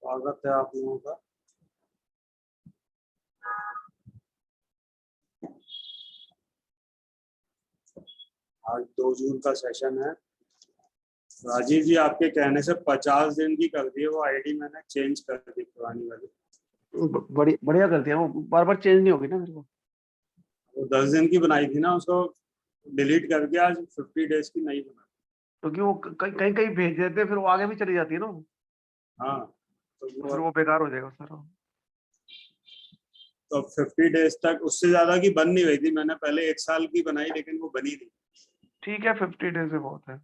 स्वागत है आप लोगों का। आज 2 जून का सेशन है। राजीव जी आपके कहने से 50 दिन की कर दी है वो आईडी, मैंने चेंज कर दी पुरानी वाली। बढ़िया कर दिया, वो बार बार चेंज नहीं होगी ना मेरे को। वो 10 दिन की बनाई थी ना, उसको डिलीट करके आज 50 डेज की नई बना। क्योंकि वो कहीं कहीं भेज देते हैं, फिर वो आगे भी चली जाती है ना। हाँ तो फिर वो बेकार हो जाएगा सारा। तो 50 डेज तक, उससे ज्यादा की बन नहीं रही थी। मैंने पहले 1 साल की बनाई लेकिन वो बनी नहीं। ठीक है, 50 डेज में बहुत है।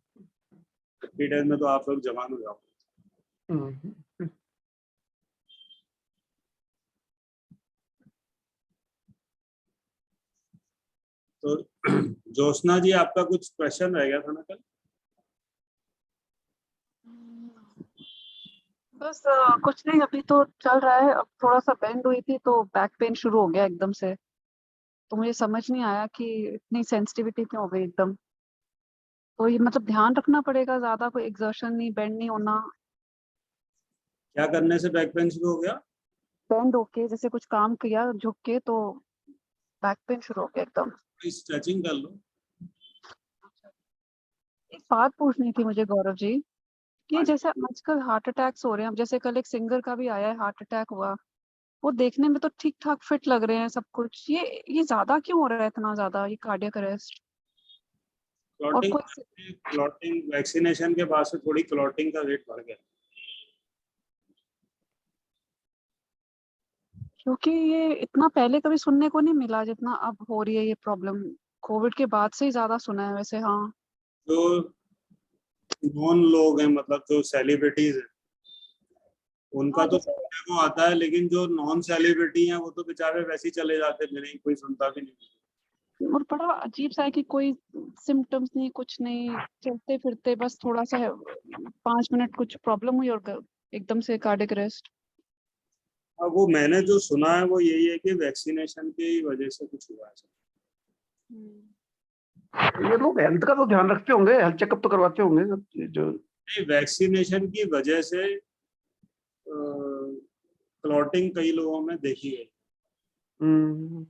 50 डेज में तो आप लोग जवान हो जाओ। हम्म। तो ज्योत्सना जी आपका कुछ क्वेश्चन रह गया था ना कल? बस कुछ नहीं, अभी तो चल रहा है। अब थोड़ा सा बेंड हुई थी तो बैक पेन शुरू हो गया एकदम से। तो मुझे समझ नहीं आया कि इतनी सेंसिटिविटी क्यों हो गई एकदम। तो ये मतलब ध्यान रखना पड़ेगा, ज्यादा कोई एक्सर्शन नहीं, बेंड नहीं होना। क्या करने से बैक पेन शुरू हो गया? बेंड होके जैसे कुछ काम किया झुक के तो बैक पेन शुरू हो गया एकदम। स्ट्रेचिंग कर लो। एक बात पूछनी थी मुझे गौरव जी, कि हाँ जी। जैसे आजकल हार्ट अटैक्स हो रहे हैं, अब जैसे कल एक सिंगर का भी आया है हार्ट अटैक हुआ। वो देखने में तो ठीक ठाक फिट लग रहे हैं सब कुछ, ये ज्यादा क्यों हो रहा है, इतना ज्यादा ये कार्डियक अरेस्ट? और क्लॉटिंग, कोई क्लॉटिंग वैक्सीनेशन के बाद से थोड़ी क्लॉटिंग का रेट बढ़ गया। क्योंकि ये इतना पहले कभी सुनने को नहीं मिला जितना अब हो रही है ये प्रॉब्लम। कोविड के बाद से ही ज्यादा सुना है वैसे। हाँ, जो नॉन लोग हैं, मतलब जो सेलिब्रिटीज हैं, उनका हाँ तो जैसे सुनने को आता है, लेकिन जो नॉन सेलिब्रिटी हैं वो तो बेचारे वैसे ही चले जाते हैं, नहीं कोई सुनता भी नहीं। और बड़ा अजीब सा है कि कोई सिम्टम्स नहीं, कुछ नहीं, चलते फिरते बस थोड़ा सा 5 मिनट कुछ प्रॉब्लम हुई और एकदम से कार्डियक अरेस्ट। अब वो मैंने जो सुना है वो यही है कि वैक्सीनेशन की वजह से कुछ हुआ है। ये लोग हेल्थ का तो ध्यान रखते होंगे, हेल्थ चेकअप तो करवाते होंगे जो। नहीं, वैक्सीनेशन की वजह से क्लॉटिंग कई लोगों में देखी गई। हम्म।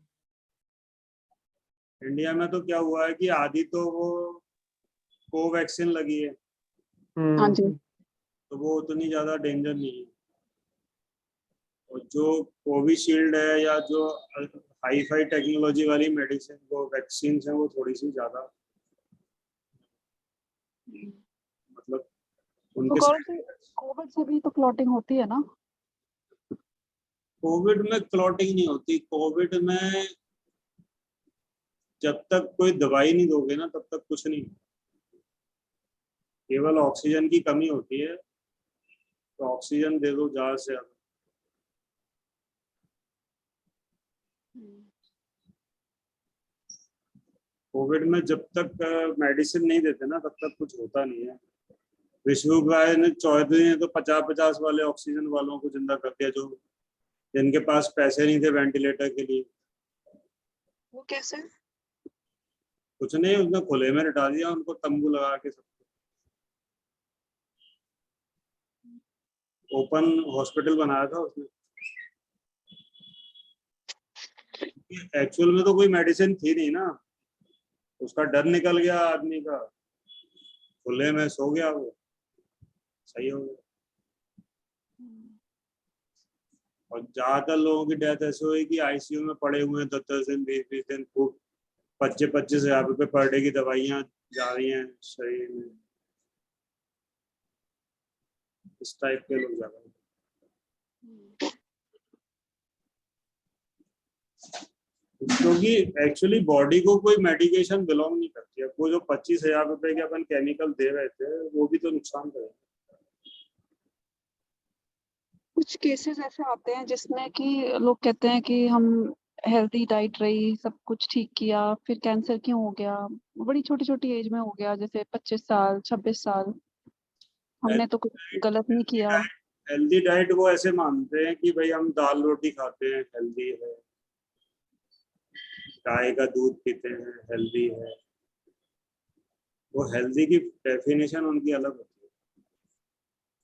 इंडिया में तो क्या हुआ है कि आधी तो वो कोवैक्सीन लगी है, हाँ जी। तो वो उतनी ज्यादा डेंजर नहीं है। और जो कोविशील्ड है या जो हाई फाई टेक्नोलॉजी वाली मेडिसिन, वो वैक्सीन है, वो थोड़ी सी ज्यादा, मतलब तो उनके गौरव जी, कोविड से भी तो क्लॉटिंग होती है ना? कोविड में क्लॉटिंग नहीं होती। कोविड में जब तक कोई दवाई नहीं दोगे ना तब तक कुछ नहीं, केवल ऑक्सीजन की कमी होती है, तो ऑक्सीजन दे दो ज्यादा से ज्यादा। कोविड में जब तक मेडिसिन नहीं देते ना तब तक कुछ होता नहीं है। विश्व ने चौधरी ने तो 50-50 वाले ऑक्सीजन वालों को जिंदा कर दिया, जो जिनके पास पैसे नहीं थे वेंटिलेटर के लिए। वो कैसे? कुछ नहीं, उसने खुले में लिटा दिया उनको, तंबू लगा के। सब ओपन हॉस्पिटल बनाया था उसने। एक्चुअल में तो कोई मेडिसिन थी नहीं ना, उसका डर निकल गया आदमी का, खुले में सो गया, वो सही हो गया। और ज्यादातर लोगों की डेथ ऐसे हुई कि आईसीयू में पड़े हुए हैं 10-10 दिन, 20-20 दिन, खूब 25-25 हजार रुपये पर डे की दवाइयां जा रही हैं शरीर में। इस टाइप के लोग ज्यादा, क्योंकि एक्चुअली बॉडी को कोई मेडिकेशन बिलोंग नहीं करती है। वो जो 25 हजार रुपए के अपन केमिकल दे रहे थे वो भी तो नुकसान करेगा। कुछ केसेस ऐसे आते हैं जिसमें कि लोग कहते हैं कि हम हेल्दी डाइट रही, सब कुछ ठीक किया, फिर कैंसर क्यों हो गया? बड़ी छोटी छोटी एज में हो गया, जैसे 25 साल, 26 साल। हमने तो कुछ गलत नहीं किया। हेल्दी डाइट वो ऐसे मानते हैं कि भाई हम दाल रोटी खाते हैं, हेल्दी है, गाय का दूध पीते हैं, हेल्दी है। वो हेल्दी की डेफिनेशन उनकी अलग होती है।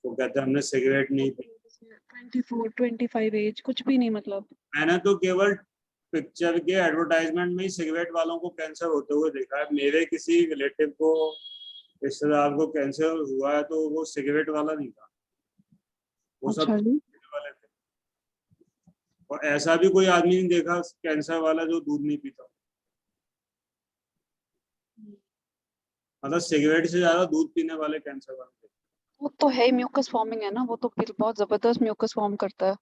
वो कहते हैं हमने सिगरेट नहीं पी, 24 25 एज कुछ भी नहीं मतलब। मैंने तो केवल पिक्चर के एडवर्टाइजमेंट में ही सिगरेट वालों को कैंसर होते हुए देखा है। मेरे किसी रिलेटिव को, रिश्तेदार को कैंसर हुआ है तो वो सिगरेट वाला नहीं था, वो सब अच्छा जी। वाले थे। और ऐसा भी कोई आदमी नहीं देखा कैंसर वाला जो दूध नहीं पीता। मतलब सिगरेट से ज्यादा दूध पीने वाले कैंसर वाले थे। वो तो है ही, म्यूकस फॉर्मिंग है ना, वो तो फिर बहुत जबरदस्त म्यूकस फॉर्म करता है।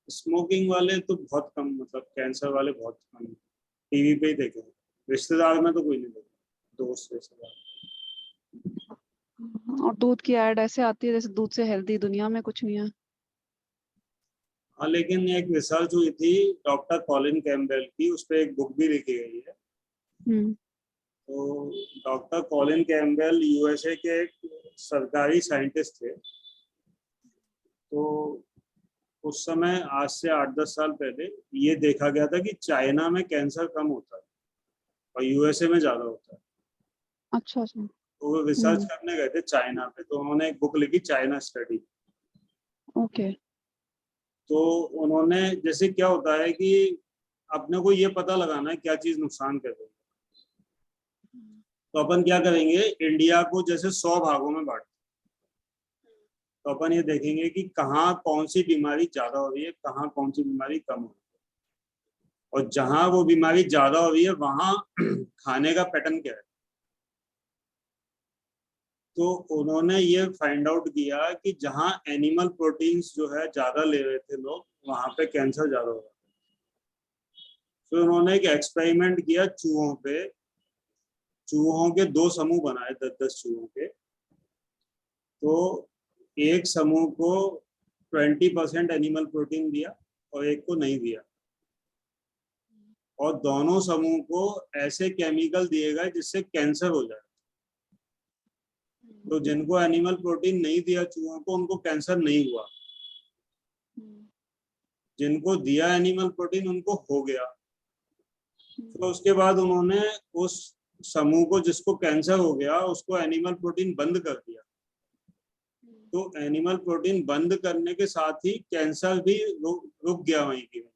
स्मोकिंग वाले तो बहुत कम, मतलब कैंसर वाले बहुत कम टीवी पे ही देखे हैं। रिश्तेदार में तो कोई नहीं देखा, दोस्त रिश्तेदार। और दूध की ऐड ऐसे आती है जैसे दूध से हेल्दी दुनिया में कुछ नहीं है। हाँ, लेकिन एक रिसर्च हुई थी डॉक्टर कॉलिन कैम्पबेल की, उस पर एक बुक भी लिखी गई है। हम्म। तो डॉक्टर कॉलिन कैम्पबेल यूएसए के एक सरकारी साइंटिस्ट थे। तो उस समय आज से 8-10 साल पहले ये देखा गया था कि चाइना में कैंसर कम होता है और यूएसए में ज्यादा होता है। अच्छा अच्छा। तो वो रिसर्च करने गए थे चाइना पे, तो उन्होंने एक बुक लिखी चाइना स्टडी। ओके। तो उन्होंने, जैसे क्या होता है कि अपने को ये पता लगाना है क्या चीज नुकसान कर रही है, तो अपन क्या करेंगे, इंडिया को जैसे 100 भागों में बांट, तो अपन ये देखेंगे कि कहाँ कौन सी बीमारी ज्यादा हो रही है, कहाँ कौन सी बीमारी कम हो रही है, और जहां वो बीमारी ज्यादा हो रही है वहां खाने का पैटर्न क्या है। तो उन्होंने ये फाइंड आउट किया कि जहां एनिमल प्रोटीन्स जो है ज्यादा ले रहे थे लोग, वहां पे कैंसर ज्यादा हो रहा था। फिर उन्होंने एक एक्सपेरिमेंट किया चूहों पे। चूहों के 2 समूह बनाए, 10-10 चूहों के। तो एक समूह को 20% एनिमल प्रोटीन दिया और एक को नहीं दिया, और दोनों समूह को ऐसे केमिकल दिए गए जिससे कैंसर हो जाए। तो जिनको एनिमल प्रोटीन नहीं दिया चूहों को, उनको कैंसर नहीं हुआ। जिनको दिया एनिमल प्रोटीन उनको हो गया। तो उसके बाद उन्होंने उस समूह को जिसको कैंसर हो गया उसको एनिमल प्रोटीन बंद कर दिया। तो एनिमल प्रोटीन बंद करने के साथ ही कैंसर भी रुक गया वहीं की।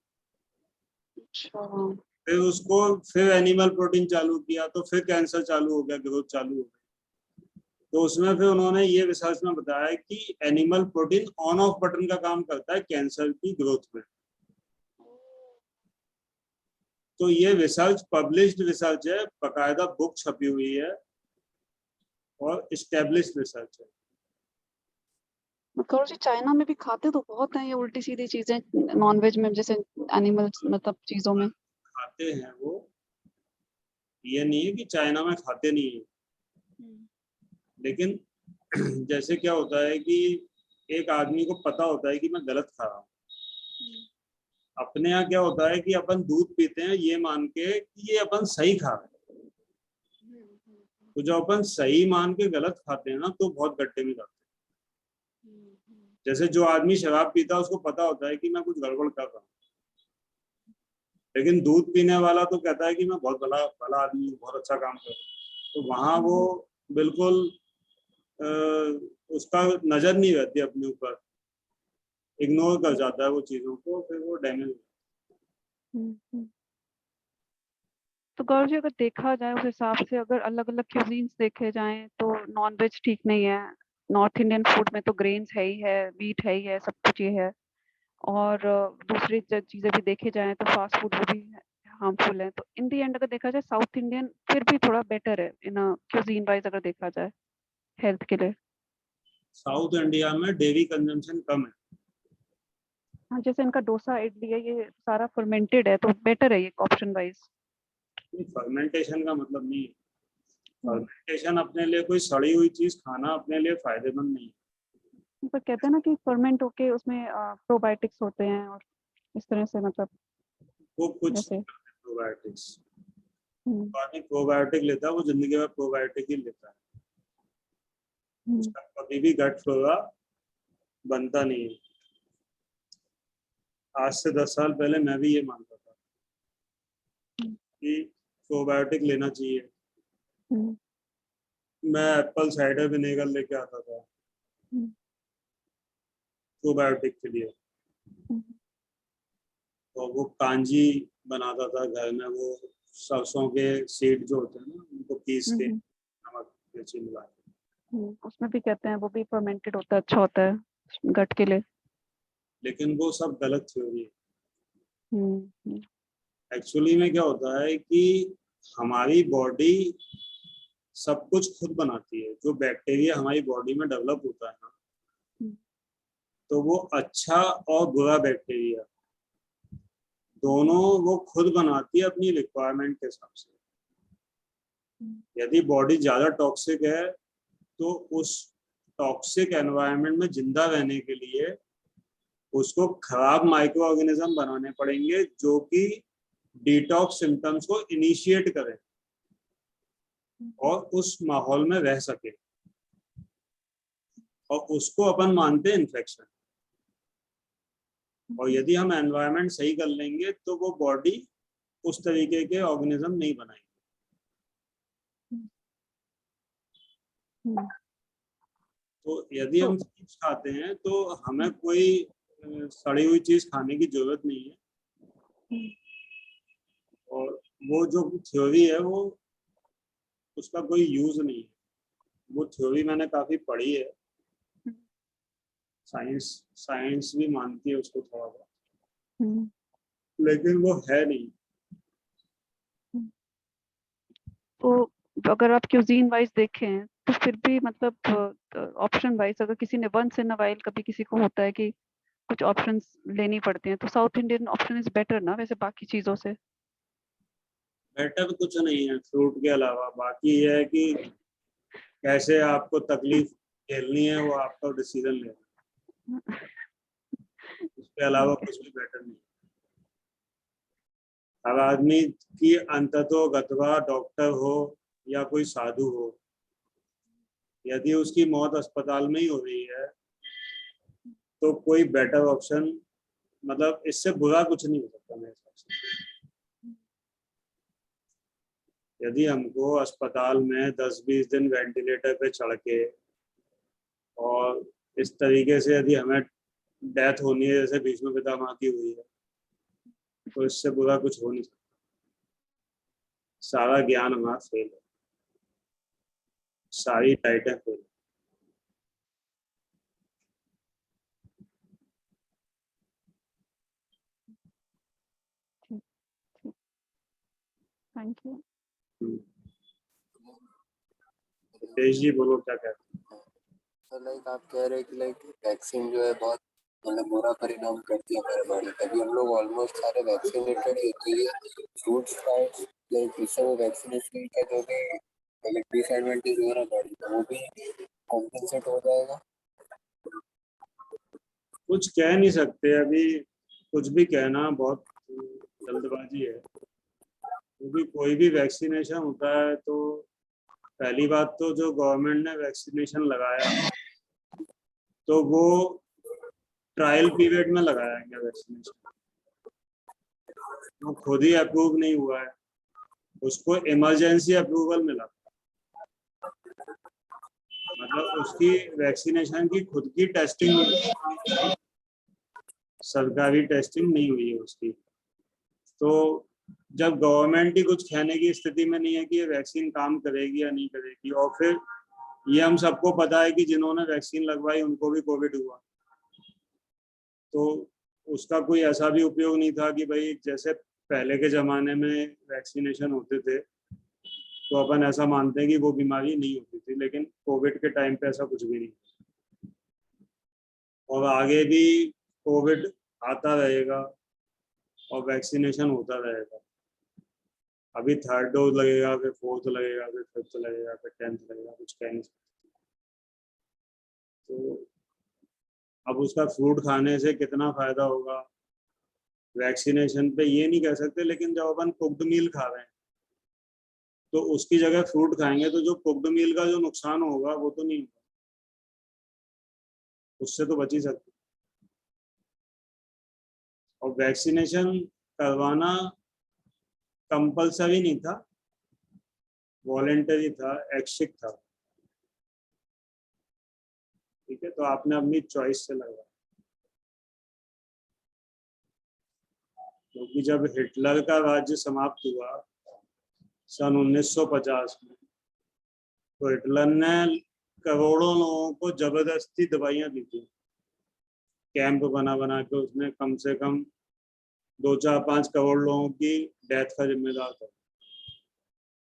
अच्छा। फिर उसको फिर एनिमल प्रोटीन चालू किया तो फिर कैंसर चालू हो गया, ग्रोथ चालू हो गई। तो उसमें फिर उन्होंने ये रिसर्च में बताया कि animal protein on off button का काम करता है कैंसर की ग्रोथ में। तो ये रिसर्च पब्लिश्ड रिसर्च है, बकायदा बुक छपी हुई है और स्टेब्लिश्ड रिसर्च है। करो जी, चाइना में भी खाते तो बहुत हैं ये उल्टी सीधी चीजें नॉनवेज में, जैसे एनिमल्स मतलब चीजों में। खाते हैं वो, ये नहीं है कि चाइना में खाते नहीं है। लेकिन जैसे क्या होता है कि एक आदमी को पता होता है कि मैं गलत खा रहा हूँ। अपने यहाँ क्या होता है कि अपन दूध पीते हैं ये मान के कि ये अपन सही खा रहे हैं। तो जब अपन सही मान के गलत खाते हैं ना तो बहुत गड्ढे में जाते हैं। जैसे जो आदमी शराब पीता है उसको पता होता है कि मैं कुछ गड़बड़ कर रहा हूँ, लेकिन दूध पीने वाला तो कहता है कि मैं बहुत भला भला आदमी हूँ, बहुत अच्छा काम कर रहा हूँ। तो वहां वो बिल्कुल उसका नजर नहीं रहती अपने ऊपर, इग्नोर कर जाता है वो चीजों को, फिर वो डैमेज। तो गौरव जी, अगर देखा जाए उस हिसाब से, अगर अलग अलग क्यूजीन्स देखे जाएं तो नॉन वेज ठीक नहीं है। नॉर्थ इंडियन फूड में तो ग्रेन्स है ही है, वीट है ही है, सब कुछ ये है। और दूसरी चीजें भी देखे जाएं तो फास्ट फूड वो भी हार्मफुल है। तो इन दी एंड अगर देखा जाए साउथ इंडियन फिर भी थोड़ा बेटर है इन क्यूजीन वाइज अगर देखा जाए हेल्थ के लिए। साउथ इंडिया में डेयरी कंजम्पशन कम है। हाँ, जैसे इनका डोसा इडली है ये सारा फर्मेंटेड है, तो बेटर है ये ऑप्शन वाइज। फर्मेंटेशन का मतलब नहीं है, फर्मेंटेशन अपने लिए कोई सड़ी हुई चीज खाना अपने लिए फायदेमंद नहीं है। पर कहते हैं ना कि फर्मेंट होके उसमें प्रोबायोटिक्स होते हैं और इस तरह से मतलब वो कुछ जैसे। प्रोबायोटिक्स, हम्म, आदमी प्रोबायोटिक लेता है वो जिंदगी में प्रोबायोटिक ही लेता है, उसका कभी भी गट फ्लोरा बनता नहीं है। आज से 10 साल पहले मैं भी ये मानता था कि प्रोबायोटिक लेना चाहिए। हम्म, मैं एप्पल साइडर विनेगर लेके आता था, प्रोबायोटिक के लिए। तो वो कांजी बनाता था घर में, वो सरसों के सीड जो होते हैं ना उनको पीस के नमक मिर्ची मिला के। उसमें भी कहते हैं वो भी फर्मेंटेड होता है, अच्छा होता है गट के लिए। लेकिन वो सब गलत थ्योरी है। हम्म, एक्चुअली में क्या होता है कि हमारी बॉडी सब कुछ खुद बनाती है। जो बैक्टीरिया हमारी बॉडी में डेवलप होता है ना, तो वो अच्छा और बुरा बैक्टीरिया दोनों वो खुद बनाती है अपनी रिक्वायरमेंट के हिसाब से। यदि बॉडी ज्यादा टॉक्सिक है तो उस टॉक्सिक एनवायरनमेंट में जिंदा रहने के लिए उसको खराब माइक्रो ऑर्गेनिज्म बनाने पड़ेंगे जो कि डिटॉक्स सिम्टम्स को इनिशिएट करें और उस माहौल में रह सके, और उसको अपन मानते हैं इन्फेक्शन। और यदि हम एनवायरनमेंट सही कर लेंगे तो वो बॉडी उस तरीके के ऑर्गेनिज्म नहीं बनाएगी। तो यदि हम चीज खाते हैं तो हमें कोई सड़ी हुई चीज खाने की जरूरत नहीं है। और वो जो थ्योरी है वो उसका कोई यूज नहीं है। वो थ्योरी मैंने काफी पढ़ी है, साइंस भी मानती है उसको थोड़ा बहुत, लेकिन वो है नहीं। तो अगर आप क्यूजीन वाइज देखें तो फिर भी मतलब ऑप्शन वाइज अगर किसी ने वंस इन अ वाइल कभी किसी को होता है कि कुछ ऑप्शंस लेनी पड़ती हैं, तो south Indian option is better ना वैसे बाकी चीजों से। बेटर कुछ नहीं है फ्रूट के अलावा। बाकी ये है कि कैसे आपको तकलीफ झेलनी है वो आपका डिसीजन लेना, उसके अलावा कुछ भी बेटर नहीं। हर आदमी की अंततो गत्वा डॉक्टर हो या कोई साधु हो, यदि उसकी मौत अस्पताल में ही हो रही है तो कोई बेटर ऑप्शन, मतलब इससे बुरा कुछ नहीं हो सकता मेरे हिसाब से। यदि हमको अस्पताल में 10-20 दिन वेंटिलेटर पे चढ़ के और इस तरीके से यदि हमें डेथ होनी है जैसे भीष्म पितामह की हुई है, तो इससे बुरा कुछ हो नहीं सकता। सारा ज्ञान हमारा फेल है, सारी डाइटें फेल है। Thank you. तेज जी बोलो क्या कहते हैं। तो लाइक आप कह रहे हैं कि लाइक वैक्सीन जो है बहुत मतलब बुरा परिणाम करती है हमारे बॉडी पे। अभी हम लोग ऑलमोस्ट सारे वैक्सीनेटेड ही होते हैं। फ्रूट्स खाए लाइक इस समय वैक्सीनेशन का जो भी मतलब डिसएडवांटेज हो रहा है बॉडी का वो भी कॉम्पेंसेट हो जाएगा। कुछ कह नहीं सकते अभी, कुछ भी कहना बहुत जल्दबाजी है, क्योंकि कोई भी वैक्सीनेशन होता है तो पहली बात तो जो गवर्नमेंट ने वैक्सीनेशन लगाया तो वो ट्रायल पीरियड में लगाया गया वैक्सीनेशन, वो खुद ही अप्रूव नहीं हुआ है, उसको इमरजेंसी अप्रूवल मिला। मतलब उसकी वैक्सीनेशन की खुद की टेस्टिंग नहीं हुई, सरकारी टेस्टिंग नहीं हुई है उसकी। तो जब गवर्नमेंट ही कुछ कहने की स्थिति में नहीं है कि ये वैक्सीन काम करेगी या नहीं करेगी, और फिर ये हम सबको पता है कि जिन्होंने वैक्सीन लगवाई उनको भी कोविड हुआ, तो उसका कोई ऐसा भी उपयोग नहीं था कि भाई जैसे पहले के ज़माने में वैक्सीनेशन होते थे तो अपन ऐसा मानते हैं कि वो बीमारी नहीं होती थी, लेकिन कोविड के टाइम पे ऐसा कुछ भी नहीं, और आगे भी कोविड आता रहेगा और वैक्सीनेशन होता रहेगा। अभी 3rd डोज लगेगा, फिर 4th लगेगा, फिर 5th लगेगा, फिर 10th लगेगा, कुछ कह नहीं सकते। तो अब उसका फ्रूट खाने से कितना फायदा होगा वैक्सीनेशन पे ये नहीं कह सकते, लेकिन जब अपन कुक्ड मील खा रहे हैं तो उसकी जगह फ्रूट खाएंगे तो जो कुक्ड मील का जो नुकसान होगा वो तो नहीं होगा, उससे तो बच ही सकते। और वैक्सीनेशन करवाना कंपलसरी नहीं था, वॉलेंटरी था, ऐच्छिक था। ठीक है, तो आपने अपनी चॉइस से लगवाया। क्योंकि जब हिटलर का राज्य समाप्त हुआ सन 1950 में, तो हिटलर ने करोड़ों लोगों को जबरदस्ती दवाइयां दी थी। कैंप बना बना के उसने कम से कम 2-4-5 करोड़ लोगों की डेथ का जिम्मेदार था।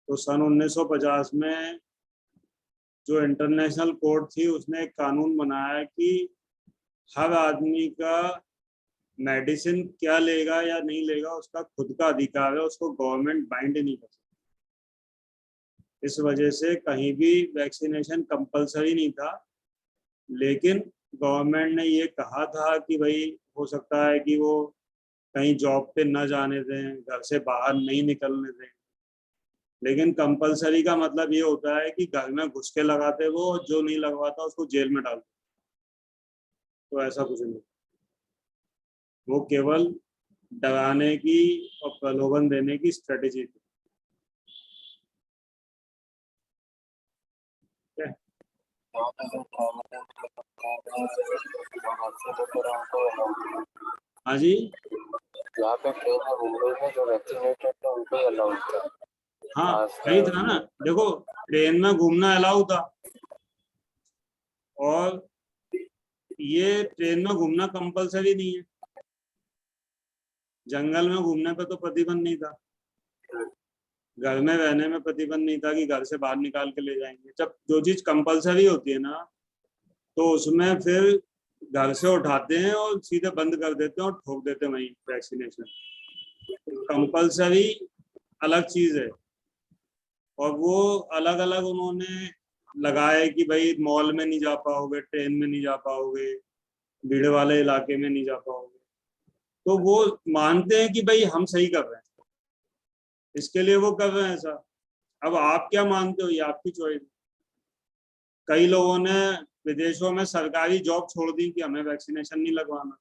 तो सन 1950 में जो इंटरनेशनल कोर्ट थी, उसने एक कानून बनाया कि हर आदमी का मेडिसिन क्या लेगा या नहीं लेगा उसका खुद का अधिकार है, उसको गवर्नमेंट बाइंड नहीं कर सकती। इस वजह से कहीं भी वैक्सीनेशन कंपलसरी नहीं था, लेकिन गवर्नमेंट ने ये कहा था कि भाई हो सकता है कि वो कहीं जॉब पे न जाने दें, घर से बाहर नहीं निकलने दें। लेकिन कंपलसरी का मतलब ये होता है कि घर में घुस के लगाते वो, जो नहीं लगवाता उसको जेल में डालते। तो ऐसा कुछ नहीं, वो केवल डराने की और प्रलोभन देने की स्ट्रेटेजी थी। यहाँ पे जो हाँ जी, यहाँ पे ट्रेन में मुंबई में जो वैक्सीनेटेड थे उनको ही अलाउड था। हाँ सही था ना। देखो, ट्रेन में घूमना अलाउ था, और ये ट्रेन में घूमना कंपलसरी नहीं है। जंगल में घूमने पे तो प्रतिबंध नहीं था, घर में रहने में प्रतिबंध नहीं था कि घर से बाहर निकाल के ले जाएंगे। जब जो चीज कंपलसरी होती है ना, तो उसमें फिर घर से उठाते हैं और सीधे बंद कर देते हैं और ठोक देते हैं वहीं वैक्सीनेशन। कंपलसरी अलग चीज है, और वो अलग अलग उन्होंने लगाए कि भाई मॉल में नहीं जा पाओगे, ट्रेन में नहीं जा पाओगे, भीड़ वाले इलाके में नहीं जा पाओगे। तो वो मानते हैं कि भाई हम सही कर रहे हैं, इसके लिए वो कर रहे हैं ऐसा। अब आप क्या मानते हो, ये आपकी चॉइस। कई लोगों ने विदेशों में सरकारी जॉब छोड़ दी कि हमें वैक्सीनेशन नहीं लगवाना,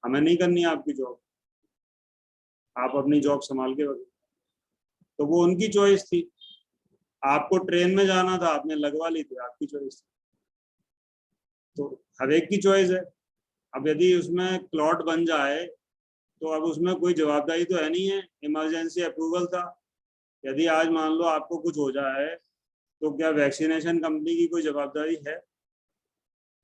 हमें नहीं करनी आपकी जॉब, आप अपनी जॉब संभाल के रखो। तो वो उनकी चॉइस थी। आपको ट्रेन में जाना था, आपने लगवा ली थी, आपकी चॉइस थी। तो हर एक की चॉइस है। अब यदि उसमें क्लॉट बन जाए तो अब उसमें कोई जवाबदारी तो है नहीं है, इमरजेंसी अप्रूवल था। यदि आज मान लो आपको कुछ हो जाए तो क्या वैक्सीनेशन कंपनी की कोई जवाबदारी है?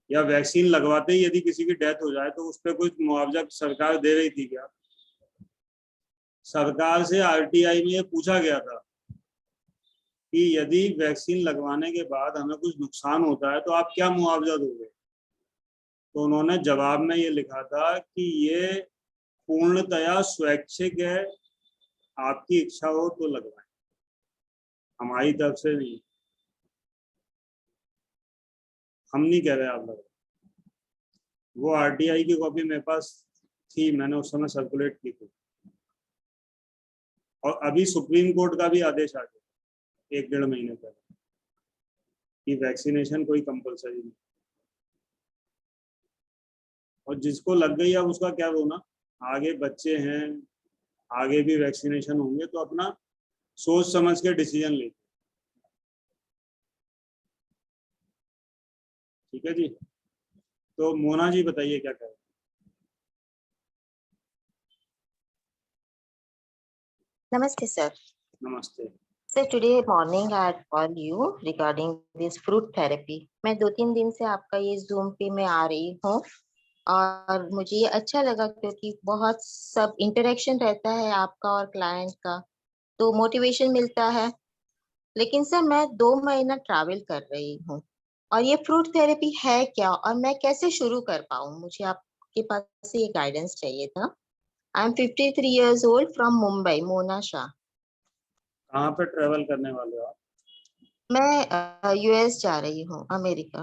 या वैक्सीन लगवाते ही यदि किसी की डेथ हो जाए तो उस पर कुछ मुआवजा सरकार दे रही थी क्या? सरकार से आरटीआई में ये पूछा गया था कि यदि वैक्सीन लगवाने के बाद हमें कुछ नुकसान होता है तो आप क्या मुआवजा दोगे? तो उन्होंने जवाब में ये लिखा था कि ये पूर्णतया स्वैच्छिक है, आपकी इच्छा हो तो लगवाएं, हमारी तरफ से नहीं। हम नहीं कह रहे आप लगवाएं। वो आरटीआई की कॉपी मेरे पास थी, मैंने उस समय सर्कुलेट की थी। और अभी सुप्रीम कोर्ट का भी आदेश आ गया 1-1.5 महीने पहले कि वैक्सीनेशन कोई कंपलसरी नहीं। और जिसको लग गई अब उसका क्या रोना, आगे बच्चे हैं, आगे भी वैक्सीनेशन होंगे, तो अपना सोच समझ के डिसीजन ले। ठीक है जी। तो मोना जी बताइए क्या करें। Namaste, sir. नमस्ते। Sir, today morning I had called you regarding this fruit therapy. मैं 2-3 दिन से आपका ये Zoom पे मैं आ रही हूँ और मुझे ये अच्छा लगा क्योंकि बहुत सब इंटरेक्शन रहता है आपका और क्लाइंट का, तो मोटिवेशन मिलता है। लेकिन सर मैं 2 महीना ट्रैवल कर रही हूँ और ये फ्रूट थेरेपी है क्या और मैं कैसे शुरू कर पाऊँ, मुझे आपके पास से ये गाइडेंस चाहिए था। I am 53 years old from Mumbai, Mona Shah. कहाँ पे ट्रेवल करने वाले हो आप? मैं यूएस जा रही हूँ, अमेरिका।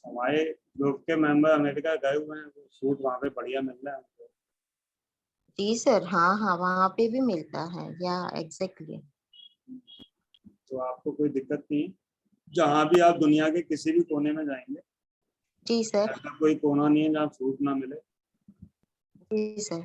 हमारे ग्रुप के मेंबर अमेरिका गए हुए हैं, सूट वहाँ पे बढ़िया मिल रहा है हमको। जी सर, हाँ हाँ वहाँ पे भी मिलता है, या एग्जैक्टली। तो आपको कोई दिक्कत नहीं है, जहाँ भी आप दुनिया के किसी भी कोने में जाएंगे, जी सर। ऐसा कोई कोना नहीं है जहाँ फ्रूट ना मिले। जी सर।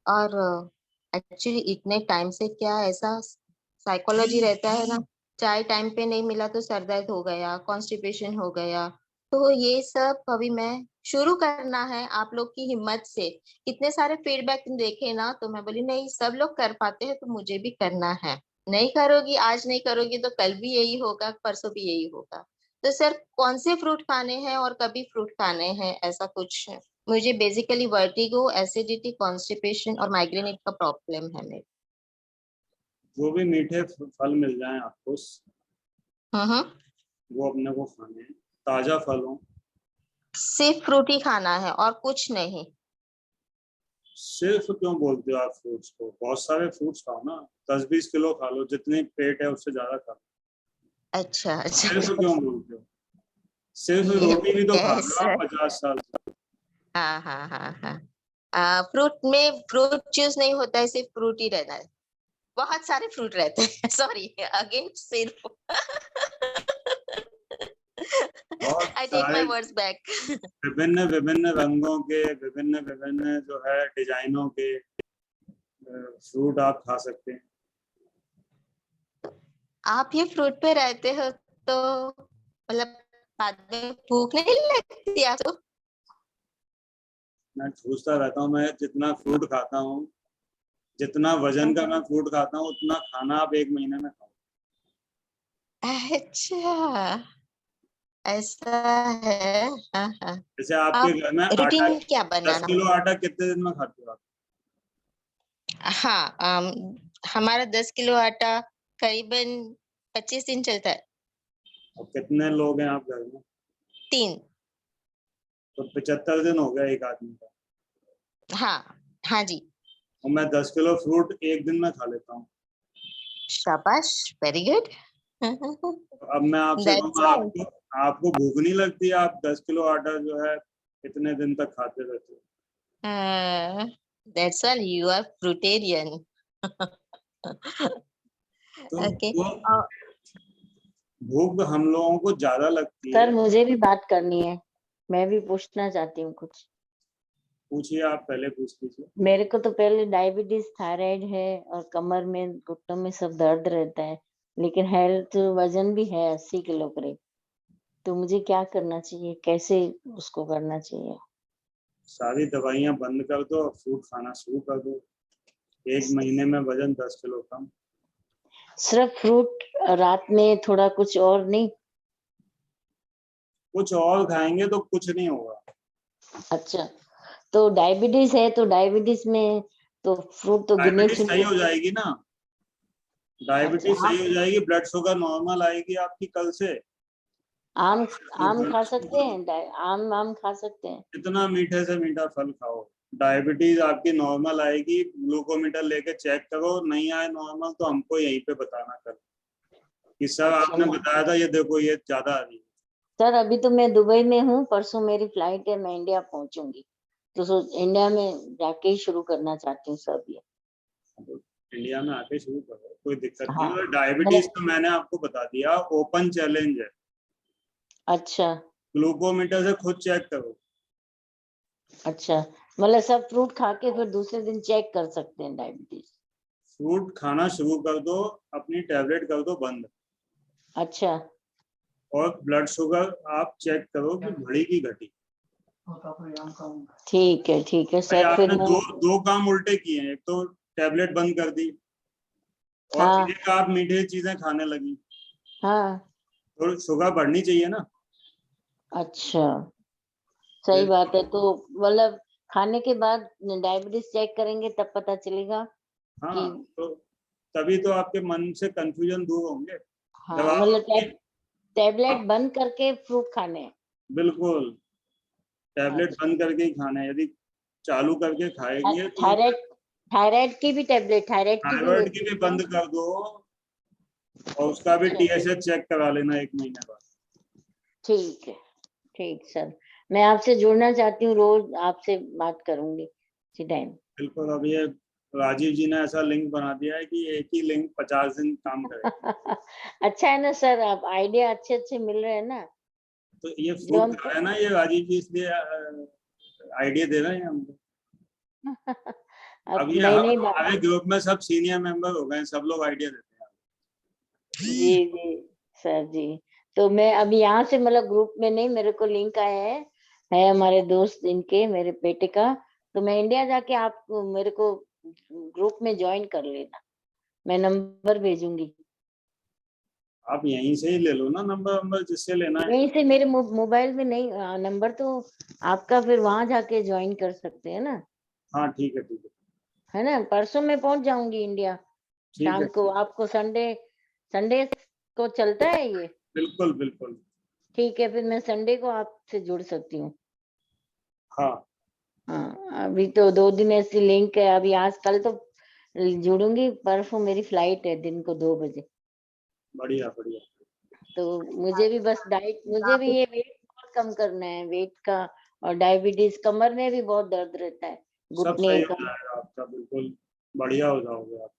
और एक्चुअली इतने टाइम से क्या ऐसा साइकोलॉजी रहता है ना, चाय टाइम पे नहीं मिला तो सर दर्द हो गया, कॉन्स्टिपेशन हो गया, तो ये सब अभी मैं शुरू करना है आप लोग की हिम्मत से। कितने सारे फीडबैक देखे ना, तो मैं बोली नहीं सब लोग कर पाते हैं तो मुझे भी करना है। नहीं करोगी, आज नहीं करोगी तो कल भी यही होगा, परसों भी यही होगा। तो सर कौन से फ्रूट खाने हैं और कभी फ्रूट खाने हैं, ऐसा कुछ है? मुझे बेसिकली वर्टिगो, एसिडिटी, कॉन्स्टिपेशन और माइग्रेन का प्रॉब्लम है मेरे। जो भी मीठे फल मिल जाएं आपको, हम्म। वो अपने को खाने हैं। ताजा फल हो। सिर्फ फ्रूट ही खाना है और कुछ नहीं? सिर्फ क्यों बोलते हो आप फ्रूट्स को? बहुत सारे फ्रूट्स खाओ ना, 10-20 किलो खा लो, जितनी पेट है उससे ज्यादा खा लो। अच्छा अच्छा। सिर्फ क्यों बोलते हो? सिर्फ ये रोटी भी तो खा रहे हो कैसा? आप 50 साल से। हाँ हाँ हाँ हाँ। फ्रूट में फ्रूट चूज नहीं होता है, सिर्फ फ्रूट ही रहना है। बहुत सारे फ्रूट रहते हैं। सॉरी अगेन सिर्फ। बहुत आई टेक सारे माय वर्ड्स बैक। विभिन्न विभिन्न रंगों के, विभिन्न विभिन्न जो है डिजाइनों के फ्रूट आप खा सकते हैं। आप ये फ्रूट पे रहते हो तो मतलब बाद में भूख नहीं लगती आपको? मैं ठूसता रहता हूँ। मैं जितना फ्रूट खाता हूँ, जितना वजन का मैं फ्रूट खाता हूँ, उतना खाना आप 1 महीने में खाओ। अच्छा ऐसा है। हाँ हाँ। जैसे आपके आप घर में आटा, रूटीन क्या 10 बनाना? किलो आटा कितने दिन में खाते हो आप? हाँ हमारा 10 किलो आटा करीबन 25 दिन चलता है। और कितने लोग हैं आप घर में? 3। तो 75 दिन हो गया एक आदमी का। हाँ हाँ जी। और मैं 10 किलो फ्रूट 1 दिन में खा लेता हूँ। शाबाश, वेरी गुड। तो अब मैं आपसे दैट्स कहूँ, ऑल। आपको आपको भूख नहीं लगती? आप 10 किलो आटा जो है कितने दिन तक खाते रहते हो? That's all, you are fruitarian. तो ओके। वो भूख हम लोगों को ज्यादा लगती सर है। मुझे भी बात करनी है, मैं भी पूछना चाहती हूँ कुछ। पूछिए, आप पहले पूछ लीजिए। मेरे को तो पहले डायबिटीज, थायराइड है और कमर में, घुटनों में सब दर्द रहता है, लेकिन हेल्थ वजन भी है 80 किलो करीब। तो मुझे क्या करना चाहिए, कैसे उसको करना चाहिए? सारी दवाइयां बंद कर दो और फ्रूट खाना शुरू कर दो। 1 महीने में वजन 10 किलो कम। सिर्फ फ्रूट, रात में थोड़ा कुछ और नहीं? कुछ और खाएंगे तो कुछ नहीं होगा। अच्छा, तो डायबिटीज है तो डायबिटीज में तो फ्रूट तो गिने डायबिटीज सही चुने। हो जाएगी ना? डायबिटीज अच्छा, सही हो जाएगी, ब्लड शुगर नॉर्मल आएगी आपकी कल से। आम तो आम खा ब्लड सकते हैं? आम खा सकते हैं? इतना मीठे से मीठा फल खाओ, डायबिटीज आपकी नॉर्मल आएगी। ग्लूकोमीटर लेके चेक करो, नहीं आए नॉर्मल तो हमको यहीं पे बताना कल कि सर अच्छा आपने बताया था, ये देखो ये ज्यादा आ रही है। सर, अभी तो मैं दुबई में हूँ, परसों मेरी फ्लाइट है, मैं इंडिया पहुंचूंगी, तो इंडिया में जाके ही शुरू करना चाहती हूँ सब ये। तो इंडिया में आके शुरू करो, कोई दिक्कत नहीं। हाँ, और डायबिटीज तो मैंने आपको बता दिया, ओपन चैलेंज है। अच्छा ग्लूकोमीटर से खुद चेक करो। अच्छा, मतलब सब फ्रूट खा के फिर दूसरे दिन चेक कर सकते हैं डायबिटीज? फ्रूट खाना शुरू कर दो, अपनी टैबलेट कर दो बंद, अच्छा और ब्लड शुगर आप चेक करो कि बढ़ी की घटी। ठीक है भाई सर, फिर आपने मैं। दो दो काम उल्टे किए हैं, एक तो टैबलेट बंद कर दी और हाँ एक आप मीठी चीजें खाने लगी। हाँ, तो शुगर बढ़नी चाहिए ना। अच्छा सही फिर बात है। तो मतलब खाने के बाद डायबिटीज चेक करेंगे तब पता चलेगा कि। हाँ, तो तभी तो आपके मन से कंफ्यूजन दूर होंगे जब हाँ आप मतलब टैबलेट बंद करके फ्रूट खाने हैं? बिल्कुल टैबलेट अच्छा, बंद करके ही खाना है। यदि चालू करके खाएंगे तो थायराइड, थायराइड की भी टेबलेट, थायराइड की भी थायराइड लेती की भी हूँ बंद क्या? कर दो, और उसका भी अच्छा TSH चेक करा लेना 1 महीने बाद। ठीक है, ठीक सर, मैं आपसे जुड़ना चाहती हूँ, रोज आपसे बात करूंगी इसी टाइम। बिल्कुल। अब ये राजीव जी ने ऐसा लिंक बना दिया है कि एक ही लिंक 50 दिन काम करेगा। अच्छा है ना सर, आप आइडिया अच्छे अच्छे मिल रहे हैं ना। तो ये जो फ्रूट हम खा रहे हैं ना ये राजीव जी, इसलिए आइडिया दे रहे हैं हमको। अब अब ये नई नई बात। हमारे ग्रुप में सब सीनियर मेंबर हो गए हैं, सब लोग आइडिया देते हैं। जी जी सर जी, तो मैं अभी यहाँ से मतलब ग्रुप में नहीं, मेरे को लिंक आया है हमारे दोस्त इनके, मेरे बेटे का। तो मैं इंडिया जाके आप मेरे को ग्रुप में ज्वाइन कर लेना, मैं नंबर भेजूंगी। आप यहीं से ही ले लो ना नंबर जिससे लेना है। यहीं से मेरे मोबाइल में नहीं, नंबर तो आपका फिर वहां जाके ज्वाइन कर सकते हैं ना, हाँ ठीक है ठीक है है ना। परसों मैं पहुंच जाऊंगी इंडिया ठीक शाम है। को। आपको संडे संडे को चलता है ये? बिल्कुल बिल्कुल। ठीक है, फिर मैं संडे को आपसे जुड़ सकती हूँ। हाँ हाँ, अभी तो 2 दिन ऐसी लिंक है, अभी आज कल तो जुड़ूंगी, परसों मेरी फ्लाइट है दिन को 2 बजे। बढ़िया बढ़िया। तो मुझे भी बस डाइट, मुझे भी ये वेट बहुत कम करना है, वेट का, और डायबिटीज, कमर में भी बहुत दर्द रहता है, सब घुटने सही हो कमर। जाएगा आपका, बिल्कुल बढ़िया हो जाओगे आप।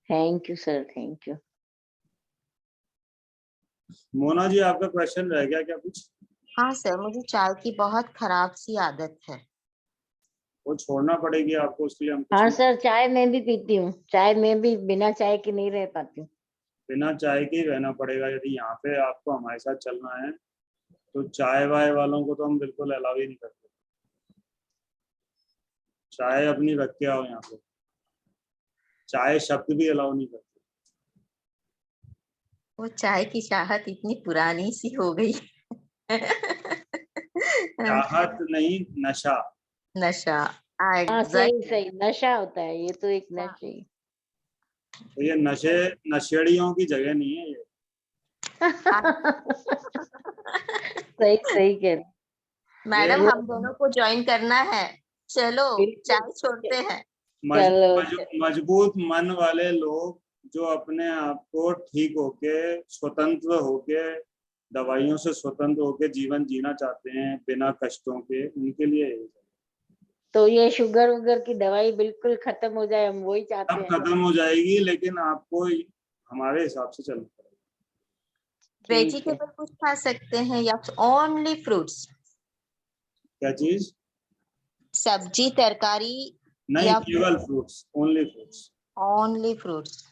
Thank you sir, thank you. Mona ji आपका क्वेश्चन रह गया क्या कुछ? हाँ सर, मुझे चाय की बहुत खराब सी आदत है। वो छोड़ना पड़ेगी आपको, उसके लिए हम कुछ हाँ नहीं। सर, चाय मैं भी पीती हूँ, चाय में भी बिना चाय के नहीं रह पाती हूँ। बिना चाय के ही रहना पड़ेगा यदि यहाँ पे आपको हमारे साथ चलना है। तो चाय वाय वालों को तो हम बिल्कुल अलाउ ही नहीं करते। चाय अपनी रख के आओ यहाँ पे, चाय शब्द भी अलाउ नहीं करते। वो चाय की चाहत इतनी पुरानी सी हो गई। चाहत नहीं, नशा। नशा। हाँ सही एग्जैक्ट। सही, नशा होता है ये, तो एक नशे ही। तो ये नशे नशेड़ियों की जगह नहीं है ये। सही सही कह रहे ये मैडम, वो, हम दोनों को ज्वाइन करना है। चलो, बिल्कुल। चाय छोड़ते हैं। चलो मजबूत मन वाले लोग जो अपने आप को ठीक होके, स्वतंत्र होके, दवाइयों से स्वतंत्र होके जीवन जीना चाहते हैं बिना कष्टों के, उनके लिए ये तो ये शुगर वुगर की दवाई बिल्कुल खत्म हो जाए, हम वही चाहते सब हैं। खत्म हो जाएगी, लेकिन आपको हमारे हिसाब से चलना पड़ेगा। ठीक है। वेजिटेबल कुछ खा सकते हैं या ओनली फ्रूट्स? क्या चीज? सब्जी तरकारी नहीं, या केवल fruits, only fruits. Only fruits?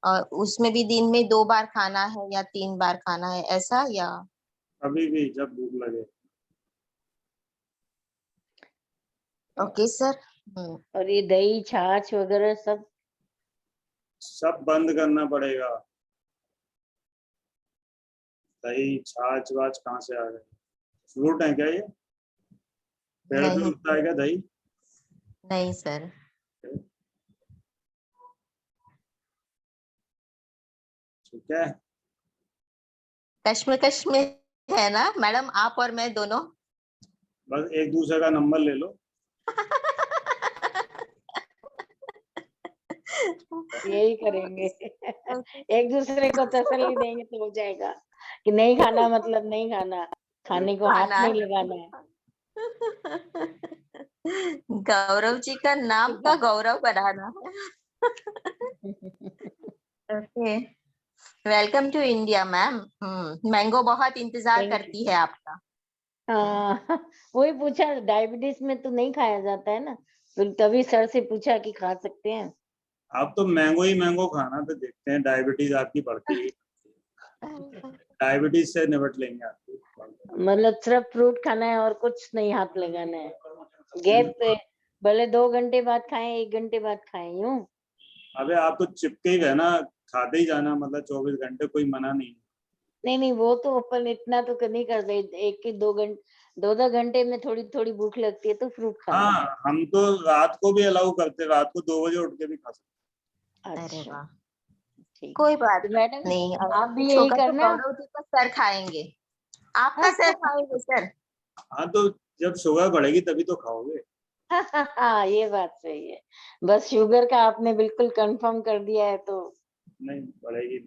और उसमें भी दिन में 2 बार खाना है या 3 बार खाना है, ऐसा या? कभी भी जब भूख लगे। Okay sir. और ये दही छाछ वगैरह सब? सब बंद करना पड़ेगा। दही छाछ वाछ कहाँ से आ गए? फ्रूट है क्या ये? पेड़ पे नहीं, उगता है क्या दही? नहीं सर। ठीक है। कश्मकश में है ना मैडम, आप और मैं दोनों? बस एक दूसरे का नंबर ले लो। यही करेंगे। एक दूसरे को तसल्ली देंगे तो हो जाएगा कि नहीं खाना मतलब नहीं खाना, खाने को हाथ खाना नहीं है। लगाना है। गौरव जी का नाम का गौरव बनाना है। Okay, welcome to India ma'am. Mango बहुत इंतजार Thank you. करती है आपका। हाँ, वही पूछा, डायबिटीज में तो नहीं खाया जाता है ना, तो तभी सर से पूछा कि खा सकते हैं। आप तो मैंगो ही मैंगो खाना तो देखते हैं, डायबिटीज आपकी बढ़ती है। डायबिटीज से निपट लेंगे आपकी। मतलब सिर्फ फ्रूट खाना है और कुछ नहीं हाथ लगाना है, गैप पे भले 2 घंटे बाद खाएं, 1 घंटे बाद खाएं, यूं। अबे आप तो चिपके ही रहना, खाते ही जाना, मतलब 24 घंटे, कोई मना नहीं। नहीं नहीं, वो तो अपन इतना तो नहीं करते, 1 2 घंटे में थोड़ी थोड़ी भूख लगती है तो फ्रूट खा लेते हाँ, हम तो रात को भी अलाउ करते, रात को 2 बजे उठ के भी खा सकते। हैं। अरे अच्छा, वाह, ठीक। कोई बात तो मैडम नहीं। अगर आप भी कुछ यही होगा तो करना। गौरव जी का सर खाएंगे। आपका सर खाएंगे सर। हाँ तो जब शुगर बढ़ेगी तभी तो खाओगे। हाँ, ये बात सही है। बस शुगर का आपने बिल्कुल कंफर्म कर दिया है तो नहीं बढ़ेगी,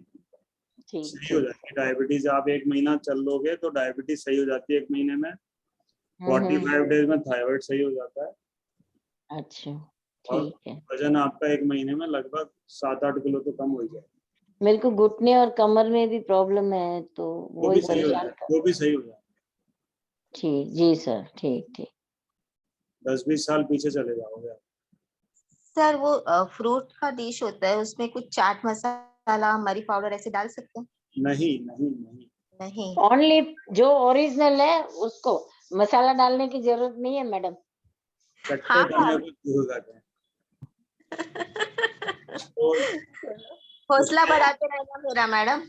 ठीक सही हो ठीक। जाएगी डायबिटीज। आप 1 महीना चल लोगे तो डायबिटीज सही हो जाती है 1 महीने में। हम्म। 45 डेज में थायराइड सही हो जाता है। अच्छा, और ठीक है। वजन आपका 1 महीने में लगभग 7-8 किलो तो कम हो जाएगा। मेरे को घुटने और कमर में भी प्रॉब्लम है, तो वो वही भी सही हो परेशान जाएगा, कर। वो भी सही हो जाएगा। ठीक, जी सर, ठीक ठीक। 10-20 साल पीछे चले जाओगे आप। सर वो फ्रूट का डिश होता है, उसमें कुछ चाट मसाला, मरी पाउडर ऐसे डाल सकते हैं? नहीं नहीं नहीं, नहीं, ओनली जो ओरिजिनल है उसको मसाला डालने की जरूरत नहीं है मैडम। कट्टे हाँ करने को दूर रखें। तो हौसला बढ़ाते रहना मेरा मैडम।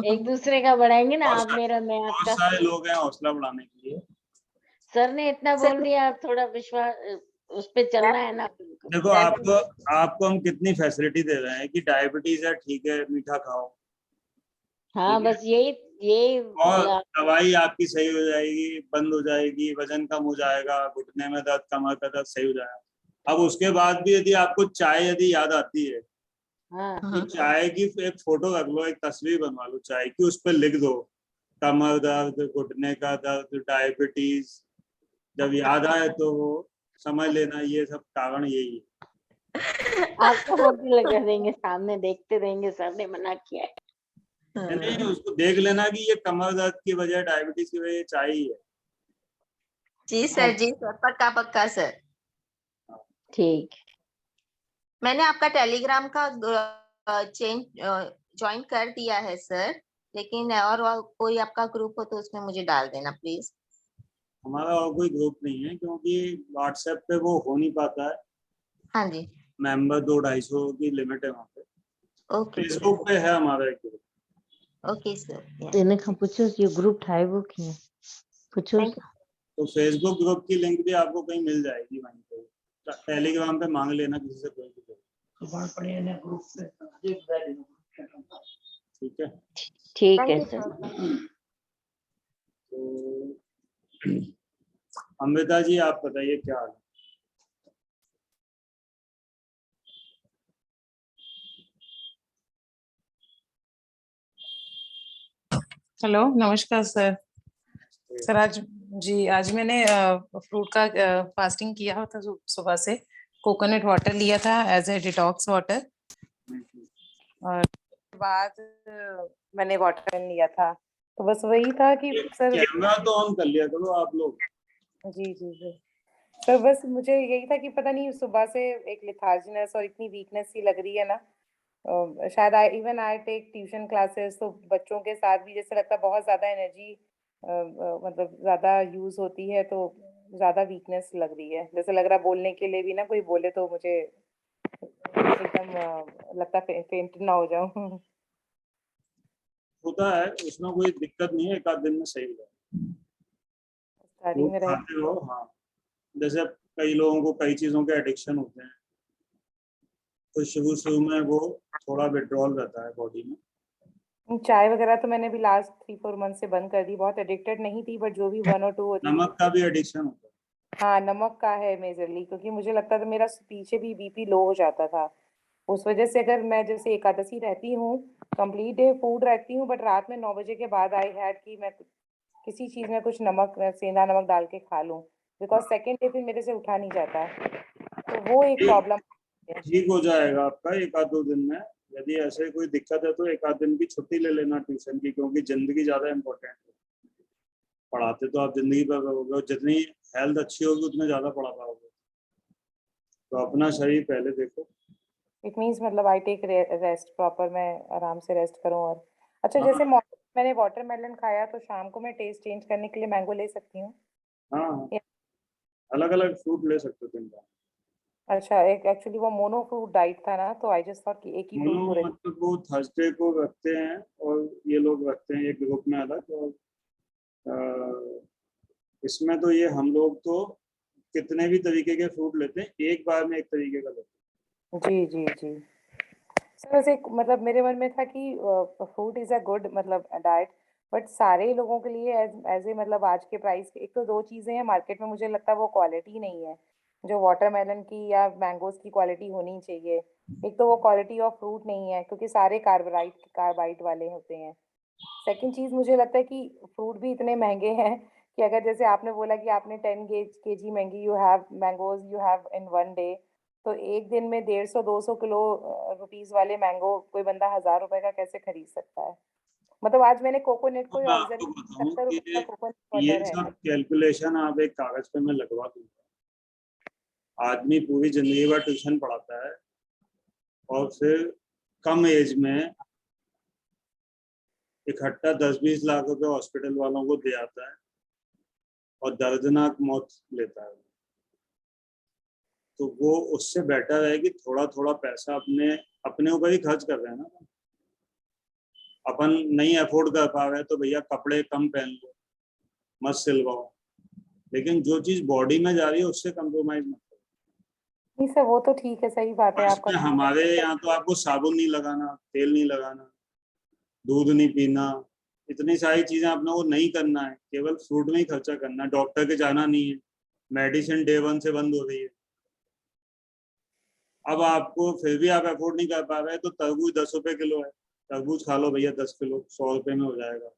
एक दूसरे का बढ़ाएंगे ना, बहुत आप मेरा मैं बहुत आपका। सारे लोग हैं हौसला बढ़ाने के लिए। सर ने इतना बोल दिया, आप थोड़ा विश्वास उस पे चलना है ना। देखो आपको हम कितनी फैसिलिटी दे रहे हैं कि डायबिटीज है, ठीक है, मीठा खाओ, हाँ ठीक है? बस यही और दवाई आपकी सही हो जाएगी, बंद हो जाएगी, वजन कम हो जाएगा, घुटने में दर्द, कमर का दर्द सही हो जाएगा। अब उसके बाद भी यदि आपको चाय यदि याद आती है हाँ तो चाय की एक फोटो रख लो, एक तस्वीर बनवा लो चाय की, उस पर लिख दो कमर दर्द, घुटने का दर्द, डायबिटीज। जब याद आए तो वो समझ लेना ये सब कारण यही है। आपको फोटो लगा देंगे, सामने देखते रहेंगे, सर ने मना किया है। नहीं, उसको देख लेना कि ये कमर दर्द की वजह, डायबिटीज की वजह चाय ही है। जी सर, जी सर, पक्का पक्का सर। ठीक। मैंने आपका टेलीग्राम का चेंज ज्वाइन कर दिया है सर, लेकिन और कोई आपका ग्रुप हो तो उसमें मुझे डाल देना प्लीज। हमारा और कोई ग्रुप नहीं है क्योंकि व्हाट्सएप पे वो हो नहीं पाता है। हाँ जी, मेंबर 200-250 की लिमिट है वहाँ पे। ओके फेसबुक पे है हमारा एक ग्रुप। Okay sir. तेने का पूछो ये ग्रुप ठाए वो की है, पूछो। Thank you. तो फेसबुक ग्रुप की लिंक भी आपको कहीं मिल जाएगी वहीं पे। टेलीग्राम पे मांग लेना किसी से, कोई भी। ठीक है। ठीक Thank है you, सर। sir. तो अमृता जी आप बताइए क्या हाल है? हेलो, नमस्कार सर। सर आज मैंने फ्रूट का फास्टिंग किया था सुबह से। कोकोनट वाटर लिया था एज ए डिटॉक्स वाटर, और बाद मैंने वाटर लिया था। तो बस वही था कि सर। कैमरा तो ऑन कर लिया करो आप लोग। जी जी जी सर, बस मुझे यही था कि पता नहीं सुबह से एक लिथार्जीनेस और इतनी वीकनेस सी लग रही है ना। शायद आई टेक ट्यूशन क्लासेस, तो बच्चों के साथ भी जैसे लगता है बहुत ज्यादा एनर्जी मतलब ज्यादा यूज होती है, तो ज्यादा वीकनेस लग रही है। जैसे लग रहा बोलने के लिए भी ना कोई बोले तो मुझे एकदम लगता फेंट ना हो जाऊं। होता है, उसमें कोई दिक्कत नहीं है, एक आध दिन में सही हो जाएगा। स्टार्टिंग में रहे। खाते हो, हाँ। जैसे कई लोगों को कई चीजों के एडिक्शन होते हैं, तो शुरू में वो थोड़ा विड्रॉल रहता है बॉडी में। चाय वगैरह तो मैंने भी लास्ट 3-4 मंथ से बंद कर दी। बहुत एडिक्टेड नहीं थी, बट जो भी 1 और 2 होती नमक का भी एडिक्शन होता है। हाँ, नमक का है मेजरली, क्योंकि मुझे लगता था मेरा पीछे भी बीपी लो हो जाता था। उस वजह से अगर मैं जैसे एकादशी रहती हूँ, कंप्लीट डे फूड रहती हूँ, बट रात में 9 बजे के बाद आई हैड कि मैं किसी चीज में कुछ नमक, सेंधा नमक डाल के खा लूं, बिकॉज सेकेंड डे फिर मेरे से उठा नहीं जाता। तो वो एक प्रॉब्लम है। ठीक हो जाएगा आपका एक आध 2 दिन में। यदि ऐसे कोई दिक्कत है तो एक आध दिन की छुट्टी ले लेना ट्यूशन की, क्योंकि जिंदगी ज्यादा इम्पोर्टेंट है। पढ़ाते तो आप जिंदगी भर रहोगे, और जितनी हेल्थ अच्छी होगी उतने ज्यादा पढ़ा पाओगे। तो अपना शरीर पहले देखो। इट मीन्स मतलब आई टेक रेस्ट प्रॉपर, मैं आराम से रेस्ट करूं। और अच्छा, हाँ जैसे मॉर्निंग मैंने वाटरमेलन खाया, तो शाम को मैं टेस्ट चेंज करने के लिए मैंगो ले सकती हूँ? हाँ, अलग अलग फ्रूट ले सकते हो दिन का। अच्छा, एक एक्चुअली वो मोनो फ्रूट डाइट था ना, तो आई जस्ट थॉट कि एक ही फ्रूट दोनों पूरे। मतलब वो थर्सडे को रखते हैं और ये लोग रखते हैं एक ग्रुप में अलग। और इसमें तो ये हम लोग तो कितने भी तरीके के फ्रूट लेते हैं, एक बार में एक तरीके का लेते जी जी जी सर, वैसे मतलब मेरे मन में था कि फ्रूट इज अ गुड मतलब डाइट, बट सारे लोगों के लिए एज ए मतलब आज के प्राइस के, एक तो 2 चीजें हैं मार्केट में, मुझे लगता है वो क्वालिटी नहीं है जो वाटरमेलन की या मैंगोज की क्वालिटी होनी चाहिए। एक तो वो क्वालिटी ऑफ फ्रूट नहीं है, क्योंकि सारे कार्बाइड वाले होते हैं। सेकंड चीज मुझे लगता है कि फ्रूट भी इतने महंगे हैं कि अगर जैसे आपने बोला कि आपने 10 kg Maggi you have mangoes you have in 1 day, तो एक दिन में 150-200 किलो रुपीस वाले मैंगो कोई बंदा 1000 रुपए का कैसे खरीद सकता है? मतलब आज मैंने कोकोनट हैं। को मैं ऑब्जर्व आपको किया, बताऊं 70 रुपए का कि कोकोनट ये वाटर है। सब कैलकुलेशन आप एक कागज पे मैं लगवा दूंगा। आदमी पूरी जिंदगी भर ट्यूशन पढ़ाता है और फिर कम एज में इकट्ठा 10-20 लाख रुपए हॉस्पिटल वालों को दे आता है और दर्दनाक मौत लेता है। तो वो उससे बेटर है कि थोड़ा थोड़ा पैसा अपने अपने ऊपर ही खर्च कर रहे हैं ना। अपन नहीं अफोर्ड कर पा रहे तो भैया कपड़े कम पहन लो, मत सिलवाओ, लेकिन जो चीज बॉडी में जा रही है उससे कंप्रोमाइज मत करो। नहीं सर, वो तो ठीक है, सही बात है आपका। इसमें हमारे यहाँ तो आपको साबुन नहीं लगाना, तेल नहीं लगाना, दूध नहीं पीना, इतनी सारी चीजें अपने को नहीं करना है, केवल फ्रूट में ही खर्चा करना है। डॉक्टर के जाना नहीं है, मेडिसिन डे 1 से बंद हो रही है। अब आपको फिर भी आप अफोर्ड नहीं कर पा रहे तो तरबूज 10 रुपए किलो है, तरबूज खा लो भैया 10 किलो, 100 रुपए में हो जाएगा।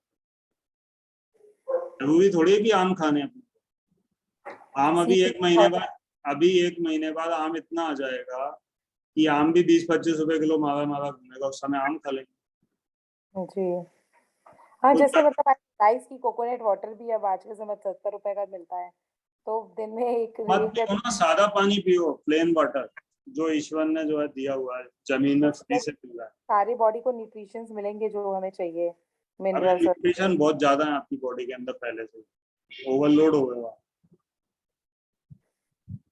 जरूरी थोड़ी है कि आम खाने अपने। आम अभी एक महीने बाद आम इतना आ जाएगा कि आम भी 20-25 रुपए किलो मारा मारा घूमेगा, उस समय आम खा लेंगे। जी हाँ, तो जैसे मतलब राइस की कोकोनट वाटर भी अब आज के समय 70 रुपए का मिलता है, तो दिन में एक मत एक पियो ना, सादा पानी पियो, प्लेन वाटर, जो ईश्वर ने जो है दिया हुआ है, जमीन में फ्री से मिल रहा है। सारे बॉडी को न्यूट्रिशंस मिलेंगे जो हमें चाहिए, अभी मिनरल्स। न्यूट्रिशन बहुत ज्यादा है आपकी बॉडी के अंदर, पहले से ओवरलोड हो गया।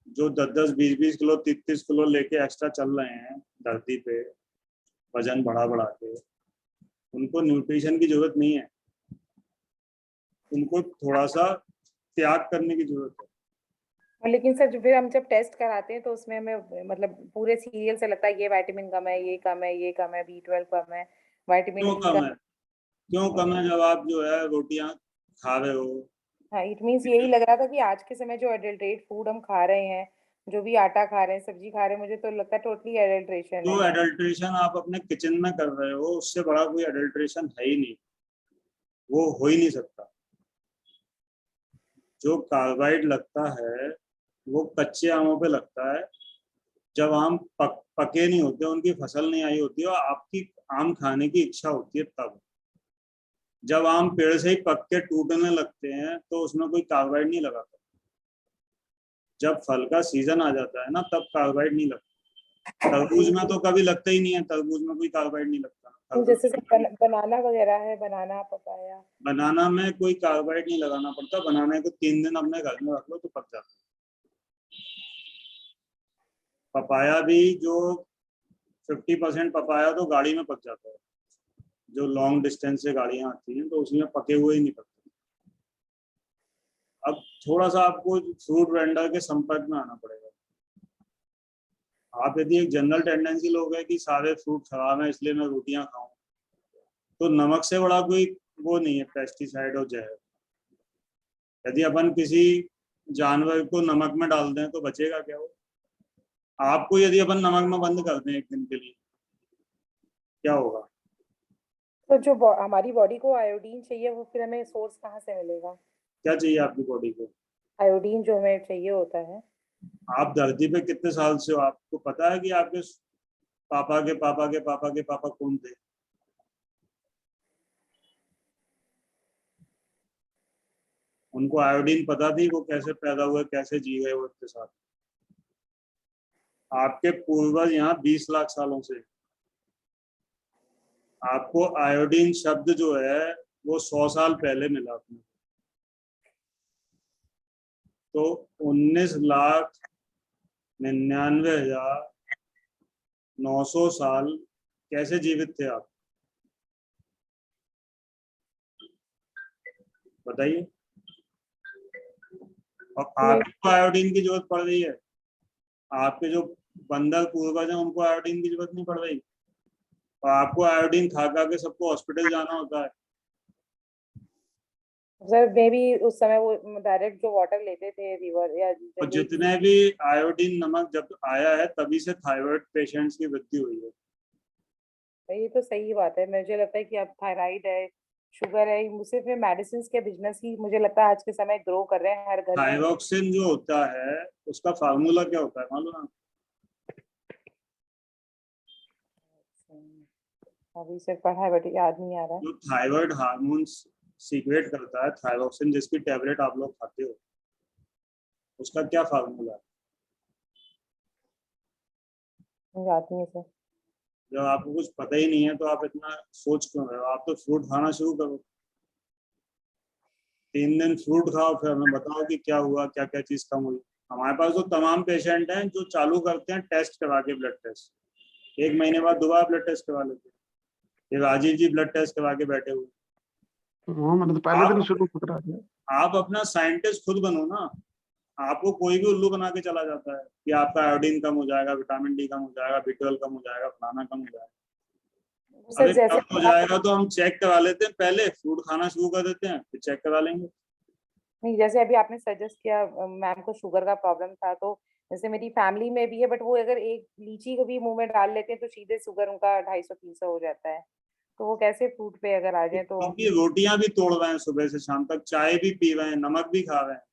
जो 10-10, 20-20 किलो, 30-30 किलो लेके एक्स्ट्रा चल रहे हैं धरती पे, वजन बढ़ा के, उनको न्यूट्रिशन की जरूरत नहीं है, उनको थोड़ा सा त्याग करने की जरूरत है। लेकिन सर जो फिर हम जब टेस्ट कराते हैं तो उसमें हमें मतलब पूरे सीरियल से लगता है ये विटामिन कम है, ये कम है, ये कम है, B12 कम है, विटामिन क्यों डी कम का। है? क्यों कम है जब आप जो है रोटियां खा रहे हो? हाँ, इट मीन्स यही लग रहा था कि आज के समय जो एडल्ट्रेट फूड हम खा रहे हैं, जो भी आटा खा रहे हैं, सब्जी खा रहे हैं, मुझे तो लगता है टोटली एडल्ट्रेशन जो है। एडल्ट्रेशन आप अपने किचन में कर रहे हो उससे बड़ा कोई एडल्ट्रेशन है ही नहीं, वो हो ही नहीं सकता। जो कार्बाइड लगता है वो कच्चे आमों पे लगता है, जब आम पके नहीं होते, उनकी फसल नहीं आई होती और आपकी आम खाने की इच्छा होती है तब। जब आम पेड़ से ही पक के टूटने लगते हैं तो उसमें कोई कार्बाइड नहीं लगाता। जब फल का सीजन आ जाता है ना, तब कार्बाइड नहीं लगता। तरबूज में तो कभी लगता ही नहीं है, तरबूज में कोई कार्बाइड नहीं लगता। जैसे बनाना वगैरह है, बनाना पपाया। बनाना में कोई कार्बाइड नहीं लगाना पड़ता, बनाने को 3 दिन अपने घर में रख लो तो पक जाता है। पपाया भी जो 50% पपाया तो गाड़ी में पक जाता है, जो लॉन्ग डिस्टेंस से गाड़ियां आती हैं तो उसमें पके हुए ही नहीं पकते। अब थोड़ा सा आपको फ्रूट वेंडर के संपर्क में आना पड़ेगा। आप यदि एक जनरल टेंडेंसी लोग है कि सारे फ्रूट खराब हैं इसलिए मैं रोटियां खाऊं, तो नमक से बड़ा कोई वो नहीं है पेस्टिसाइड और जहर। यदि अपन किसी जानवर को नमक में डाल दें तो बचेगा क्या वो? आपको यदि अपन नमक में बंद कर दें एक दिन के लिए, क्या होगा? तो जो हमारी बॉडी को आयोडीन चाहिए वो फिर हमें सोर्स कहाँ से मिलेगा? क्या चाहिए आपकी बॉडी को? आयोडीन जो हमें चाहिए होता है। आप धरती पे कितने साल से हो? आपको पता है कि आपके पापा के पापा के पापा के पापा कौन थे? उनको आयोडीन पता थी? वो कैसे पैदा हुए, कैसे जी गए वो इतने साल? आपके पूर्वज यहाँ 20 लाख सालों से। आपको आयोडीन शब्द जो है वो 100 साल पहले मिला अपने। तो 19,99,900 साल कैसे जीवित थे आप, बताइए? और आपको आयोडीन की जरूरत पड़ रही है? आपके जो बंदर पूर्वज हैं उनको आयोडीन की जरूरत नहीं पड़ रही, और आपको आयोडीन खा खा के सबको हॉस्पिटल जाना होता है। सर मे भी उस समय वो डायरेक्ट जो वाटर लेते थे रिवर या और जितने भी आयोडीन नमक जब आया है तभी से थायराइड पेशेंट्स की वृद्धि हुई है। ये तो सही बात है। मुझे लगता है कि अब थायराइड है, शुगर है, मुझसे फिर मेडिसिन के बिजनेस ही मुझे लगता है आज के समय ग्रो कर रहे हैं हर घर में। थायरोक्सिन जो होता है उसका फार्मूला क्या होता है मालूम है? अभी सिर्फ पढ़ा है बट याद नहीं आ रहा है। जो थायराइड हार्मोन सीक्रेट करता है, थायरोक्सिन जिसकी टैबलेट आप लोग खाते हो, उसका क्या फार्मूला है? याद नहीं है सर। जब आपको कुछ पता ही नहीं है तो आप इतना सोच क्यों रहे हो? आप तो फ्रूट खाना शुरू करो, 3 दिन फ्रूट खाओ, फिर हमें बताओ कि क्या हुआ, क्या क्या चीज कम हुई। हमारे पास तो तमाम पेशेंट हैं जो चालू करते हैं टेस्ट करवा के, ब्लड टेस्ट, 1 महीने बाद दोबारा ब्लड टेस्ट करवा लेते हैं। ये राजीव जी ब्लड टेस्ट करवा के बैठे हुए। हाँ, मैंने तो पहले दिन आप शुरू करा दिया। आप अपना साइंटिस्ट खुद बनो ना। आपको कोई भी उल्लू बना के चला जाता है कि आपका आयोडीन कम हो जाएगा, विटामिन डी कम हो जाएगा, B12 कम हो जाएगा, फलाना कम हो जाएगा। सर अरे जैसे कम हो जाएगा तो हम चेक करा लेते हैं, पहले फ्रूट खाना शुरू कर देते हैं, फिर चेक करा लेंगे। नहीं, जैसे अभी आपने सजेस्ट किया, मैम को शुगर का प्रॉब्लम था, तो जैसे मेरी फैमिली में भी है, बट वो अगर एक लीची को भी मुंह में डाल लेते हैं तो सीधे शुगर उनका 250-300 हो जाता है। तो वो कैसे फ्रूट पे अगर आ जाए तो क्योंकि रोटियां भी तोड़ रहे हैं सुबह से शाम तक, चाय भी पी रहे हैं, नमक भी खा रहे हैं।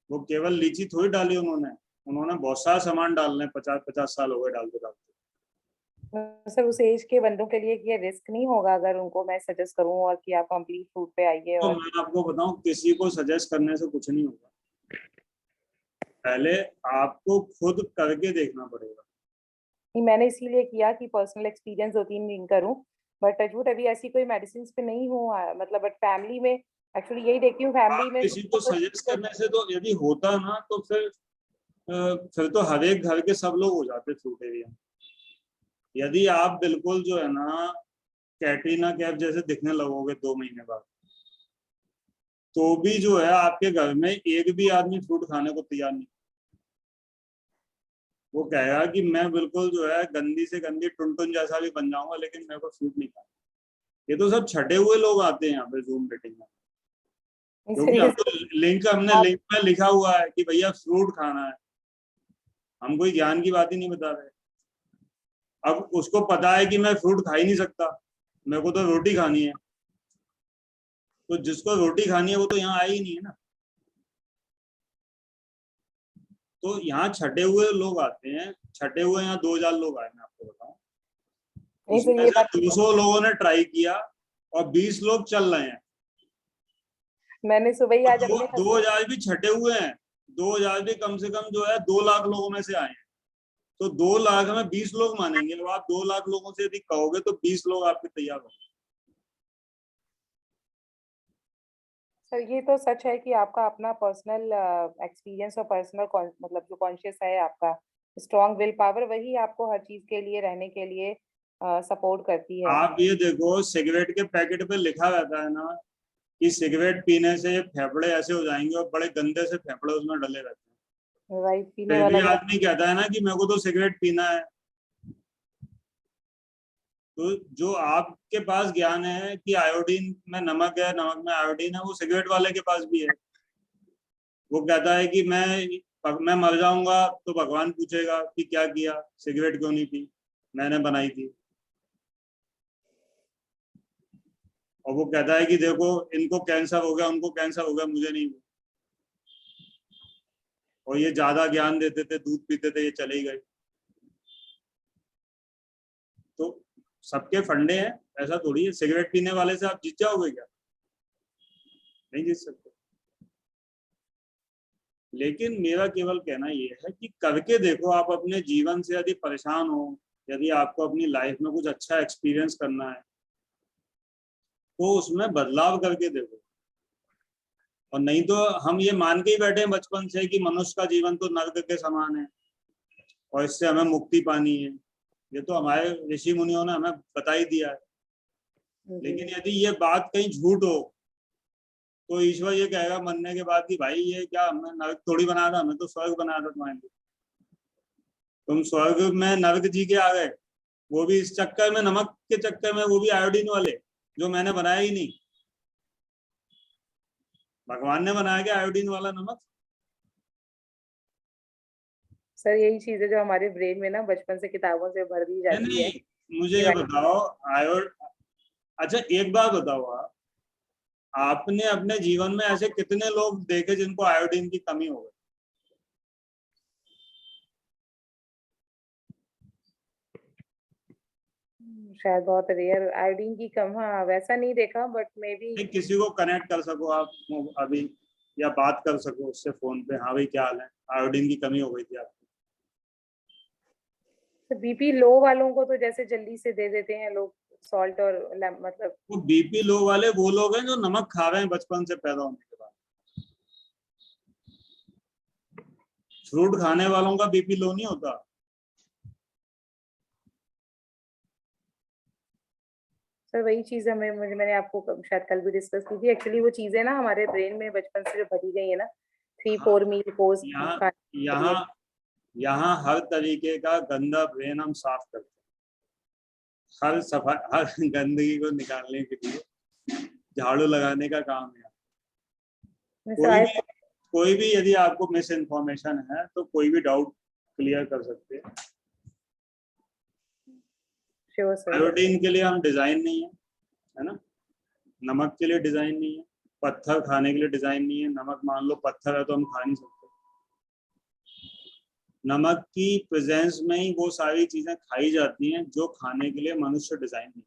वो केवल लीची थोड़ी डाली उन्होंने बहुत सारा सामान डालने, 50-50 साल हो गए डालते डालते। सर उस एज के बंदों के लिए ये रिस्क नहीं होगा अगर उनको मैं सजेस्ट करूं और कि आप कंप्लीट फ्रूट पे आइए? तो और मैं आपको बताऊं, किसी को सजेस्ट करने से कुछ नहीं होगा, पहले आपको खुद करके देखना पड़ेगा। नहीं, मैंने इसीलिए किया कि पर्सनल एक्सपीरियंस 2-3 दिन करूं, बट टचवुड अभी ऐसी कोई मेडिसिन पे नहीं हूँ, मतलब बट फैमिली में एक्चुअली यही देखती हूँ, फैमिली आप में किसी को सजेस्ट करने से तो यदि होता ना तो फिर तो हर एक घर के सब लोग हो जाते फ्रूट एरिया। यदि आप बिल्कुल जो है ना कैटरीना कैफ जैसे दिखने लगोगे 2 महीने बाद, तो भी जो है आपके घर में एक भी आदमी फ्रूट खाने को तैयार नहीं। वो कहेगा कि मैं बिल्कुल जो है गंदी से गंदी टुनटुन जैसा भी बन जाऊंगा, लेकिन मेरे को फ्रूट नहीं खाना। ये तो सब छठे हुए लोग आते हैं यहाँ पे जूम मीटिंग में, क्योंकि हम तो हमने लिंक में लिखा हुआ है कि भैया फ्रूट खाना है। हम कोई ज्ञान की बात ही नहीं बता रहे। अब उसको पता है कि मैं फ्रूट खा ही नहीं सकता, मेरे को तो रोटी खानी है, तो जिसको रोटी खानी है वो तो यहाँ आया ही नहीं है ना। तो यहाँ छठे हुए लोग आते हैं, छठे हुए यहाँ 2000 लोग आए, मैं आपको बताऊं। नहीं सर, उसमें ये से बात 200 लोगों ने ट्राई किया और 20 लोग चल रहे हैं। मैंने सुबह ही आज अपने 2000 भी छठे हुए हैं, 2000 भी कम से कम जो है 2 लाख लोगों में से आए हैं। तो 2 लाख में 20 लोग मानेंगे। अब आप 2 लाख लोगों से यदि कहोगे तो 20 लोग आपके तैयार होंगे। सर ये तो सच है कि आपका अपना पर्सनल एक्सपीरियंस और पर्सनल मतलब जो कॉन्शियस है आपका स्ट्रॉन्ग विल पावर, वही आपको हर चीज के लिए रहने के लिए सपोर्ट करती है। आप ये देखो, सिगरेट के पैकेट पे लिखा रहता है ना कि सिगरेट पीने से फेफड़े ऐसे हो जाएंगे, और बड़े गंदे से फेफड़े उसमें डले रहते हैं। राइट, पीने फिर भी वाला आदमी कहता है ना कि मेरे को तो सिगरेट पीना है। तो जो आपके पास ज्ञान है कि आयोडीन में नमक है, नमक में आयोडीन है, वो सिगरेट वाले के पास भी है। वो कहता है कि मैं मर जाऊंगा तो भगवान पूछेगा कि क्या किया, सिगरेट क्यों नहीं पी, मैंने बनाई थी। और वो कहता है कि देखो इनको कैंसर हो गया, उनको कैंसर हो गया, मुझे नहीं हुआ। और ये ज्यादा ज्ञान देते थे, दूध पीते थे, ये चले ही गए। तो सबके फंडे हैं, ऐसा थोड़ी है सिगरेट पीने वाले से आप जीत जाओगे क्या? नहीं जीत सकते। लेकिन मेरा केवल कहना ये है कि करके देखो। आप अपने जीवन से यदि परेशान हो, यदि आपको अपनी लाइफ में कुछ अच्छा एक्सपीरियंस करना है, तो उसमें बदलाव करके देखो। और नहीं तो हम ये मान के ही बैठे हैं बचपन से कि मनुष्य का जीवन तो नर्क के समान है और इससे हमें मुक्ति पानी है। ये तो हमारे ऋषि मुनियों ने हमें बता ही दिया है। लेकिन यदि ये बात कहीं झूठ हो तो ईश्वर ये कहेगा मरने के बाद कि भाई ये क्या, हमने नरक थोड़ी बनाया था, हमें तो स्वर्ग बनाया था तुम्हारे लिए। तुम स्वर्ग में नरक जी के आ गए, वो भी इस चक्कर में, नमक के चक्कर में, वो भी आयोडीन वाले, जो मैंने बनाया ही नहीं। भगवान ने बनाया क्या आयोडीन वाला नमक? सर यही चीज है जो हमारे ब्रेन में ना बचपन से किताबों से भर दी जाती है। नहीं, मुझे ये बताओ अच्छा एक बात बताओ, आपने अपने जीवन में ऐसे कितने लोग देखे जिनको आयोडीन की कमी हो गई? शायद बहुत रेयर आयोडीन की कम, हाँ वैसा नहीं देखा, बट मे बी किसी को कनेक्ट कर सको आप अभी, या बात कर सको उससे फोन पे, हाँ भाई क्या हाल है, आयोडीन की कमी हो गई थी आपको, तो बीपी लो वालों को तो जैसे जल्दी से दे देते हैं लोग सॉल्ट और मतलब वो बीपी लो वाले वो लोग हैं जो नमक खा रहे हैं बचपन से पैदा होने के बाद। फ्रूट खाने वालों का बीपी लो नहीं होता। सर वही चीज हमें मैंने आपको शायद कल भी डिस्कस की थी। एक्चुअली वो चीजें ना हमारे ब्रेन में बचपन से जो भरी गई है ना, 3-4 मील कोर्स यहाँ यहाँ यहाँ हर तरीके का गंदा ब्रेन हम साफ करते हैं। हर सफाई, हर गंदगी को निकालने के लिए झाड़ू लगाने का काम है। कोई भी यदि आपको मिस इन्फॉर्मेशन है तो कोई भी डाउट क्लियर कर सकते हैं। आयोडीन के लिए हम डिजाइन नहीं है ना, नमक के लिए डिजाइन नहीं है, पत्थर खाने के लिए डिजाइन नहीं है। नमक मान लो पत्थर है तो हम खा नहीं सकते। नमक की प्रेजेंस में ही वो सारी चीजें खाई जाती हैं जो खाने के लिए मनुष्य डिजाइन नहीं।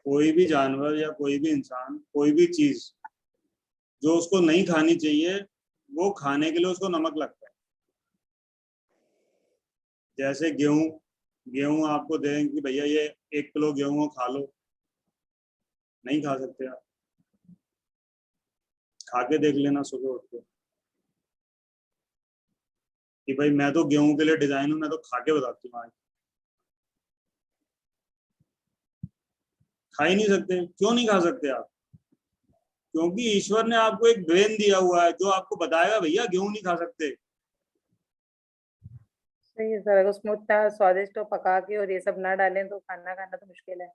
कोई भी जानवर या कोई भी इंसान, कोई भी चीज जो उसको नहीं खानी चाहिए वो खाने के लिए उसको नमक लगता है। जैसे गेहूं आपको दें कि भैया ये 1 किलो गेहूं खा लो, नहीं खा सकते आप। खा के देख लेना सुबह उठ के कि भाई मैं तो गेहूं के लिए डिजाइन हूं, मैं तो खा के बताती हूँ आज। खा ही नहीं सकते। क्यों नहीं खा सकते आप? क्योंकि ईश्वर ने आपको एक ब्रेन दिया हुआ है जो आपको बताएगा भैया गेहूं नहीं खा सकते। सही है सर, अगर उसमें उतना स्वादिष्ट और पका के और ये सब ना डालें तो खाना खाना तो मुश्किल है।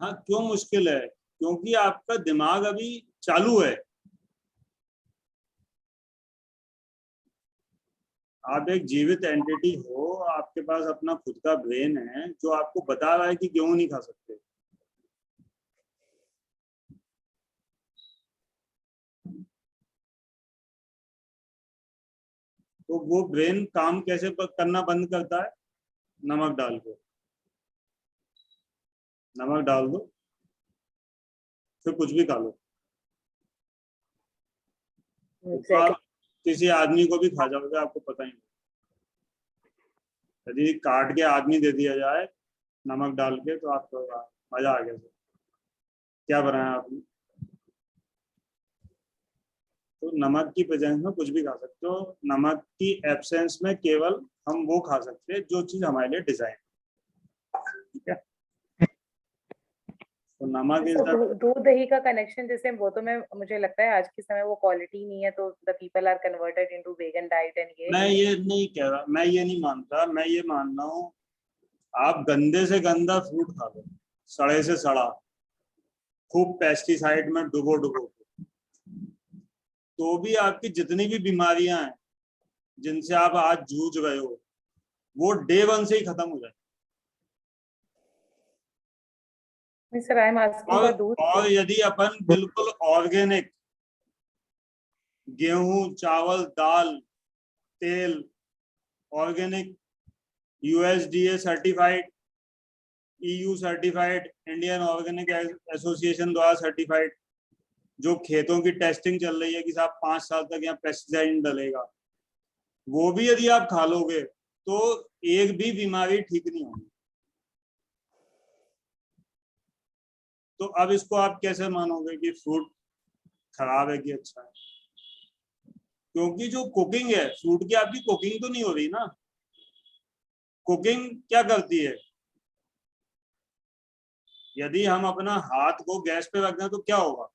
हाँ, क्यों मुश्किल है? क्योंकि आपका दिमाग अभी चालू है। आप एक जीवित एंटिटी हो, आपके पास अपना खुद का ब्रेन है जो आपको बता रहा है कि गेहूं नहीं खा सकते। तो वो ब्रेन काम कैसे करना बंद करता है? नमक डाल के। नमक डाल दो फिर कुछ भी खा लो। तो आप किसी आदमी को भी खा जाओगे, आपको पता ही नहीं। यदि काट के आदमी दे दिया जाए नमक डाल के तो आपको मजा आ गया। क्या बनाया आपने? तो नमक की प्रेजेंस में कुछ भी खा सकते हो। नमक की एब्सेंस में केवल हम वो खा सकते हैं जो चीज हमारे लिए डिजाइन। ठीक है, तो नमक इज दूध दही का कनेक्शन जैसे वो तो मुझे लगता है आज के समय वो क्वालिटी नहीं है, तो the people are converted into vegan diet and मैं ये नहीं कह रहा, मैं ये नहीं मानता। मैं ये मान रहा हूँ आप गंदे से गंदा फ्रूट खा लो, सड़े से सड़ा, खूब पेस्टिसाइड में डुबो तो भी आपकी जितनी भी बीमारियां हैं जिनसे आप आज जूझ रहे हो वो डे 1 से ही खत्म हो जाए। सर आई एम आस्किंग दूध। और यदि अपन बिल्कुल ऑर्गेनिक गेहूं, चावल, दाल, तेल, organic, USDA certified, EU certified, Indian organic association द्वारा सर्टिफाइड, जो खेतों की टेस्टिंग चल रही है कि साहब 5 साल तक यहाँ पेस्टिसाइड डलेगा, वो भी यदि आप खा लोगे तो एक भी बीमारी ठीक नहीं होगी। तो अब इसको आप कैसे मानोगे कि फ्रूट खराब है कि अच्छा है? क्योंकि जो कुकिंग है फ्रूट की, आपकी कुकिंग तो नहीं हो रही ना। कुकिंग क्या करती है? यदि हम अपना हाथ को गैस पे रख दें तो क्या होगा?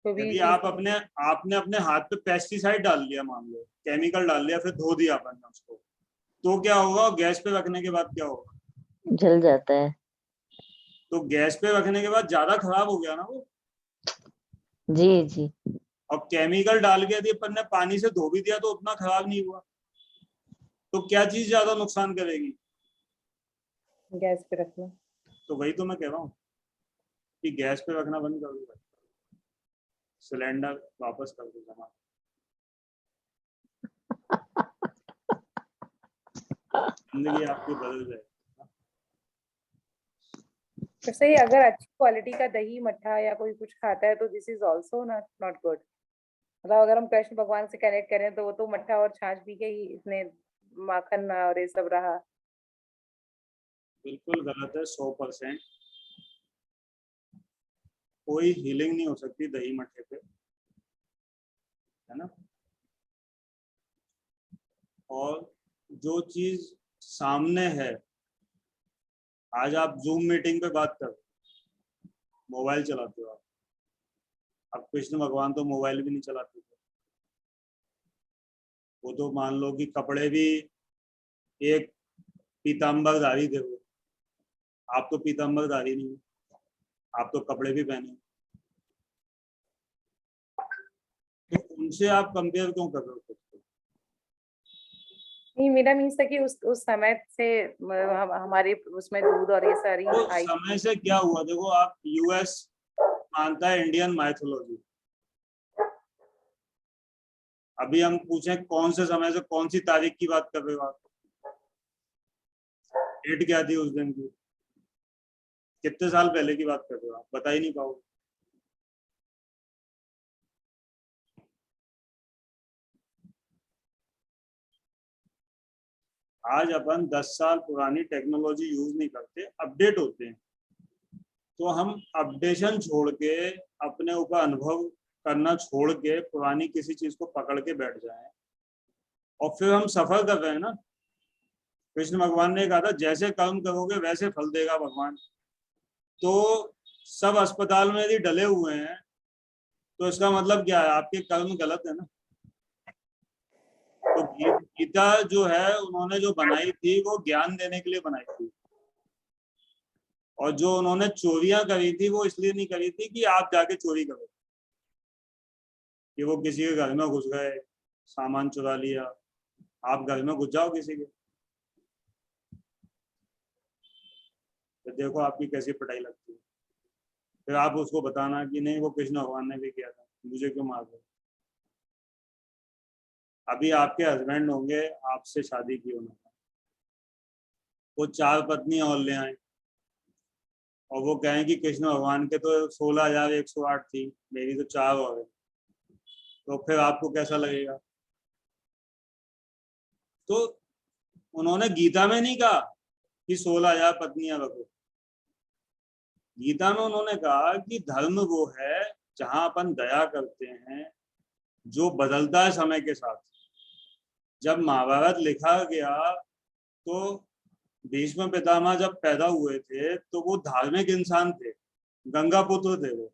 यदि आपने अपने हाथ पे पेस्टिसाइड डाल लिया, मान लो केमिकल डाल लिया, फिर धो दिया अपन ने उसको, तो क्या होगा? गैस पे रखने के बाद क्या होगा? जल जाता है। तो गैस पे रखने के बाद ज्यादा खराब हो गया ना वो। जी जी। और केमिकल डाल के यदि अपन ने पानी से धो भी दिया तो उतना खराब नहीं हुआ। तो क्या चीज ज्यादा नुकसान करेगी? गैस पे रखना। तो वही तो मैं कह रहा हूँ कि गैस पे रखना बंद कर दो, सिलेंडर वापस कर दो जमा। जिंदगी आपकी बदल जाएगी। तो सही, अगर अच्छी क्वालिटी का दही मट्ठा या कोई कुछ खाता है तो this is also not good. मतलब अगर हम कृष्ण भगवान से कनेक्ट करें तो वो तो मट्ठा और छाछ पी के ही इतने माखन और ये सब रहा। बिल्कुल गलत है, 100%। कोई हीलिंग नहीं हो सकती दही मट्ठे पे, है ना। और जो चीज सामने है, आज आप जूम मीटिंग पे बात कर, मोबाइल चलाते हो आप। अब कृष्ण भगवान तो मोबाइल भी नहीं चलाते थे, वो तो मान लो कि कपड़े भी एक पीताम्बरधारी थे वो। आप तो पीताम्बरधारी नहीं, आप तो कपड़े भी पहने, तो उनसे आप कंपेयर क्यों कर रहे हो खुद को? नहीं, मेरा मीन्स था कि उस समय से हमारे उसमें दूध और ये सारी तो आई। समय से क्या हुआ? देखो, आप यूएस मानता है इंडियन माइथोलॉजी। अभी हम पूछें कौन से समय से, कौन सी तारीख की बात कर रहे हो आप? डेट क्या थी उस दिन की? कितने साल पहले की बात कर रहे हो आप? बता ही नहीं पाओगे। आज अपन 10 साल पुरानी टेक्नोलॉजी यूज नहीं करते, अपडेट होते हैं। तो हम अपडेशन छोड़ के, अपने ऊपर अनुभव करना छोड़ के पुरानी किसी चीज को पकड़ के बैठ जाएं, और फिर हम सफर कर रहे हैं ना। कृष्ण भगवान ने कहा था जैसे कर्म करोगे वैसे फल देगा भगवान। तो सब अस्पताल में यदि डले हुए हैं तो इसका मतलब क्या है? आपके कर्म गलत है ना। तो गीता जो है उन्होंने जो बनाई थी वो ज्ञान देने के लिए बनाई थी, और जो उन्होंने चोरियां करी थी वो इसलिए नहीं करी थी कि आप जाके चोरी करो, कि वो किसी के घर में घुस गए, सामान चुरा लिया। आप घर में घुस जाओ किसी के, तो देखो आपकी कैसी पिटाई लगती है। फिर आप उसको बताना कि नहीं वो कृष्ण भगवान ने भी किया था, मुझे क्यों मार रहे? अभी आपके हस्बैंड होंगे, आपसे शादी की उन्होंने, वो 4 पत्नी और ले आए, और वो कहें कि कृष्ण भगवान के तो 16,108 थी, मेरी तो 4 और है, तो फिर आपको कैसा लगेगा? तो उन्होंने गीता में नहीं कहा कि 16,000 पत्नियां रखो। गीता में उन्होंने कहा कि धर्म वो है जहां अपन दया करते हैं, जो बदलता है समय के साथ। जब महाभारत लिखा गया तो भीष्म पितामह जब पैदा हुए थे तो वो धार्मिक इंसान थे, गंगा पुत्र थे वो।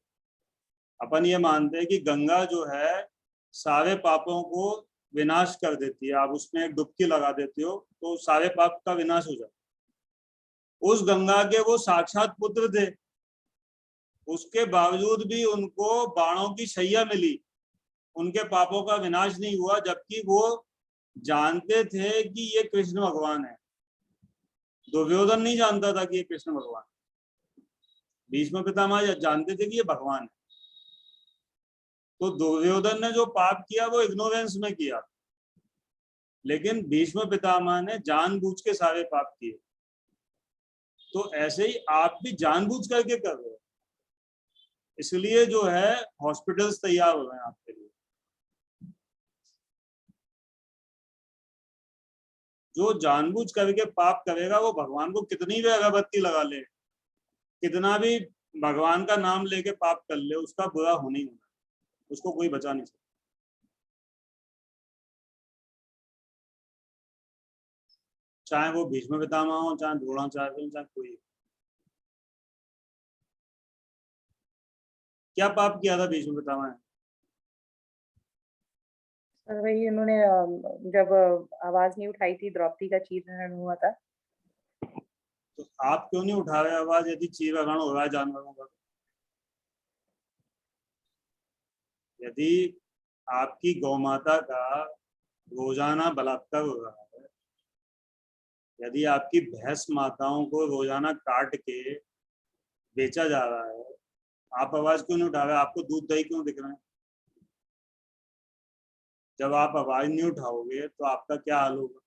अपन ये मानते हैं कि गंगा जो है सारे पापों को विनाश कर देती है, आप उसमें एक डुबकी लगा देते हो तो सारे पाप का विनाश हो जाता है। उस गंगा के वो साक्षात पुत्र थे, उसके बावजूद भी उनको बाणों की शैया मिली, उनके पापों का विनाश नहीं हुआ, जबकि वो जानते थे कि ये कृष्ण भगवान है। दुर्योधन नहीं जानता था कि ये कृष्ण भगवान, भीष्म पितामह जानते थे कि ये भगवान है। तो दुर्योधन ने जो पाप किया वो इग्नोरेंस में किया, लेकिन भीष्म पितामह ने जानबूझ के सारे पाप किए। तो ऐसे ही आप भी जानबूझ करके कर रहे हो, इसलिए जो है हॉस्पिटल्स तैयार हो रहे हैं आपके लिए। जो जानबूझ करके पाप करेगा वो भगवान को कितनी भी अगरबत्ती लगा ले, कितना भी भगवान का नाम लेके पाप कर ले, उसका बुरा होना ही होना, उसको कोई बचा नहीं सकता। चाहे वो भीष्म पितामह हो, चाहे द्रोणाचार्य हो, चाहे कोई। क्या पाप किया था भीष्म पितामह ने? और वही उन्होंने जब आवाज नहीं उठाई थी, द्रौपदी का चीरहरण हुआ था। तो आप क्यों नहीं उठा रहे आवाज यदि चीरहरण हो रहा है जानवरों का? यदि आपकी गौमाता का रोजाना बलात्कार हो रहा है, यदि आपकी भैंस माताओं को रोजाना काट के बेचा जा रहा है, आप आवाज क्यों नहीं उठा रहे? आपको दूध दही क्यों दिख रहे हैं? जब आप आवाज नहीं उठाओगे तो आपका क्या हाल होगा?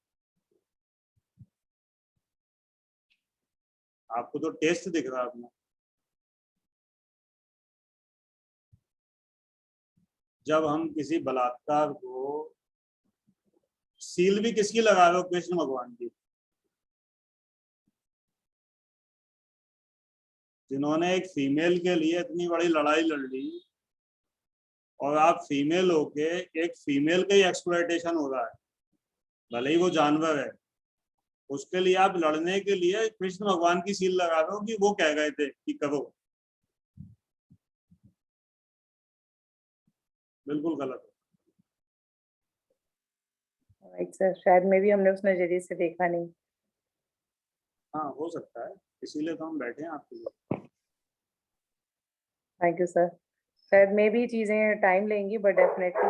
आपको तो टेस्ट दिख रहा है अपना। जब हम किसी बलात्कार को, सील भी किसकी लगा रहे हो? कृष्ण भगवान की, जिन्होंने एक फीमेल के लिए इतनी बड़ी लड़ाई लड़ ली, और आप फीमेल होके एक फीमेल का ही एक्सप्लॉयटेशन हो रहा है, भले ही वो जानवर है, उसके लिए आप लड़ने के लिए कृष्ण भगवान की सील लगा रहे हो कि वो कह गए थे कि करो। बिल्कुल गलत है। राइट सर, शायद मे भी हमने उस नजरिए से देखा नहीं। हाँ, हो सकता है, इसीलिए तो हम बैठे हैं आपके लिए। Thank you sir. शायद मे भी चीजें टाइम लेंगी, बट डेफिनेटली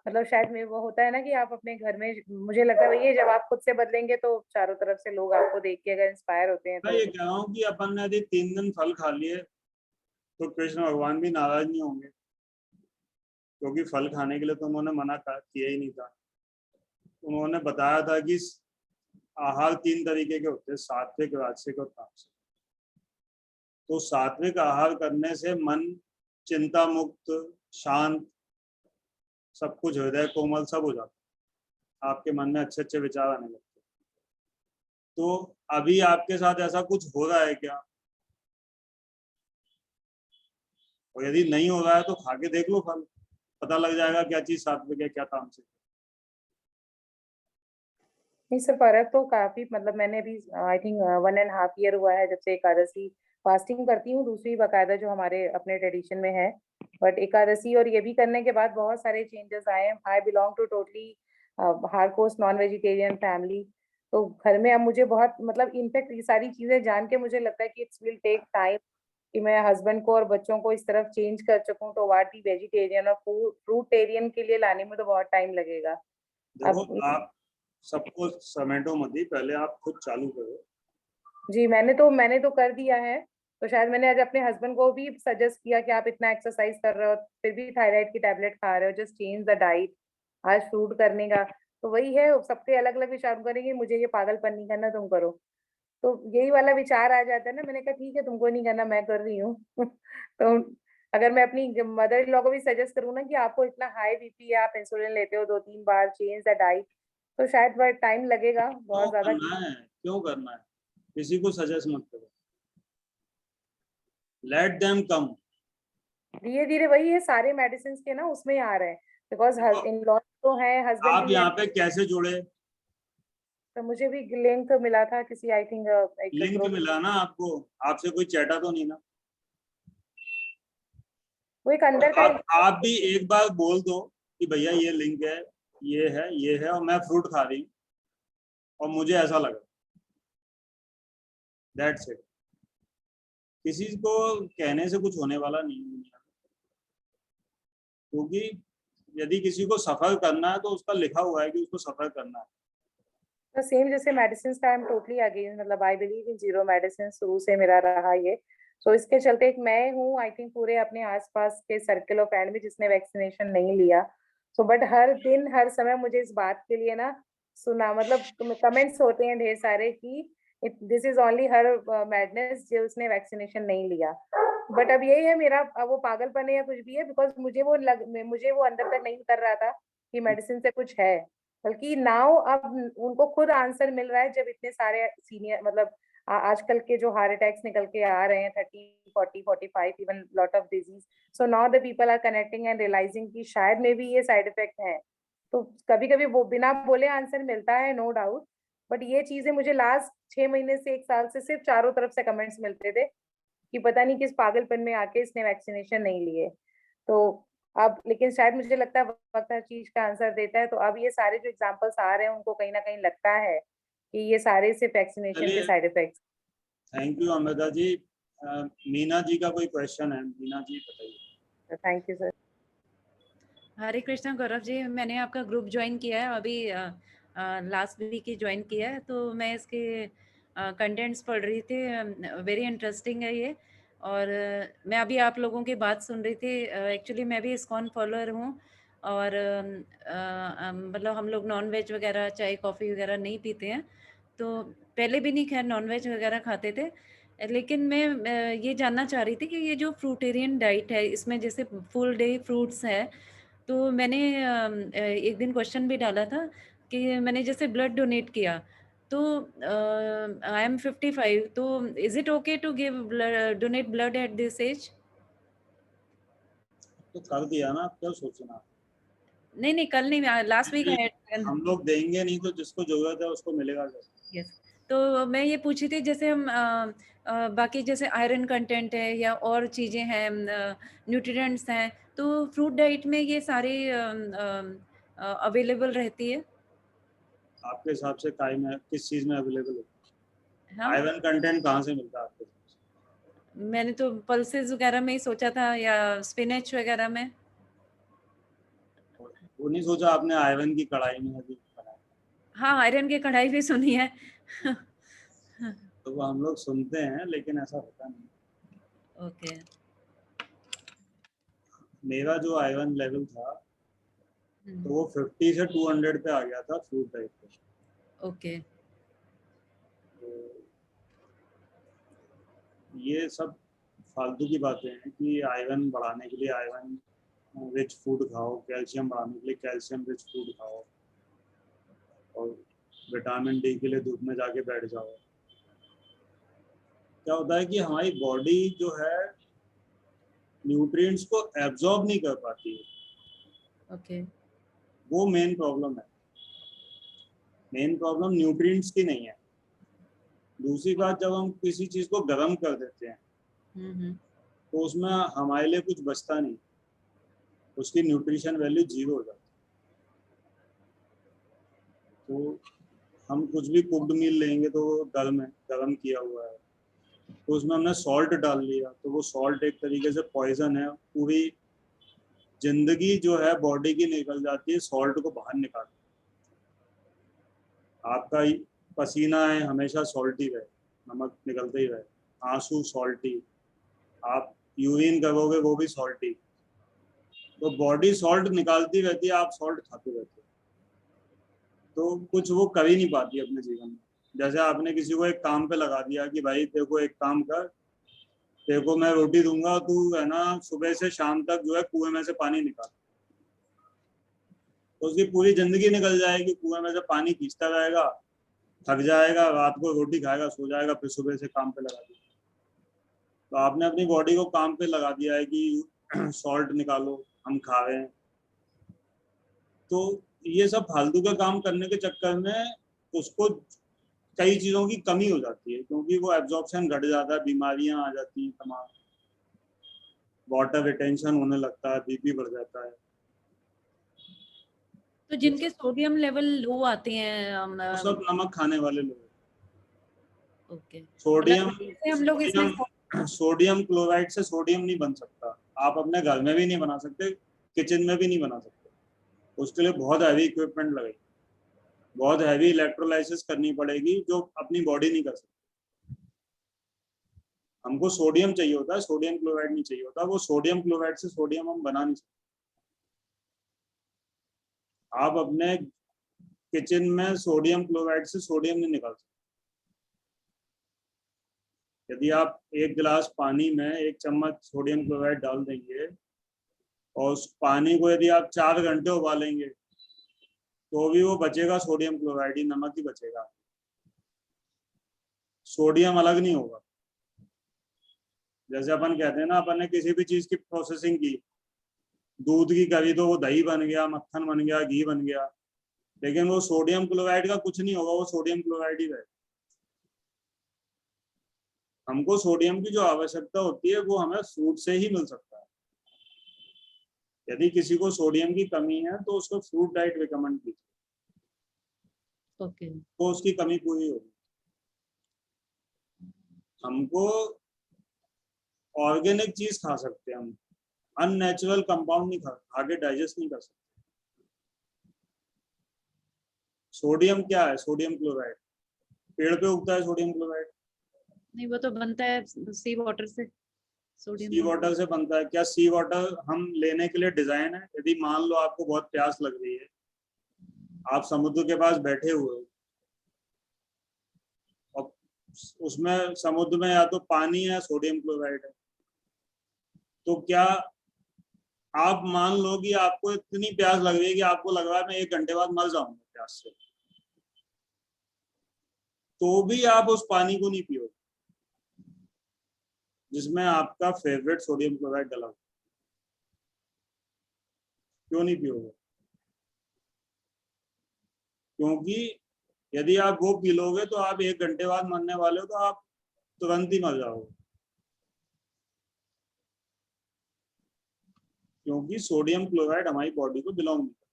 मतलब शायद में वो होता है ना कि आप अपने घर में, मुझे लगता है वही है, जब आप खुद से बदलेंगे तो चारों तरफ से लोग आपको देख के अगर इंस्पायर होते हैं मैं तो। ये कह रहा हूँ कि अपन ने यदि 3 दिन फल खा लिए तो कृष्ण भगवान भी नाराज नहीं होंगे, क्योंकि फल खाने के लिए तो उन्होंने मना किया ही नहीं था। उन्होंने बताया था कि आहार 3 तरीके के होते हैं, सात्विक, राजसिक और तामसिक। तो सात्विक आहार करने से मन चिंता मुक्त, शांत, सब कुछ, हृदय कोमल सब हो जाता है, आपके मन में अच्छे अच्छे विचार आने लगते हैं। तो अभी आपके साथ ऐसा कुछ हो रहा है क्या? और यदि नहीं हो रहा है तो खा के देख लो फल, पता लग जाएगा क्या चीज सात्विक है क्या तामसिक है। नहीं सर, फर्क तो काफी, मतलब मैंने अभी आई थिंक 1.5 ईयर हुआ है जब से एकादशी फास्टिंग करती हूँ, दूसरी बाकायदा जो हमारे अपने ट्रेडिशन में है। बट एकादशी और ये भी करने के बाद बहुत सारे चेंजेस आए हैं। I belong to totally hardcore non vegetarian family. तो घर में अब मुझे बहुत, मतलब इनफैक्ट ये सारी चीजें जान के मुझे लगता है कि इट्स विल टेक टाइम कि मैं हस्बैंड को और बच्चों को इस तरफ चेंज कर सकूं तो वाटी वेजिटेरियन और फ्रूटेरियन के लिए लाने में तो बहुत टाइम लगेगा। देखो, अब आप सबको समेटो मत ही, पहले आप खुद चालू करो। जी, मैंने तो कर दिया है। तो शायद मैंने आज अपने हस्बैंड को भी सजेस्ट किया कि आप इतना एक्सरसाइज कर रहे हो फिर भी थायराइड की टैबलेट खा रहे हो, जस्ट चेंज द डाइट, आज फ्रूट करने का। तो वही है, सबके अलग अलग विचार करेंगे, मुझे ये पागलपन नहीं करना, तुम करो। तो यही वाला विचार आ जाता है ना। मैंने कहा ठीक है, तुमको नहीं करना, मैं कर रही हूँ। तो अगर मैं अपनी मदर इन लॉ को भी सजेस्ट करूँ ना कि आपको इतना हाई बीपी है, आप इंसुलिन लेते हो 2-3 बार, चेंज द डाइट, तो शायद बहुत टाइम लगेगा, क्यों बहुत ज्यादा। करना है? क्यों करना है? किसी को सजेस्ट मत करो, लेट देम कम। धीरे धीरे वही है, सारे मेडिसिन के ना उसमें आ रहे हैं, बिकॉज इन लॉ तो है, हस्बैंड आप भी है। यहाँ पे कैसे जुड़े? तो मुझे भी लिंक मिला था किसी, आई थिंक एक लिंक ग्रुप, मिला ना आपको? आपसे कोई चैटा तो नहीं ना? वो एक अंदर का आप भी एक बार बोल दो कि भैया ये लिंक है, ये है, ये है, और मैं फ्रूट खा रही हूँ और मुझे ऐसा लगा, दैट्स इट। किसी को कहने से कुछ होने वाला नहीं है दुनिया में, क्योंकि यदि किसी को सफर करना है तो उसका लिखा हुआ है कि उसको सफर करना है। तो सेम जैसे मेडिसिन का, आई एम टोटली अगेंस्ट, मतलब I believe in zero medicine, शुरू से मेरा रहा ये। सो इसके चलते एक मैं हूँ आई थिंक पूरे अपने आसपास के सर्कल ऑफ फ्रेंड में जिसने वैक्सीनेशन नहीं लिया। सो बट हर दिन हर समय मुझे इस बात के लिए ना सुना, मतलब कमेंट्स होते हैं ढेर सारे कि this is only her madness जो उसने वैक्सीनेशन नहीं लिया। बट अब यही है मेरा, अब वो पागलपन है या कुछ भी है, बिकॉज मुझे वो अंदर तक नहीं उतर रहा था कि मेडिसिन से कुछ है। बल्कि नाउ अब उनको खुद आंसर मिल रहा है, जब इतने सारे सीनियर, मतलब आजकल के जो हार्ट अटैक्स निकल के आ रहे हैं 30, 40, 45, even lot of disease. So now the people are connecting and realising कि शायद में भी ये साइड इफेक्ट है। तो कभी कभी वो बिना बोले आंसर मिलता है, नो डाउट। बट ये चीजें मुझे लास्ट 6 महीने से 1 साल से सिर्फ चारों तरफ से कमेंट्स मिलते थे कि पता नहीं किस पागलपन में आके इसने वैक्सीनेशन नहीं लिए। तो अब लेकिन शायद मुझे लगता है वक्त हर चीज का आंसर देता है। तो अब ये सारे जो एग्जांपल्स आ रहे हैं उनको कहीं ना कहीं लगता है कि ये सारे सिर्फ वैक्सीनेशन के चलिए, side effects. Thank you Amrita ji. Meena ji का कोई क्वेश्चन है? मीना जी बताइए। Thank you sir. Hare Krishna Gaurav ji, मैंने आपका ग्रुप ज्वाइन किया है अभी, लास्ट वीक ही ज्वाइन किया है, तो मैं इसके कंटेंट्स पढ़ रही थी, वेरी इंटरेस्टिंग है ये। और मैं अभी आप लोगों की बात सुन रही थी। एक्चुअली मैं भी इस्कॉन फॉलोअर हूँ, और मतलब हम लोग नॉन वेज वगैरह, चाय कॉफ़ी वगैरह नहीं पीते हैं, तो पहले भी नहीं खैर नॉन वेज वगैरह खाते थे। लेकिन मैं ये जानना चाह रही थी कि ये जो फ्रूटेरियन डाइट है, इसमें जैसे फुल डे फ्रूट्स है, तो मैंने एक दिन क्वेश्चन भी डाला था कि मैंने जैसे ब्लड डोनेट किया, तो आई एम 55, तो is it okay to give donate blood at this age? तो कर दिया ना, आप क्या सोचना। नहीं नहीं, कल नहीं, लास्ट वीक आई हम लोग देंगे नहीं तो जिसको जरूरत है उसको मिलेगा कैसे? यस। तो मैं ये पूछी थी, जैसे हम बाकी जैसे आयरन कंटेंट है या और चीज़ें हैं, न्यूट्रिएंट्स हैं, तो फ्रूट डाइट में ये सारे अवेलेबल रहती है? आपके हिसाब से काय में किस चीज में अवेलेबल है? हाँ, आयरन कंटेंट कहाँ से मिलता है आपके हिसाब से? मैंने तो पल्सेस वगैरह में ही सोचा था, या स्पिनच वगैरह में। वो नहीं सोचा आपने आयरन की कढ़ाई में अभी बनाया? हाँ, आयरन की कढ़ाई भी सुनी है। तो वो हम लोग सुनते हैं लेकिन ऐसा होता नहीं। ओके। मेरा जो आयरन लेवल था तो हम्म, वो 50 से 200 पे आ गया था फ्रूट डाइट पे। ओके। तो ये सब फालतू की बातें हैं कि आयरन बढ़ाने के लिए आयरन रिच फूड खाओ, कैल्शियम बढ़ाने के लिए कैल्शियम रिच फूड खाओ, और विटामिन डी के लिए धूप में जाके बैठ जाओ। क्या होता है कि हमारी बॉडी जो है न्यूट्रिएंट्स को एब्जॉर्ब नहीं कर पाती है, ओके। वो मेन प्रॉब्लम है। मेन प्रॉब्लम न्यूट्रिएंट्स की नहीं है। दूसरी बात, जब हम किसी चीज को गर्म कर देते हैं हम्म। तो उसमें हमारे लिए कुछ बचता नहीं, उसकी न्यूट्रिशन वैल्यू 0 हो जाती है। तो हम कुछ भी कुक्ड मील लेंगे तो वो गर्म है, गर्म किया हुआ है, तो उसमें हमने सॉल्ट डाल लिया तो वो सॉल्ट एक तरीके से पॉइजन है। पूरी जिंदगी जो है बॉडी की निकल जाती है सॉल्ट को बाहर निकाल। आपका पसीना है हमेशा सॉल्टी रहे, नमक निकलते ही रहे, आंसू सॉल्टी, आप यूरिन करोगे वो भी सॉल्टी। तो बॉडी सॉल्ट निकालती रहती है, आप सॉल्ट खाते रहते हो, तो कुछ वो कर ही नहीं पाती अपने जीवन में। जैसे आपने किसी को एक काम पे लगा दिया कि भाई तेरे को एक काम कर, तेरे को मैं रोटी दूंगा, तू है ना सुबह से शाम तक जो है कुएं में से पानी निकाल, तो उसकी पूरी जिंदगी निकल जाएगी, कुएं में से पानी खींचता रहेगा, थक जाएगा, रात को रोटी खाएगा, सो जाएगा, फिर सुबह से काम पे लगा दिया। तो आपने अपनी बॉडी को काम पे लगा दिया है कि सॉल्ट निकालो, हम खा रहे हैं। तो ये सब फालतू का काम करने के चक्कर में उसको कई चीजों की कमी हो जाती है, क्योंकि वो एब्जॉर्प्शन घट जाता है, बीमारियां आ जाती हैं तमाम, वाटर रिटेंशन होने लगता है, बीपी बढ़ जाता है। तो जिनके सोडियम लेवल लो आते हैं, वो सब नमक खाने वाले लोग। ओके, सोडियम जैसे हम लोग इसमें सोडियम क्लोराइड से सोडियम नहीं बन सकता, आप अपने घर में भी नहीं बना सकते, किचन में भी नहीं बना सकते, उसके लिए बहुत हैवी इक्विपमेंट लगेगी, बहुत हैवी इलेक्ट्रोलाइसिस करनी पड़ेगी जो अपनी बॉडी नहीं कर सकती। हमको सोडियम चाहिए होता है, सोडियम क्लोराइड नहीं चाहिए होता। वो सोडियम क्लोराइड से सोडियम हम बना नहीं सकते। आप अपने किचन में सोडियम क्लोराइड से सोडियम नहीं निकाल सकते। यदि आप एक गिलास पानी में 1 चम्मच सोडियम क्लोराइड डाल देंगे और उस पानी को यदि आप 4 घंटे उबालेंगे तो भी वो बचेगा सोडियम क्लोराइड ही, नमक ही बचेगा, सोडियम अलग नहीं होगा। जैसे अपन कहते हैं ना, अपन ने किसी भी चीज की प्रोसेसिंग की, दूध की करी तो वो दही बन गया, मक्खन बन गया, घी बन गया, लेकिन वो सोडियम क्लोराइड का कुछ नहीं होगा, वो सोडियम क्लोराइड ही रहेगा। हमको सोडियम की जो आवश्यकता होती है वो हमें फ्रूट से ही मिल सकता है। यदि किसी को सोडियम की कमी है तो उसको फ्रूट डाइट रिकमेंड कीजिए, ओके। तो उसकी कमी पूरी होगी। हमको ऑर्गेनिक चीज खा सकते हैं, हम अननेचुरल कंपाउंड नहीं खा, आगे डाइजेस्ट नहीं कर सकते। सोडियम क्या है? सोडियम क्लोराइड, पेड़ पे उगता है सोडियम क्लोराइड, नहीं वो तो बनता है सी वाटर से, सोडियम सी वाटर से बनता है। क्या सी वाटर हम लेने के लिए डिजाइन है? यदि मान लो आपको बहुत प्यास लग रही है, आप समुद्र के पास बैठे हुए हो और उसमें समुद्र में या तो पानी है, सोडियम क्लोराइड है, तो क्या आप मान लो कि आपको इतनी प्यास लग रही है कि आपको लग रहा है मैं 1 घंटे बाद मर जाऊंगा प्यास से, तो भी आप उस पानी को नहीं पियोगे जिसमें आपका फेवरेट सोडियम क्लोराइड डला हो। क्यों नहीं पियोगे? क्योंकि यदि आप वो पी लोगे तो आप 1 घंटे बाद मरने वाले हो, तो आप तुरंत ही मर जाओगे, क्योंकि सोडियम क्लोराइड हमारी बॉडी को बिलोंग नहीं करता।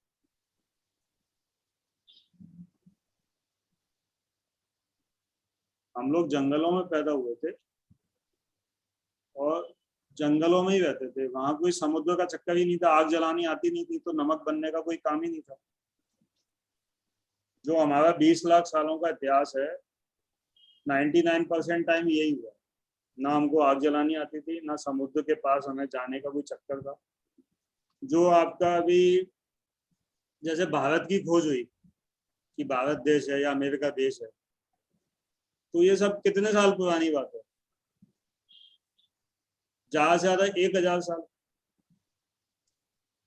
हम लोग जंगलों में पैदा हुए थे और जंगलों में ही रहते थे, वहां कोई समुद्र का चक्कर ही नहीं था, आग जलानी आती नहीं थी, तो नमक बनने का कोई काम ही नहीं था। जो हमारा 20 लाख सालों का इतिहास है, 99% टाइम यही हुआ। ना हमको आग जलानी आती थी, ना समुद्र के पास हमें जाने का कोई चक्कर था। जो आपका अभी जैसे भारत की खोज हुई कि भारत देश है या अमेरिका देश है, तो ये सब कितने साल पुरानी बात है? ज्यादा से ज्यादा 1000 साल।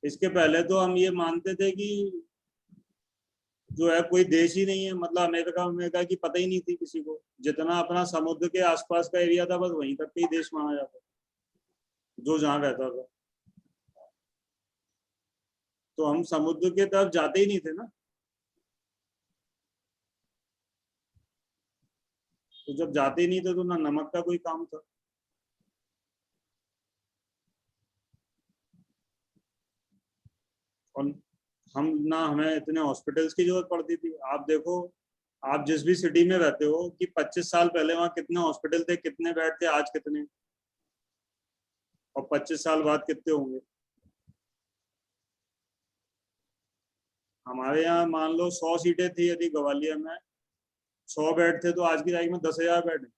इसके पहले तो हम ये मानते थे कि जो है कोई देश ही नहीं है, मतलब अमेरिका की पता ही नहीं थी किसी को। जितना अपना समुद्र के आसपास का एरिया था, बस वहीं तक के ही देश माना जाता, जो जहाँ रहता था। तो हम समुद्र के तरफ जाते ही नहीं थे ना। तो जब जाते ही नहीं थे तो ना नमक का कोई काम था। और हमें इतने हॉस्पिटल्स की जरूरत पड़ती थी। आप देखो, आप जिस भी सिटी में रहते हो कि 25 साल पहले वहाँ कितने हॉस्पिटल थे, कितने बेड थे, आज कितने, और 25 साल बाद कितने होंगे। हमारे यहाँ मान लो 100 सीटें थी, यदि ग्वालियर में 100 बेड थे, तो आज की तारीख में 10,000 बेड है।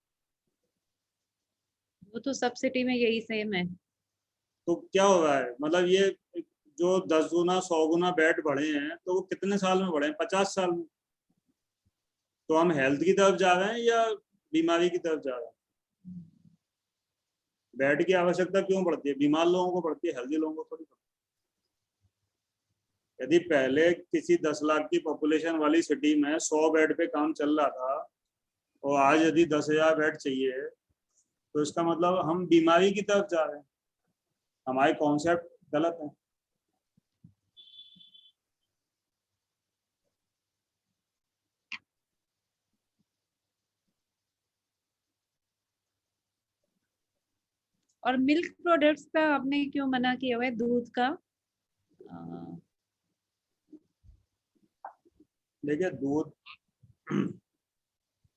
वो तो सब सिटी में यही सेम है। तो क्या हो रहा है, मतलब ये जो 10 गुना 100 गुना बेड बढ़े हैं, तो वो कितने साल में बढ़े हैं? 50 साल में। तो हम हेल्थ की तरफ जा रहे हैं या बीमारी की तरफ जा रहे हैं? बेड की आवश्यकता क्यों पड़ती है? बीमार लोगों को पड़ती है, हेल्दी लोगों को थोड़ी पड़ती है। यदि पहले किसी 10 लाख की पॉपुलेशन वाली सिटी में 100 बेड पे काम चल रहा था, और आज यदि 10,000 बेड चाहिए, तो इसका मतलब हम बीमारी की तरफ जा रहे हैं। हमारे कॉन्सेप्ट गलत है। और मिल्क प्रोडक्ट्स का आपने क्यों मना किया हुआ है, दूध का? देखिए, दूध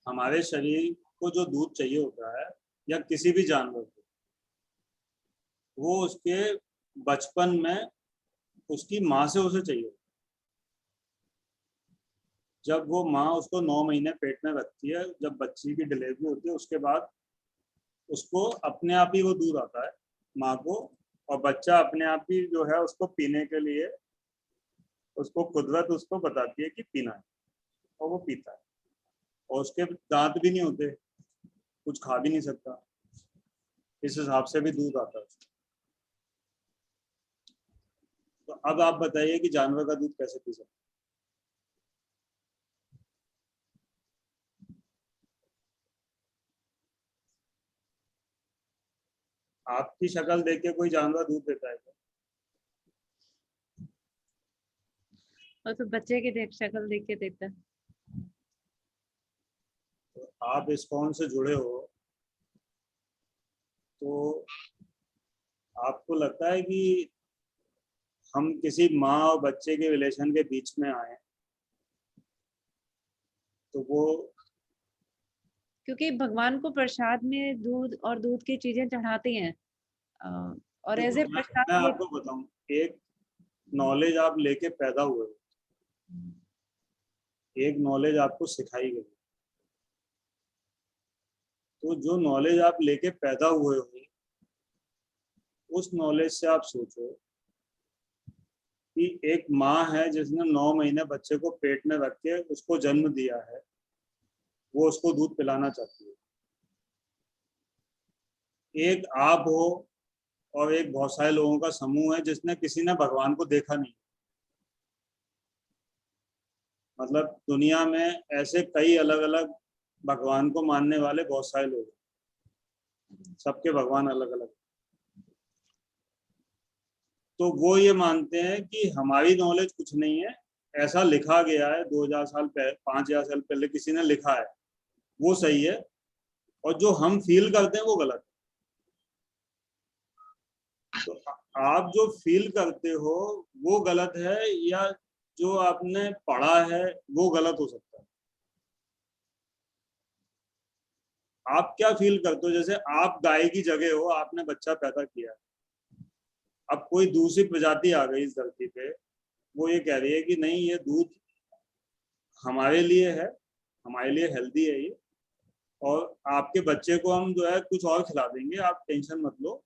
हमारे शरीर को जो दूध चाहिए होता है, या किसी भी जानवर को, वो उसके बचपन में उसकी माँ से उसे चाहिए। जब वो माँ उसको 9 महीने पेट में रखती है, जब बच्ची की डिलीवरी होती है, उसके बाद उसको अपने आप ही वो दूध आता है माँ को, और बच्चा अपने आप ही जो है उसको पीने के लिए, उसको कुदरत उसको बताती है कि पीना है, और वो पीता है। और उसके दांत भी नहीं होते, कुछ खा भी नहीं सकता, इस हिसाब से भी दूध आता है। तो अब आप बताइए कि जानवर का दूध कैसे पी सकते? आपकी शक्ल देख के कोई जानवर दूध देता है क्या? और तो बच्चे की शक्ल देख के देता है। तो आप इस्कॉन से जुड़े हो, तो आपको लगता है कि हम किसी माँ और बच्चे के रिलेशन के बीच में आए, तो वो, क्योंकि भगवान को प्रसाद में दूध और दूध की चीजें चढ़ाते हैं, और एज ए मैं प्रसाद आपको बताऊं, एक नॉलेज आप लेके पैदा हुए हो, एक नॉलेज आपको सिखाई गई, तो जो नॉलेज आप लेके पैदा हुए हो, उस नॉलेज से आप सोचो कि एक माँ है जिसने 9 महीने बच्चे को पेट में रख के उसको जन्म दिया है, वो उसको दूध पिलाना चाहती है। एक आप हो और एक बहुत सारे लोगों का समूह है जिसने किसी ने भगवान को देखा नहीं। मतलब दुनिया में ऐसे कई अलग अलग भगवान को मानने वाले बहुत सारे लोग हैं, सबके भगवान अलग अलग। तो वो ये मानते हैं कि हमारी नॉलेज कुछ नहीं है, ऐसा लिखा गया है 2000 साल पहले, 5000 साल पहले किसी ने लिखा है, वो सही है, और जो हम फील करते हैं वो गलत है। तो आप जो फील करते हो वो गलत है, या जो आपने पढ़ा है वो गलत हो सकता है। आप क्या फील करते हो? जैसे आप गाय की जगह हो, आपने बच्चा पैदा किया, अब कोई दूसरी प्रजाति आ गई इस धरती पे, वो ये कह रही है कि नहीं ये दूध हमारे लिए है, हमारे लिए हेल्दी है ये, और आपके बच्चे को हम जो है कुछ और खिला देंगे, आप टेंशन मत लो,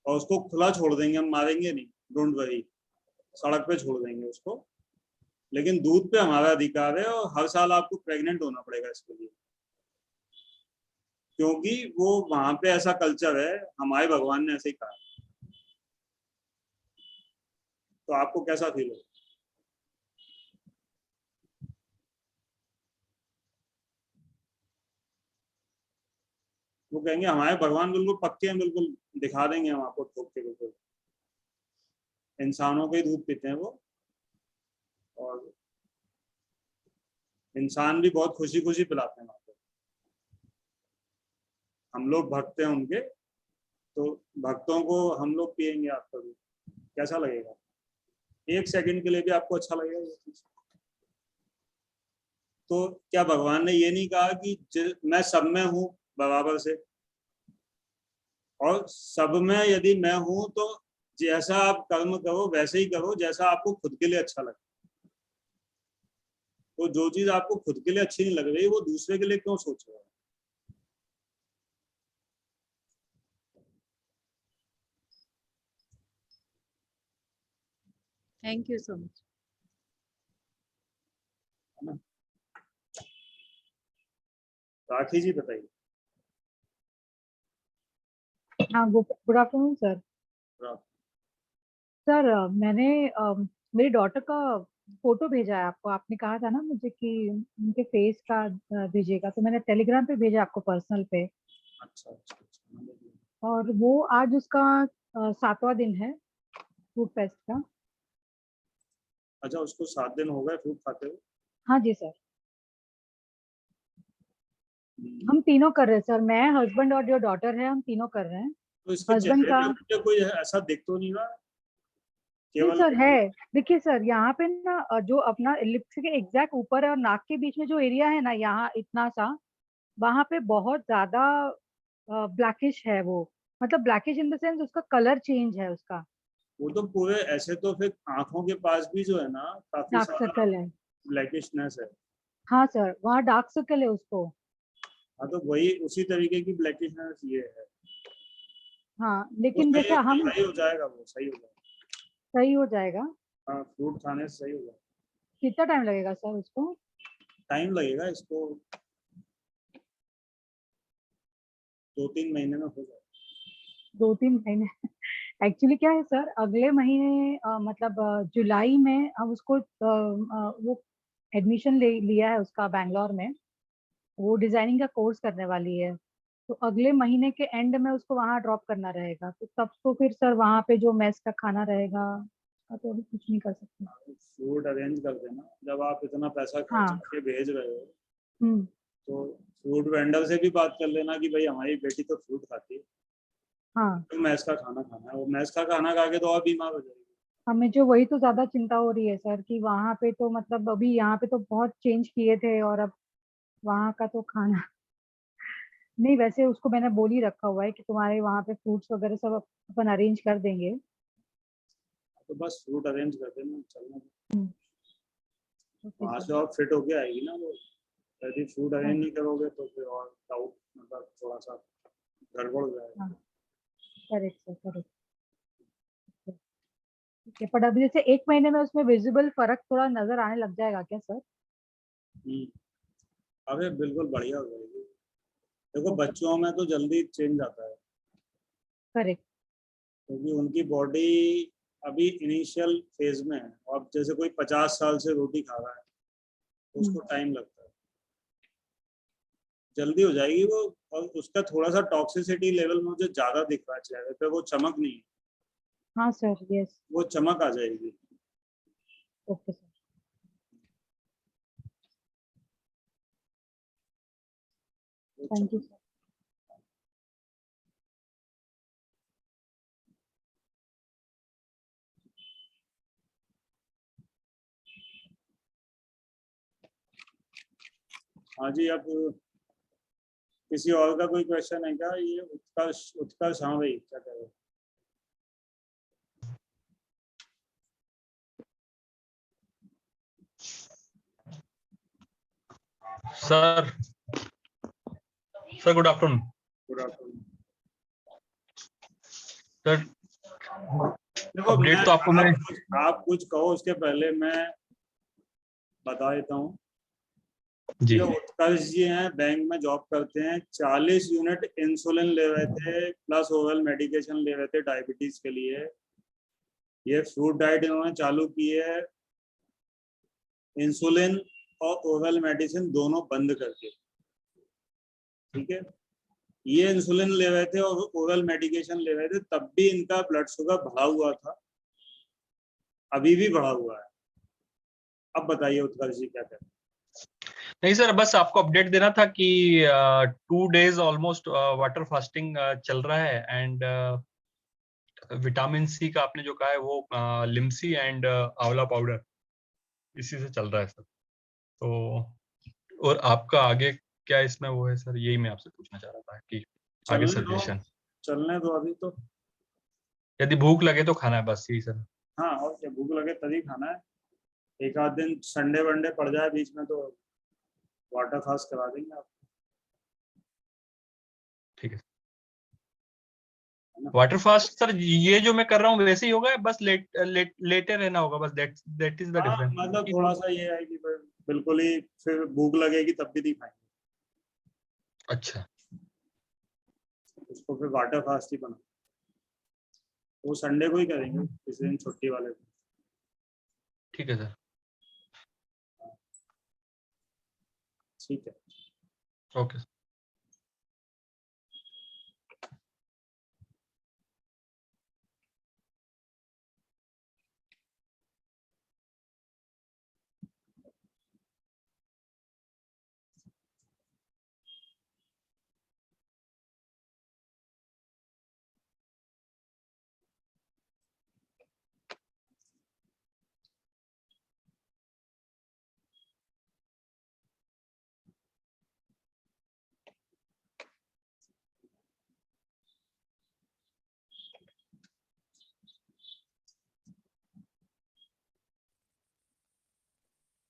और उसको खुला छोड़ देंगे, हम मारेंगे नहीं, डोंट वरी, सड़क पे छोड़ देंगे उसको, लेकिन दूध पे हमारा अधिकार है, और हर साल आपको प्रेग्नेंट होना पड़ेगा इसके लिए, क्योंकि वो वहां पे ऐसा कल्चर है, हमारे भगवान ने ऐसे ही कहा। तो आपको कैसा फील हो? वो कहेंगे हमारे भगवान बिल्कुल पक्के हैं, बिल्कुल दिखा देंगे हम आपको ठोक के, बिल्कुल इंसानों के ही दूध पीते हैं वो, और इंसान भी बहुत खुशी खुशी पिलाते हैं वहां पे। हम लोग भक्त हैं उनके, तो भक्तों को हम लोग पियेंगे आपका दूध, कैसा लगेगा? एक सेकंड के लिए भी आपको अच्छा लगेगा ये चीज? तो क्या भगवान ने ये नहीं कहा कि मैं सब में हूँ बराबर से, और सब में यदि मैं हूं तो जैसा आप कर्म करो वैसे ही करो जैसा आपको खुद के लिए अच्छा लगे। तो जो चीज आपको खुद के लिए अच्छी नहीं लग रही वो दूसरे के लिए क्यों सोच रहे हो? Thank you so much. Rakhi ji बताइए। हाँ, गुड आफ्टरनून सर। सर मैंने मेरी डॉटर का फोटो भेजा है आपको, आपने कहा था ना मुझे कि उनके फेस का भेजिएगा, तो मैंने टेलीग्राम पे भेजा आपको पर्सनल पे। अच्छा अच्छा अच्छा। और वो आज उसका 7वां दिन है फूड फेस्ट का। अच्छा, उसको 7 दिन हो गए फ्रूट खाते हुए? हाँ जी सर, हम तीनों कर रहे हैं सर, मैं, हस्बैंड और जो डॉटर है, हम तीनों कर रहे हैं। तो इसके हस्बैंड चेहरे का पे मुझे कोई ऐसा दिख तो नहीं रहा, नहीं केवल सर है। देखिए सर, यहाँ पे ना जो अपना लिप्स के एग्जैक्ट ऊपर है और नाक के बीच में जो एरिया है ना, यहाँ इतना सा, वहां पे बहुत ज्यादा ब्लैकिश है वो, मतलब ब्लैकिश इन द सेंस उसका कलर चेंज है उसका। वो तो पूरे ऐसे, तो फिर आंखों के पास भी जो है ना काफी डार्क सारा सर्कल है। ब्लैकिशनेस है। हाँ सर, वहाँ डार्क सर्कल है उसको। हाँ तो वही उसी तरीके की ब्लैकिशनेस ये है। हाँ वो लेकिन सही जैसे हम सही हो जाएगा, वो सही हो जाएगा। सही हो जाएगा। हाँ, फ्रूट खाने से सही हो जाएगा। कितना टाइम लगेगा सर उसको? टाइम लगेगा इसको, 2-3 महीने में हो जाएगा। 2-3 महीने? एक्चुअली क्या है सर, अगले महीने मतलब जुलाई में हम उसको वो एडमिशन लिया है उसका बैंगलोर में, वो डिजाइनिंग का कोर्स करने वाली है। तो अगले महीने के एंड में उसको वहाँ ड्रॉप करना रहेगा, तो तब तो फिर सर वहाँ पे जो मेस का खाना रहेगा उसका तो अभी कुछ नहीं कर सकते। फ्रूट अरेंज कर देना, जब आप इतना पैसा खर्च हाँ। करके भेज रहे हो हम्म। तो फ्रूट वेंडर से भी बात कर लेना कि भाई हमारी बेटी तो फ्रूट खाती है, हाँ, तो मैस का खाना खाना है, वो मैस का खाना खा के तो और बीमार हो जाएगी। हमें जो वही तो ज्यादा चिंता हो रही है सर, कि वहाँ पे तो मतलब अभी यहाँ पे तो बहुत चेंज किए थे, और अब वहाँ का तो खाना नहीं। वैसे उसको मैंने बोल ही रखा हुआ है कि तुम्हारे वहाँ पे फ्रूट्स वगैरह सब अपन अरेंज कर देंगे। तो बस फ्रूट अरेंज कर देना, चलना। ओके वहाँ सर। से और फिट होके आएगी ना वो। यदि फ्रूट हाँ अरेंज नहीं करोगे तो फिर और डाउट, मतलब थोड़ा सा गड़बड़ हो जाएगा। हाँ, करेक्ट सर, करेक्ट। ठीक है, पर अभी जैसे 1 महीने में उसमें विजिबल फर्क थोड़ा नजर आने लग जाएगा क्या सर? अबे बिल्कुल बढ़िया हो जाएगी। देखो ओके, बच्चों में तो जल्दी चेंज आता है। करेक्ट। क्योंकि उनकी बॉडी अभी इनिशियल फेज में है। अब जैसे कोई 50 साल से रोटी खा रहा है तो उसको टाइम लगता है, जल्दी हो जाएगी वो। और उसका थोड़ा सा टॉक्सिसिटी लेवल मुझे ज्यादा दिख रहा है चेहरे पे, वो चमक नहीं है, हाँ सर, यस, वो चमक आ जाएगी। Okay sir. Thank you sir. हाँ जी, अब किसी और का कोई क्वेश्चन है क्या? ये उत्कर्ष, उत्कर्ष, हाँ भाई क्या कह रहे हो? Sir good afternoon. Good afternoon sir, देखो, अपडेट तो आपको मैं आप कुछ कहो उसके पहले मैं बता देता हूँ। जी जो उत्कर्ष जी हैं, बैंक में जॉब करते हैं, 40 यूनिट इंसुलिन ले रहे थे प्लस ओरल मेडिकेशन ले रहे थे डायबिटीज के लिए। ये फ्रूट डाइट इन्होंने चालू की है, इंसुलिन और ओरल मेडिसिन दोनों बंद करके, ठीक है। ये इंसुलिन ले रहे थे और ओरल मेडिकेशन ले रहे थे, तब भी इनका ब्लड शुगर बढ़ा हुआ था, अभी भी बढ़ा हुआ है। अब बताइए उत्कर्ष जी क्या कहते हैं? नहीं सर, बस आपको अपडेट देना था कि 2 days ऑलमोस्ट वाटर फास्टिंग चल रहा है, एंड विटामिन सी का आपने जो कहा है वो लिमसी एंड आंवला पाउडर, इसी से चल रहा है सर। तो और आपका आगे क्या इसमें वो है सर, यही मैं आपसे पूछना चाह रहा था कि आगे सजेशन। चलने दो अभी तो। यदि भूख लगे तो खाना है, बस यही सर। हाँ, और क्या, भूख लगे तभी खाना है। एक आध दिन संडे वनडे पड़ जाए बीच में तो वाटर फास्ट करा देंगे आप। ठीक है। वाटर फास्ट सर ये जो मैं कर रहा हूँ वैसे ही होगा, बस लेटे रहना होगा, बस दैट इज द डिफरेंस। मतलब थोड़ा सा ये है कि बिल्कुल ही फिर भूख लगेगी तब भी नहीं खाएंगे। अच्छा, उसको फिर वाटर फास्ट ही बना, वो संडे को ही करेंगे, किसी दिन छुट्टी वाले दिन। ठीक है सर। ठीक है, ओके।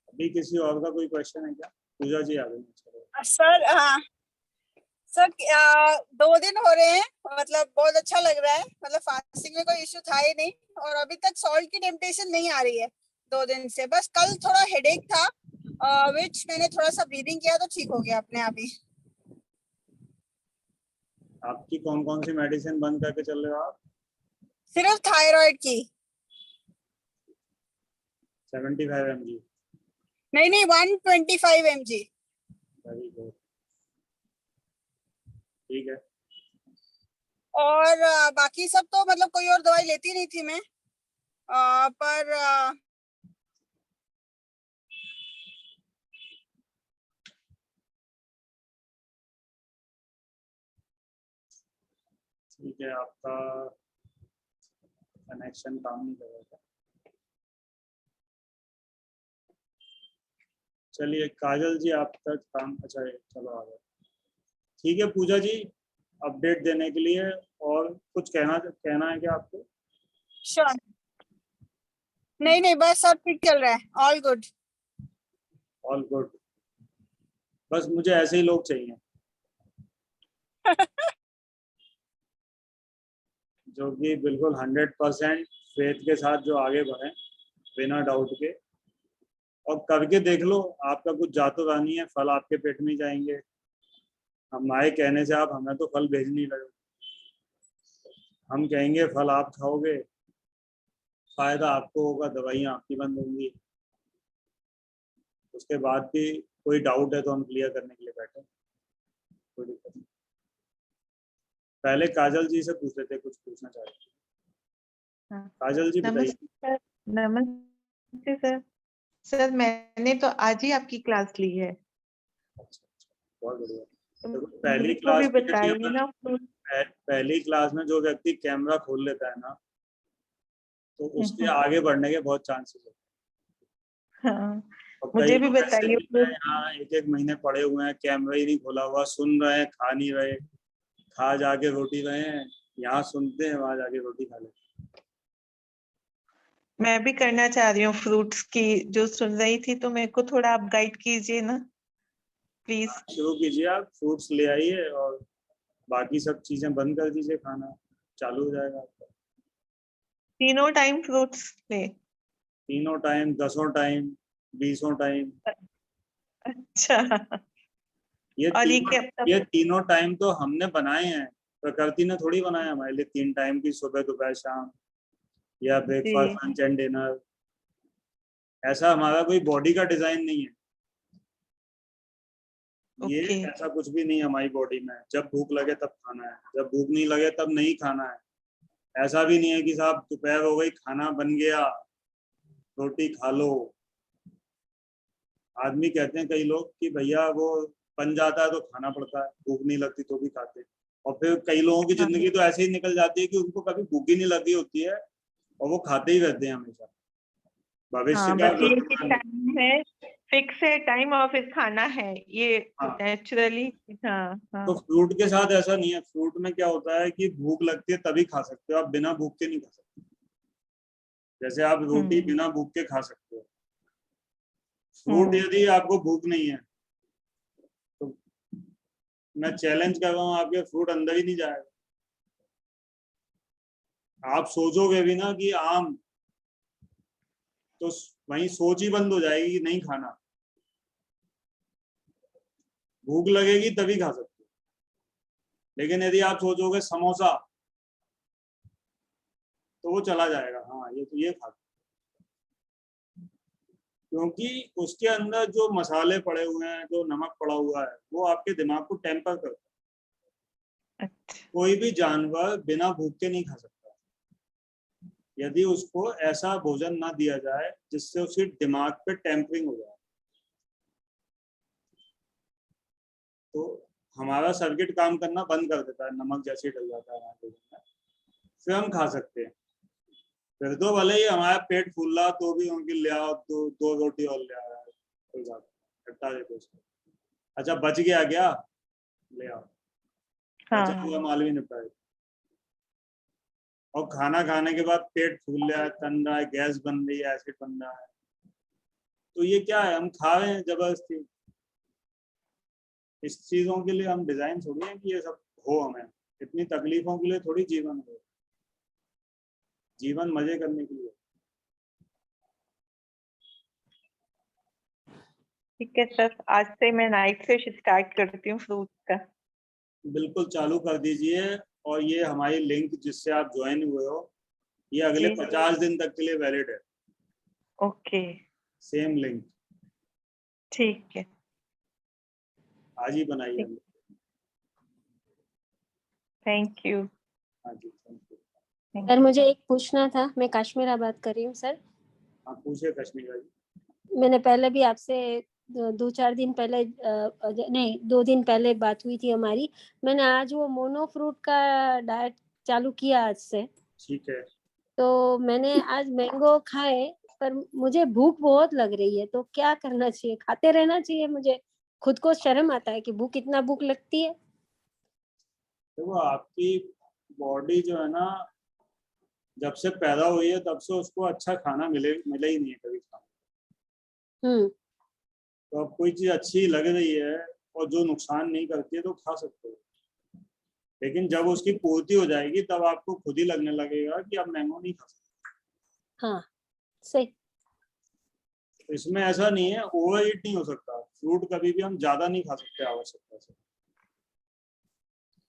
अभी किसी और का कोई क्वेश्चन है क्या? पूजा जी आ गई। सर सर 2 दिन हो रहे हैं, मतलब बहुत अच्छा लग रहा है, मतलब फास्टिंग में कोई इश्यू था ही नहीं और अभी तक सॉल्ट की टेम्पटेशन नहीं आ रही है 2 दिन से। बस कल थोड़ा हेडेक था, विच मैंने थोड़ा सा ब्रीदिंग किया तो ठीक हो गया अपने आप ही। आपकी कौन कौन सी मेडिसिन बंद करके चल रहे हो आप? सिर्फ थायराइड की। 75 mg? नहीं 125 mg। वेरी गुड, ठीक है। और बाकी सब तो मतलब कोई और दवाई लेती नहीं थी मैं, पर ठीक है, आपका कनेक्शन काम नहीं कर रहा था। चलिए काजल जी, आप तक काम, अच्छा चलो आ गए। ठीक है पूजा जी, अपडेट देने के लिए। और कुछ कहना है क्या आपको? श्योर। नहीं बस सब ठीक चल रहा है, ऑल गुड। ऑल गुड, बस मुझे ऐसे ही लोग चाहिए जो कि बिल्कुल 100% फेथ के साथ जो आगे बढ़े बिना डाउट के। और करके देख लो, आपका कुछ जातो रानी है, फल आपके पेट में जाएंगे। हमारे कहने से आप हमें तो फल भेज नहीं लगे। हम कहेंगे फल आप खाओगे, फायदा आपको होगा, दवाइयाँ आपकी बंद होंगी। उसके बाद भी कोई डाउट है तो हम क्लियर करने के लिए बैठे, कोई दिक्कत नहीं। पहले काजल जी से पूछ लेते, कुछ पूछना चाह रहे थे। हाँ। काजल जी बताइए। नमस्ते सर। नमस्ते सर। सर मैंने तो आज ही आपकी क्लास ली है। अच्छा, बहुत बढ़िया। तो देखो, पहली मेरे को क्लास भी में यदि बताइए अगर ना। पहली क्लास में जो व्यक्ति कैमरा खोल लेता है ना, तो उसके आगे बढ़ने के बहुत चांसेस होते हैं। हाँ, और मुझे कई भी लोग ऐसे बताइए। भी हैं यहाँ 1-1 महीने पड़े हुए हैं, कैमरा ही नहीं खोला हुआ, सुन रहे हैं, खा नहीं रहे, खा जाके रोटी रहे हैं, यहाँ सुनते हैं वहां जाके रोटी खा लेते हैं। मैं भी करना चाह रही हूँ फ्रूट्स की जो सुन रही थी, तो मेरे को थोड़ा आप गाइड कीजिए ना प्लीज। शुरू कीजिए, आप फ्रूट्स ले आइए और बाकी सब चीजें बंद कर दीजिए, खाना चालू हो जाएगा आपका। तीनों टाइम फ्रूट्स ले? तीनों टाइम, 10 टाइम, 20 टाइम। अच्छा। ये और ये तीनों क्या? ये तीनों टाइम तो हमने बनाए हैं, प्रकृति ने थोड़ी बनाया हमारे लिए 3 टाइम की, सुबह दोपहर शाम, या ब्रेकफास्ट जी। Lunch and dinner. ऐसा हमारा कोई बॉडी का डिजाइन नहीं है, ये ओके। ऐसा कुछ भी नहीं है हमारी बॉडी में। जब भूख लगे तब खाना है, जब भूख नहीं लगे तब नहीं खाना है। ऐसा भी नहीं है कि साहब दोपहर हो गई, खाना बन गया, रोटी खा लो। आदमी कहते हैं कई लोग कि भैया वो बन जाता है तो खाना पड़ता है, भूख नहीं लगती तो भी खाते हैं। और फिर कई लोगों की जिंदगी तो ऐसे ही निकल जाती है कि उनको कभी भूख ही नहीं लगी होती है और वो खाते ही रहते हैं हमेशा। भविष्य हाँ, का बस ये कि टाइम है, फिक्स है टाइम ऑफिस खाना है ये हाँ। नेचुरली। हाँ तो हाँ। फ्रूट के साथ ऐसा नहीं है। फ्रूट में क्या होता है कि भूख लगती है तभी खा सकते हो, आप बिना भूख के नहीं खा सकते। जैसे आप रोटी बिना भूख के खा सकते हो, फ्रूट यदि आपको भूख नहीं है तो मैं चैलेंज कर रहा हूँ, आपके फ्रूट अंदर ही नहीं जाएगा। आप सोचोगे भी ना कि आम, तो वहीं सोच ही बंद हो जाएगी कि नहीं खाना। भूख लगेगी तभी खा सकते हो। लेकिन यदि आप सोचोगे समोसा, तो वो चला जाएगा, हाँ ये तो ये खा, क्योंकि उसके अंदर जो मसाले पड़े हुए हैं, जो नमक पड़ा हुआ है, वो आपके दिमाग को टेम्पर करता है। कोई भी जानवर बिना भूख के नहीं खा सकता यदि उसको ऐसा भोजन ना दिया जाए जिससे उसके दिमाग पे टेम्परिंग हो जाए। तो हमारा सर्किट काम करना बंद कर देता है, नमक जैसे ही डल जाता है हमारे भोजन में, फिर हम खा सकते हैं। फिर तो भले ही हमारा पेट फूल रहा तो भी उनकी ले आओ, दो रोटी और ले आया, कोई बात नहीं, हटा देते उसको। अच्छा बच गया क्या, ले आओ, बचा हुआ माल भी निपटाए। और खाना खाने के बाद पेट फूल रहा है, तन रहा है, गैस बन रही है, एसिड बन रहा है, तो ये क्या है, हम खा रहे हैं जबरदस्ती। इस चीजों के लिए हम डिजाइन थोड़ी है कि ये सब हो, हमें इतनी तकलीफों के लिए थोड़ी जीवन हो। जीवन मजे करने के लिए। ठीक है सर, आज से मैं नाइट फिश स्टार्ट करती हूँ फ्रूट का। बिल्कुल चालू कर दीजिए। और ये हमारी लिंक जिससे आप ज्वाइन हुए हो, ये अगले 50 दिन तक के लिए वैलिड है। ओके। Same link. ठीक है। आज ही बनाइए। Thank you. हाँ जी, थैंक यू। सर मुझे एक पूछना था, मैं काश्मीरा बात कर रही हूँ सर। हाँ पूछिए कश्मीरा जी। मैंने पहले भी आपसे 2-4 दिन पहले नहीं 2 दिन पहले बात हुई थी हमारी। मैंने आज वो मोनो फ्रूट का डाइट चालू किया आज से। ठीक है। तो मैंने आज मैंगो खाए, पर मुझे भूख बहुत लग रही है, तो क्या करना चाहिए? खाते रहना चाहिए? मुझे खुद को शर्म आता है कि इतना भूख लगती है। देखो आपकी बॉडी जो है ना, जब से पैदा हुई है तब से उसको अच्छा खाना मिला ही नहीं है कभी खाना। तो अब कोई चीज अच्छी लग रही है और जो नुकसान नहीं करती है तो खा सकते हो, लेकिन जब उसकी पूर्ति हो जाएगी तब आपको खुद ही लगने लगेगा कि अब मैंगो नहीं खा सकते। हाँ सही। इसमें ऐसा नहीं है, ओवर ईट नहीं हो सकता। फ्रूट कभी भी हम ज्यादा नहीं खा सकते आवश्यकता से।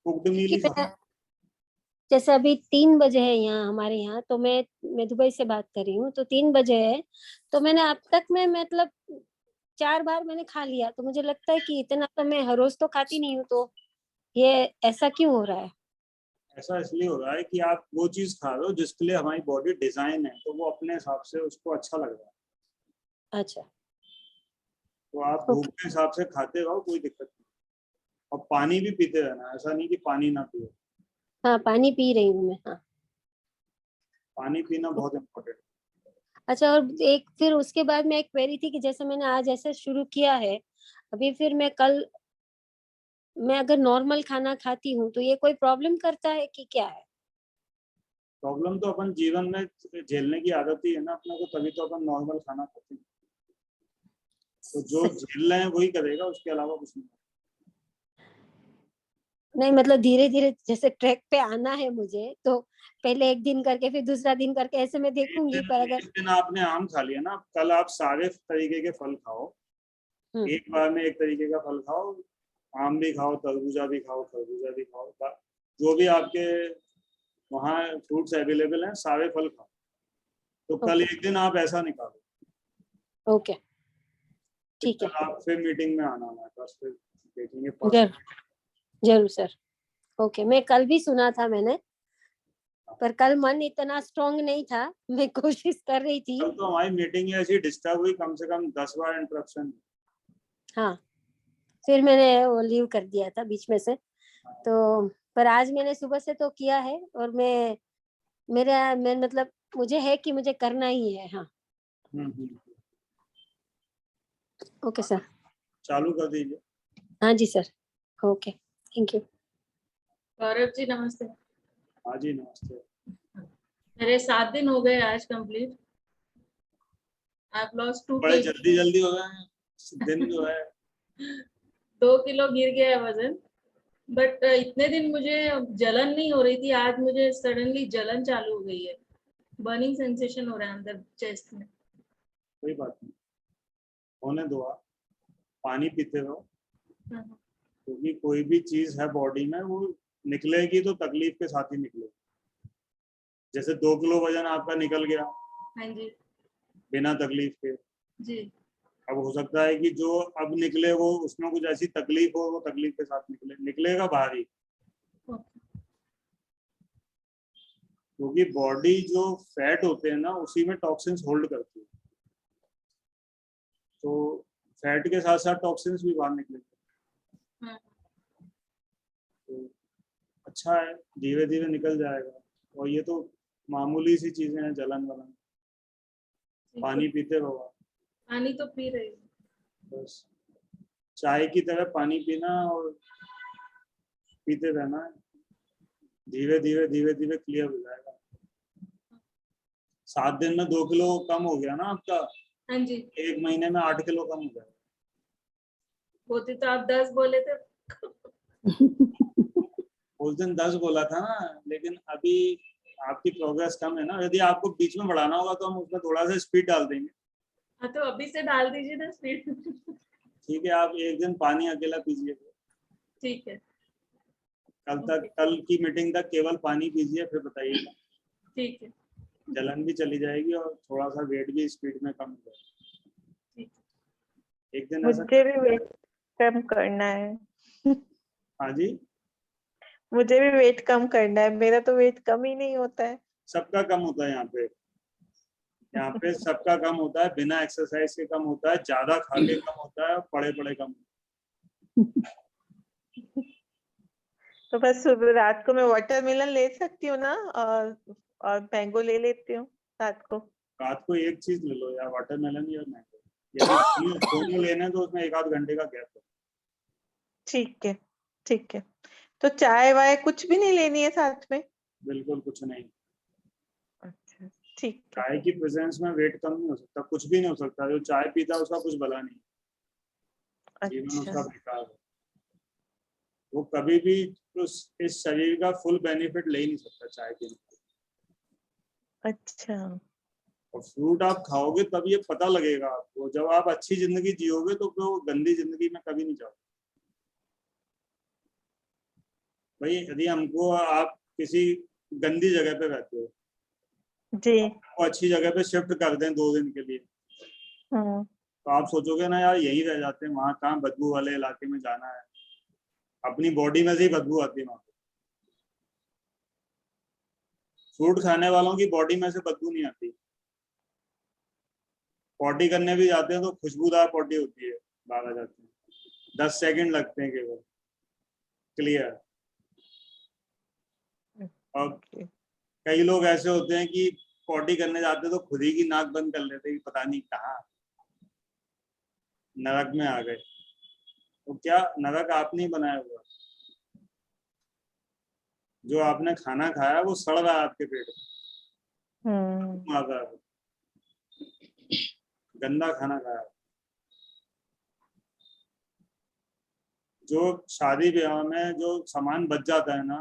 कुक्ड मील ही खा सकते। जैसे अभी 3 बजे है यहाँ हमारे यहाँ, तो मैं दुबई से बात कर रही हूँ, तो 3 बजे है, तो मैंने अब तक में मतलब 4 बार मैंने खा लिया, तो मुझे लगता है कि इतना तो मैं हर रोज तो खाती नहीं हूँ, तो ये ऐसा क्यों हो रहा है? ऐसा इसलिए हो रहा है कि आप वो चीज खा रहे हो जिसके लिए हमारी बॉडी डिजाइन है, तो वो अपने हिसाब से उसको अच्छा लग रहा है। अच्छा, तो आप भूख के हिसाब से खाते रहो, कोई दिक्कत नहीं। और पानी भी पीते रहना, ऐसा नहीं कि पानी ना पियो। हाँ पानी पी रही हूँ मैं, हाँ। पानी पीना बहुत इम्पोर्टेंट है। अच्छा, और एक फिर उसके बाद में एक क्वेरी थी कि जैसे मैंने आज ऐसे शुरू किया है, अभी फिर मैं अगर नॉर्मल खाना खाती हूँ तो ये कोई प्रॉब्लम करता है कि क्या है? प्रॉब्लम तो अपन जीवन में झेलने की आदत ही है ना अपने को, तभी तो अपन नॉर्मल खाना खाते हैं। तो जो झेल रहे हैं वही करेगा, उसके अलावा कुछ नहीं। नहीं मतलब धीरे धीरे जैसे ट्रैक पे आना है मुझे, तो पहले एक दिन करके फिर दूसरा दिन करके ऐसे मैं देखूंगी, पर अगर एक दिन आपने आम खा लिया ना, कल आप सारे तरीके के फल खाओ। एक बार में एक तरीके का फल खाओ, आम भी खाओ, तरबूजा भी खाओ, खरबूजा भी खाओ, जो भी आपके वहाँ फ्रूट्स अवेलेबल हैं सारे फल खाओ। तो कल एक दिन आप ऐसा निकालो। ओके, ठीक है। कल आप फिर मीटिंग में आना हमारे पास, फिर देखेंगे। जरूर सर। ओके, मैं कल भी सुना था मैंने, पर कल मन इतना स्ट्रांग नहीं था, मैं कोशिश कर रही थी। कल तो हमारी मीटिंग ऐसी डिस्टर्ब हुई, कम से कम 10 बार इंटरप्शन। हाँ, फिर मैंने वो लीव कर दिया था बीच में से, तो पर आज मैंने सुबह से तो किया है, और मैं मतलब मुझे है कि मुझे करना ही है। हाँ ओके सर, चालू कर दीजिए। हाँ जी sir, okay, thank you. Gaurav जी नमस्ते। हाँ जी नमस्ते। मेरे 7 दिन हो गए आज कंप्लीट। I've lost 2 बड़े kg. जल्दी हो गए दिन जो है। 2 किलो गिर गया है वजन, बट इतने दिन मुझे जलन नहीं हो रही थी, आज मुझे सडनली जलन चालू हो गई है, बर्निंग सेंसेशन हो रहा है अंदर चेस्ट में। कोई बात नहीं, होने दो आप, पानी पीते रहो, क्योंकि कोई भी चीज है बॉडी में वो निकलेगी तो तकलीफ के साथ ही निकलेगी। जैसे 2 किलो वजन आपका निकल गया हाँ जी बिना तकलीफ के जी। अब हो सकता है कि जो अब निकले वो उसमें कुछ ऐसी तकलीफ हो, वो तकलीफ के साथ निकलेगा भारी। क्योंकि बॉडी जो फैट होते हैं ना उसी में टॉक्सिन्स होल्ड करती है, तो फैट के साथ साथ टॉक्सिन्स भी बाहर निकलेंगे। तो अच्छा है, धीरे धीरे निकल जाएगा। और ये तो मामूली सी चीजें हैं, जलन वलन। पानी पीते रहो। पानी तो पी रही हूँ, बस चाय की तरह पानी पीना और पीते रहना है, धीरे धीरे क्लियर हो जाएगा। 7 दिन में 2 किलो कम हो गया ना आपका। हाँ जी। 1 महीने में 8 किलो कम हो जाएगा। होती तो आप 10 बोले थे। उस दिन 10 बोला था ना, लेकिन अभी आपकी प्रोग्रेस कम है ना। यदि आपको बीच में बढ़ाना होगा तो हम उसमें थोड़ा सा स्पीड डाल देंगे। हाँ तो अभी से डाल दीजिए ना स्पीड। ठीक है, आप एक दिन पानी अकेला पीजिए। ठीक है, कल की मीटिंग तक केवल पानी पीजिए, फिर बताइएगा। ठीक है। जलन भी चली जाएगी और थोड़ा सा वेट भी स्पीड में कम हो जाएगा। एक दिन ऐसा मुझे भी वेट कम करना है। हाँ जी, मुझे भी वेट कम करना है, मेरा तो वेट कम ही नहीं होता है। सबका कम होता है यहाँ पे सबका कम होता है, बिना एक्सरसाइज के कम होता है, ज्यादा खा के कम होता है, पड़े पड़े कम होता है। तो बस सुबह रात को मैं वाटरमेलन ले सकती हूँ ना, और मैंगो ले लेती हूँ रात को एक चीज ले लो, या वाटरमेलन या मैंगो। यदि दोनों लेने तो उसमें 1 आध घंटे का गैप है। ठीक है, ठीक है। तो चाय वाय कुछ भी नहीं लेनी है साथ में? बिल्कुल कुछ नहीं। अच्छा ठीक। चाय की प्रेजेंस में वेट कम नहीं हो सकता, कुछ भी नहीं हो सकता। जो चाय पीता है उसका कुछ भला नहीं, जीवन उसका बेकार है। वो कभी भी इस शरीर का फुल बेनिफिट ले ही नहीं सकता चाय के। अच्छा। और फ्रूट आप खाओगे तब ये पता लगेगा आपको। जब आप अच्छी जिंदगी जियोगे तो फिर वो गंदी जिंदगी में कभी नहीं जाओगे। भाई यदि हमको आप किसी गंदी जगह पे रहते हो, जी। वो अच्छी जगह पे शिफ्ट कर दें 2 दिन के लिए, तो आप सोचोगे ना यार यहीं रह जाते हैं, वहां कहाँ बदबू वाले इलाके में जाना है, अपनी बॉडी में से ही बदबू आती है वहां पे। फ्रूट खाने वालों की बॉडी में से बदबू नहीं आती। पॉटी करने भी जाते हैं तो खुशबूदार पॉटी होती है, बाहर आ जाते हैं, 10 सेकंड लगते हैं केवल, क्लियर। और कई लोग ऐसे होते हैं कि पॉटी करने जाते हैं तो खुद ही की नाक बंद कर लेते हैं कि पता नहीं कहाँ नरक में आ गए। तो क्या नरक आपने ही बनाया हुआ? जो आपने खाना खाया वो सड़ रहा है आपके पेट में, आ रहा है, गंदा खाना खाया। जो शादी ब्याह में जो सामान बच जाता है ना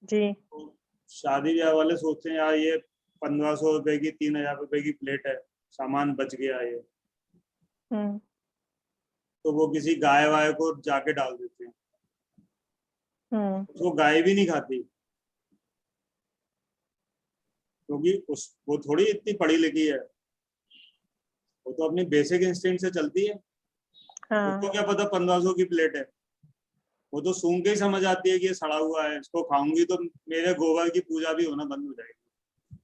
जी, तो शादी ब्याह वाले सोचते हैं यार ये 1500 रुपए की 3000 रुपए की प्लेट है, सामान बच गया ये, तो वो किसी गाय वाय को जाके डाल देते हैं। वो गाय भी नहीं खाती, क्योंकि वो थोड़ी इतनी पढ़ी लिखी है, वो तो अपनी बेसिक इंस्टिंक्ट से चलती है। उसको क्या पता 1500 की प्लेट है, वो तो सूंघ के ही समझ आती है कि ये सड़ा हुआ है, इसको खाऊंगी तो मेरे गोबर की पूजा भी होना बंद हो जाएगी।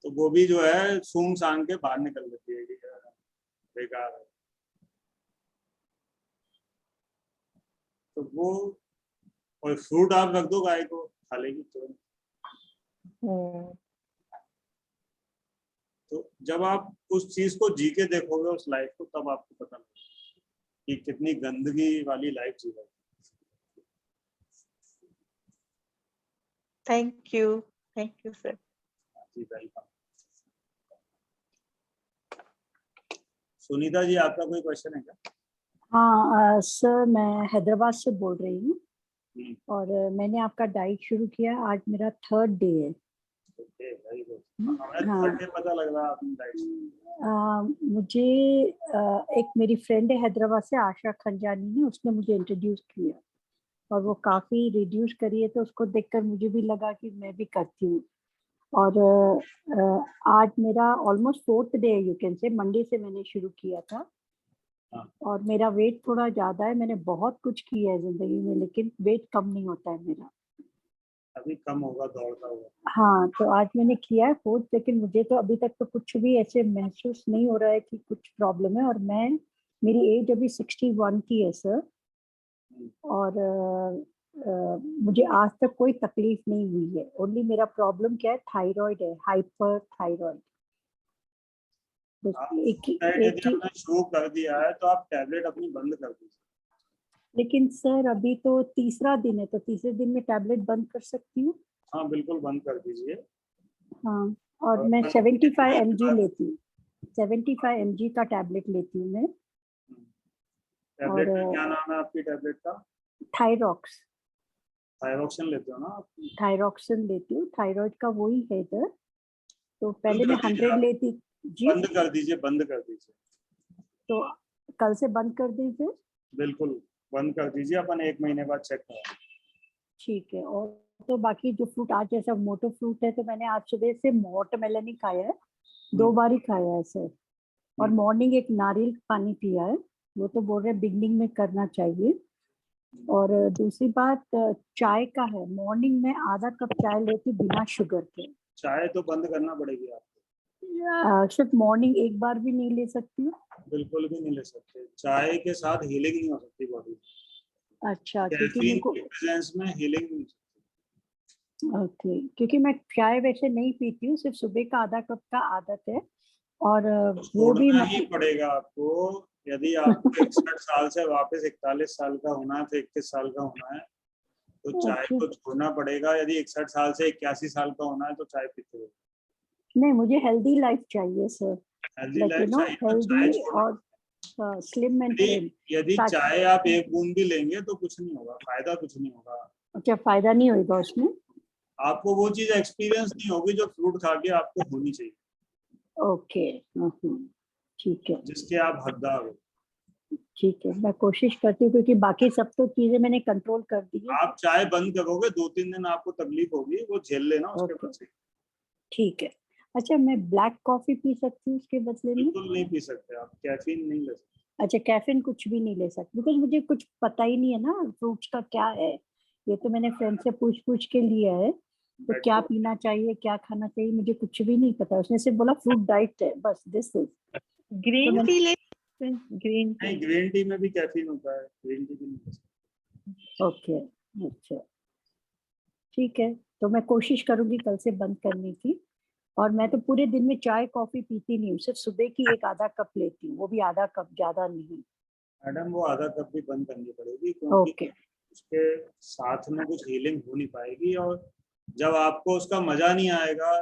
तो वो भी जो है सूंघ सांघ के बाहर निकल देती है कि बेकार है। तो वो, और फ्रूट आप रख दो गाय को, खा लेगी तुरंत। तो जब आप उस चीज को जी के देखोगे उस लाइफ को, तब आपको पता लगेगा कि कितनी गंदगी वाली लाइफ जी रही है। Thank you sir. जी वेलकम। सुनीता जी आपका कोई क्वेश्चन है क्या? हाँ सर, मैं हैदराबाद से बोल रही हूँ और मैंने आपका डाइट शुरू किया, आज मेरा 3rd डे है। Okay, very good. हमें थर्ड डे पता लग रहा है आपने डाइट। मुझे एक मेरी फ्रेंड है हैदराबाद से, आशा खंजानी ने, उसने मुझे इंट्रोड्यूस किया और वो काफ़ी रिड्यूस करी है, तो उसको देखकर मुझे भी लगा कि मैं भी करती हूँ। और आज मेरा almost 4th day you can say, Monday से मैंने शुरू किया था और मेरा वेट थोड़ा ज़्यादा है। मैंने बहुत कुछ किया है ज़िंदगी में, लेकिन वेट कम नहीं होता है मेरा। अभी कम होगा दौड़ता हुआ। हाँ, तो आज मैंने किया है 4th, लेकिन मुझे तो अभी तक तो कुछ भी ऐसे महसूस नहीं हो रहा है कि कुछ प्रॉब्लम है। और मेरी एज अभी 61 की है सर, और मुझे आज तक कोई तकलीफ नहीं हुई है। ओनली मेरा प्रॉब्लम क्या है, थायराइड है, हाइपर थायराइड। यदि आपने शुरू कर दिया है तो आप टैबलेट अपनी बंद कर दीजिए। लेकिन सर अभी तो तीसरा दिन है, तो तीसरे दिन में टैबलेट बंद कर सकती हूँ? हाँ बिल्कुल बंद कर दीजिए। हाँ, और मैं 75 mg लेती हूँ, 75 mg का टैबलेट लेती हूँ मैं। टैबलेट का क्या नाम है आपकी टैबलेट का? थायरॉक्स। थायरॉक्सिन लेते हो ना आप? थायरॉक्सिन लेती हूँ, थायराइड का वही है इधर। तो पहले मैं 100 लेती जी। बंद कर दीजिए, बंद कर दीजिए। तो कल से बंद कर दीजिए? बिल्कुल बंद कर दीजिए, अपन 1 महीने बाद चेक करेंगे। ठीक है। और तो बाकी जो फ्रूट आज जैसा मोटो फ्रूट है, तो मैंने आज सुबह से वाटरमेलन ही खाया है, 2 बार ही खाया है सर। और मॉर्निंग एक नारियल पानी पिया है, वो तो बोल रहे बिगनिंग में करना चाहिए। और दूसरी बात चाय का है, मॉर्निंग में आधा कप चाय लेती बिना शुगर के। चाय तो बंद करना पड़ेगी आपको। सिर्फ मॉर्निंग एक बार भी नहीं ले सकती हूँ? बिल्कुल भी नहीं ले सकते, चाय के साथ हीलिंग नहीं हो सकती बॉडी। अच्छा, क्योंकि कैफीन मेरे को की प्रेजेंस में हीलिंग नहीं हो सकती। ओके, क्योंकि मैं चाय वैसे नहीं पीती हूँ, सिर्फ सुबह का आधा कप का आदत है। और वो भी छोड़ना ही पड़ेगा आपको। यदि आपको 61 साल से वापस 41 साल का होना है, तो 21 साल का होना है, तो चाय को छोड़ना पड़ेगा। यदि 61 साल से 81 साल का होना है तो चाय पीते हो। नहीं, मुझे हेल्दी लाइफ चाहिए सर, हेल्दी लाइफ लेकिन चाहिए तो चाय हेल्दी छोड़ना। और स्लिम एंड ट्रिम। यदि चाय आप 1 बूंद भी लेंगे तो कुछ नहीं होगा, फायदा कुछ नहीं होगा। अच्छा, फायदा नहीं होगा उसमें? आपको वो चीज एक्सपीरियंस नहीं होगी जो फ्रूट खा के आपको होनी चाहिए। ओके, ठीक है, जिसके आप हकदार हो। ठीक है, मैं कोशिश करती हूँ, क्योंकि बाकी सब तो चीजें मैंने कंट्रोल कर दी है। आप चाय बंद करोगे 2-3 दिन आपको तकलीफ होगी, वो झेल लेना उसके ओके। बाद से। ठीक है। अच्छा, मैं ब्लैक कॉफी पी सकती हूँ उसके बदले में? बिल्कुल नहीं पी सकते आप, कैफीन नहीं ले सकते। अच्छा, कैफीन कुछ भी नहीं ले सकती, बिकॉज मुझे कुछ पता ही नहीं है ना फ्रूट्स का क्या है। ये तो मैंने फ्रेंड से पूछ के लिया है, तो क्या पीना चाहिए, क्या खाना चाहिए, मुझे कुछ भी नहीं पता। उसने सिर्फ बोला फ्रूट डाइट है, बस दिस इज। ग्रीन टी ले, ग्रीन टी। नहीं, ग्रीन टी में भी कैफीन होता है, ग्रीन टी भी नहीं ले सकते। ओके, अच्छा, ठीक है, तो मैं कोशिश करूंगी कल से बंद करने की। और मैं तो पूरे दिन में चाय कॉफी पीती नहीं हूँ, सिर्फ सुबह की एक आधा कप लेती हूँ, वो भी आधा कप, ज्यादा नहीं। मैडम वो आधा कप भी बंद करनी पड़ेगी, क्योंकि ओके। उसके साथ में कुछ हीलिंग हो नहीं पाएगी, और जब आपको उसका मजा नहीं आएगा,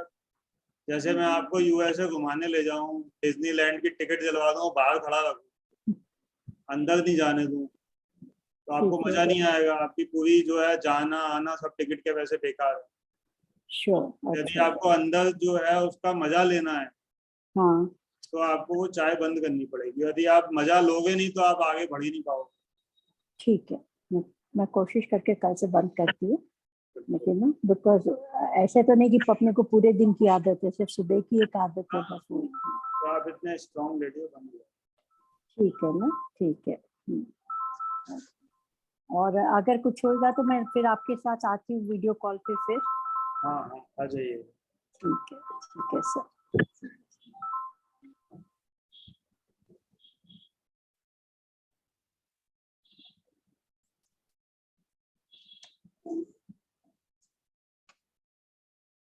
जैसे मैं आपको यूएसए घुमाने ले जाऊं, डिज्नीलैंड की टिकट दिलवा दूं, बाहर खड़ा रखूं, अंदर नहीं जाने दूं, तो आपको ठीक है। मजा नहीं आएगा। आपकी पूरी जो है जाना आना सब टिकट के पैसे बेकार है। श्योर। यदि अच्छा। आपको अंदर जो है उसका मजा लेना है, हाँ, तो आपको वो चाय बंद करनी पड़ेगी। यदि आप मजा लोगे नहीं तो आप आगे बढ़ ही नहीं पाओगे। ठीक है, मैं कोशिश करके कल से बंद करती हूँ, लेकिन ना बिकॉज ऐसे तो नहीं कि अपने को पूरे दिन की आदत है, सिर्फ सुबह की एक आदत है बस वो। तो आप इतने स्ट्रॉन्ग लेडी हो, बंद करो। ठीक है ना, ठीक है। और अगर कुछ होगा तो मैं फिर आपके साथ आती हूँ वीडियो कॉल पे फिर। हाँ हाँ, आ जाइए। ठीक है सर।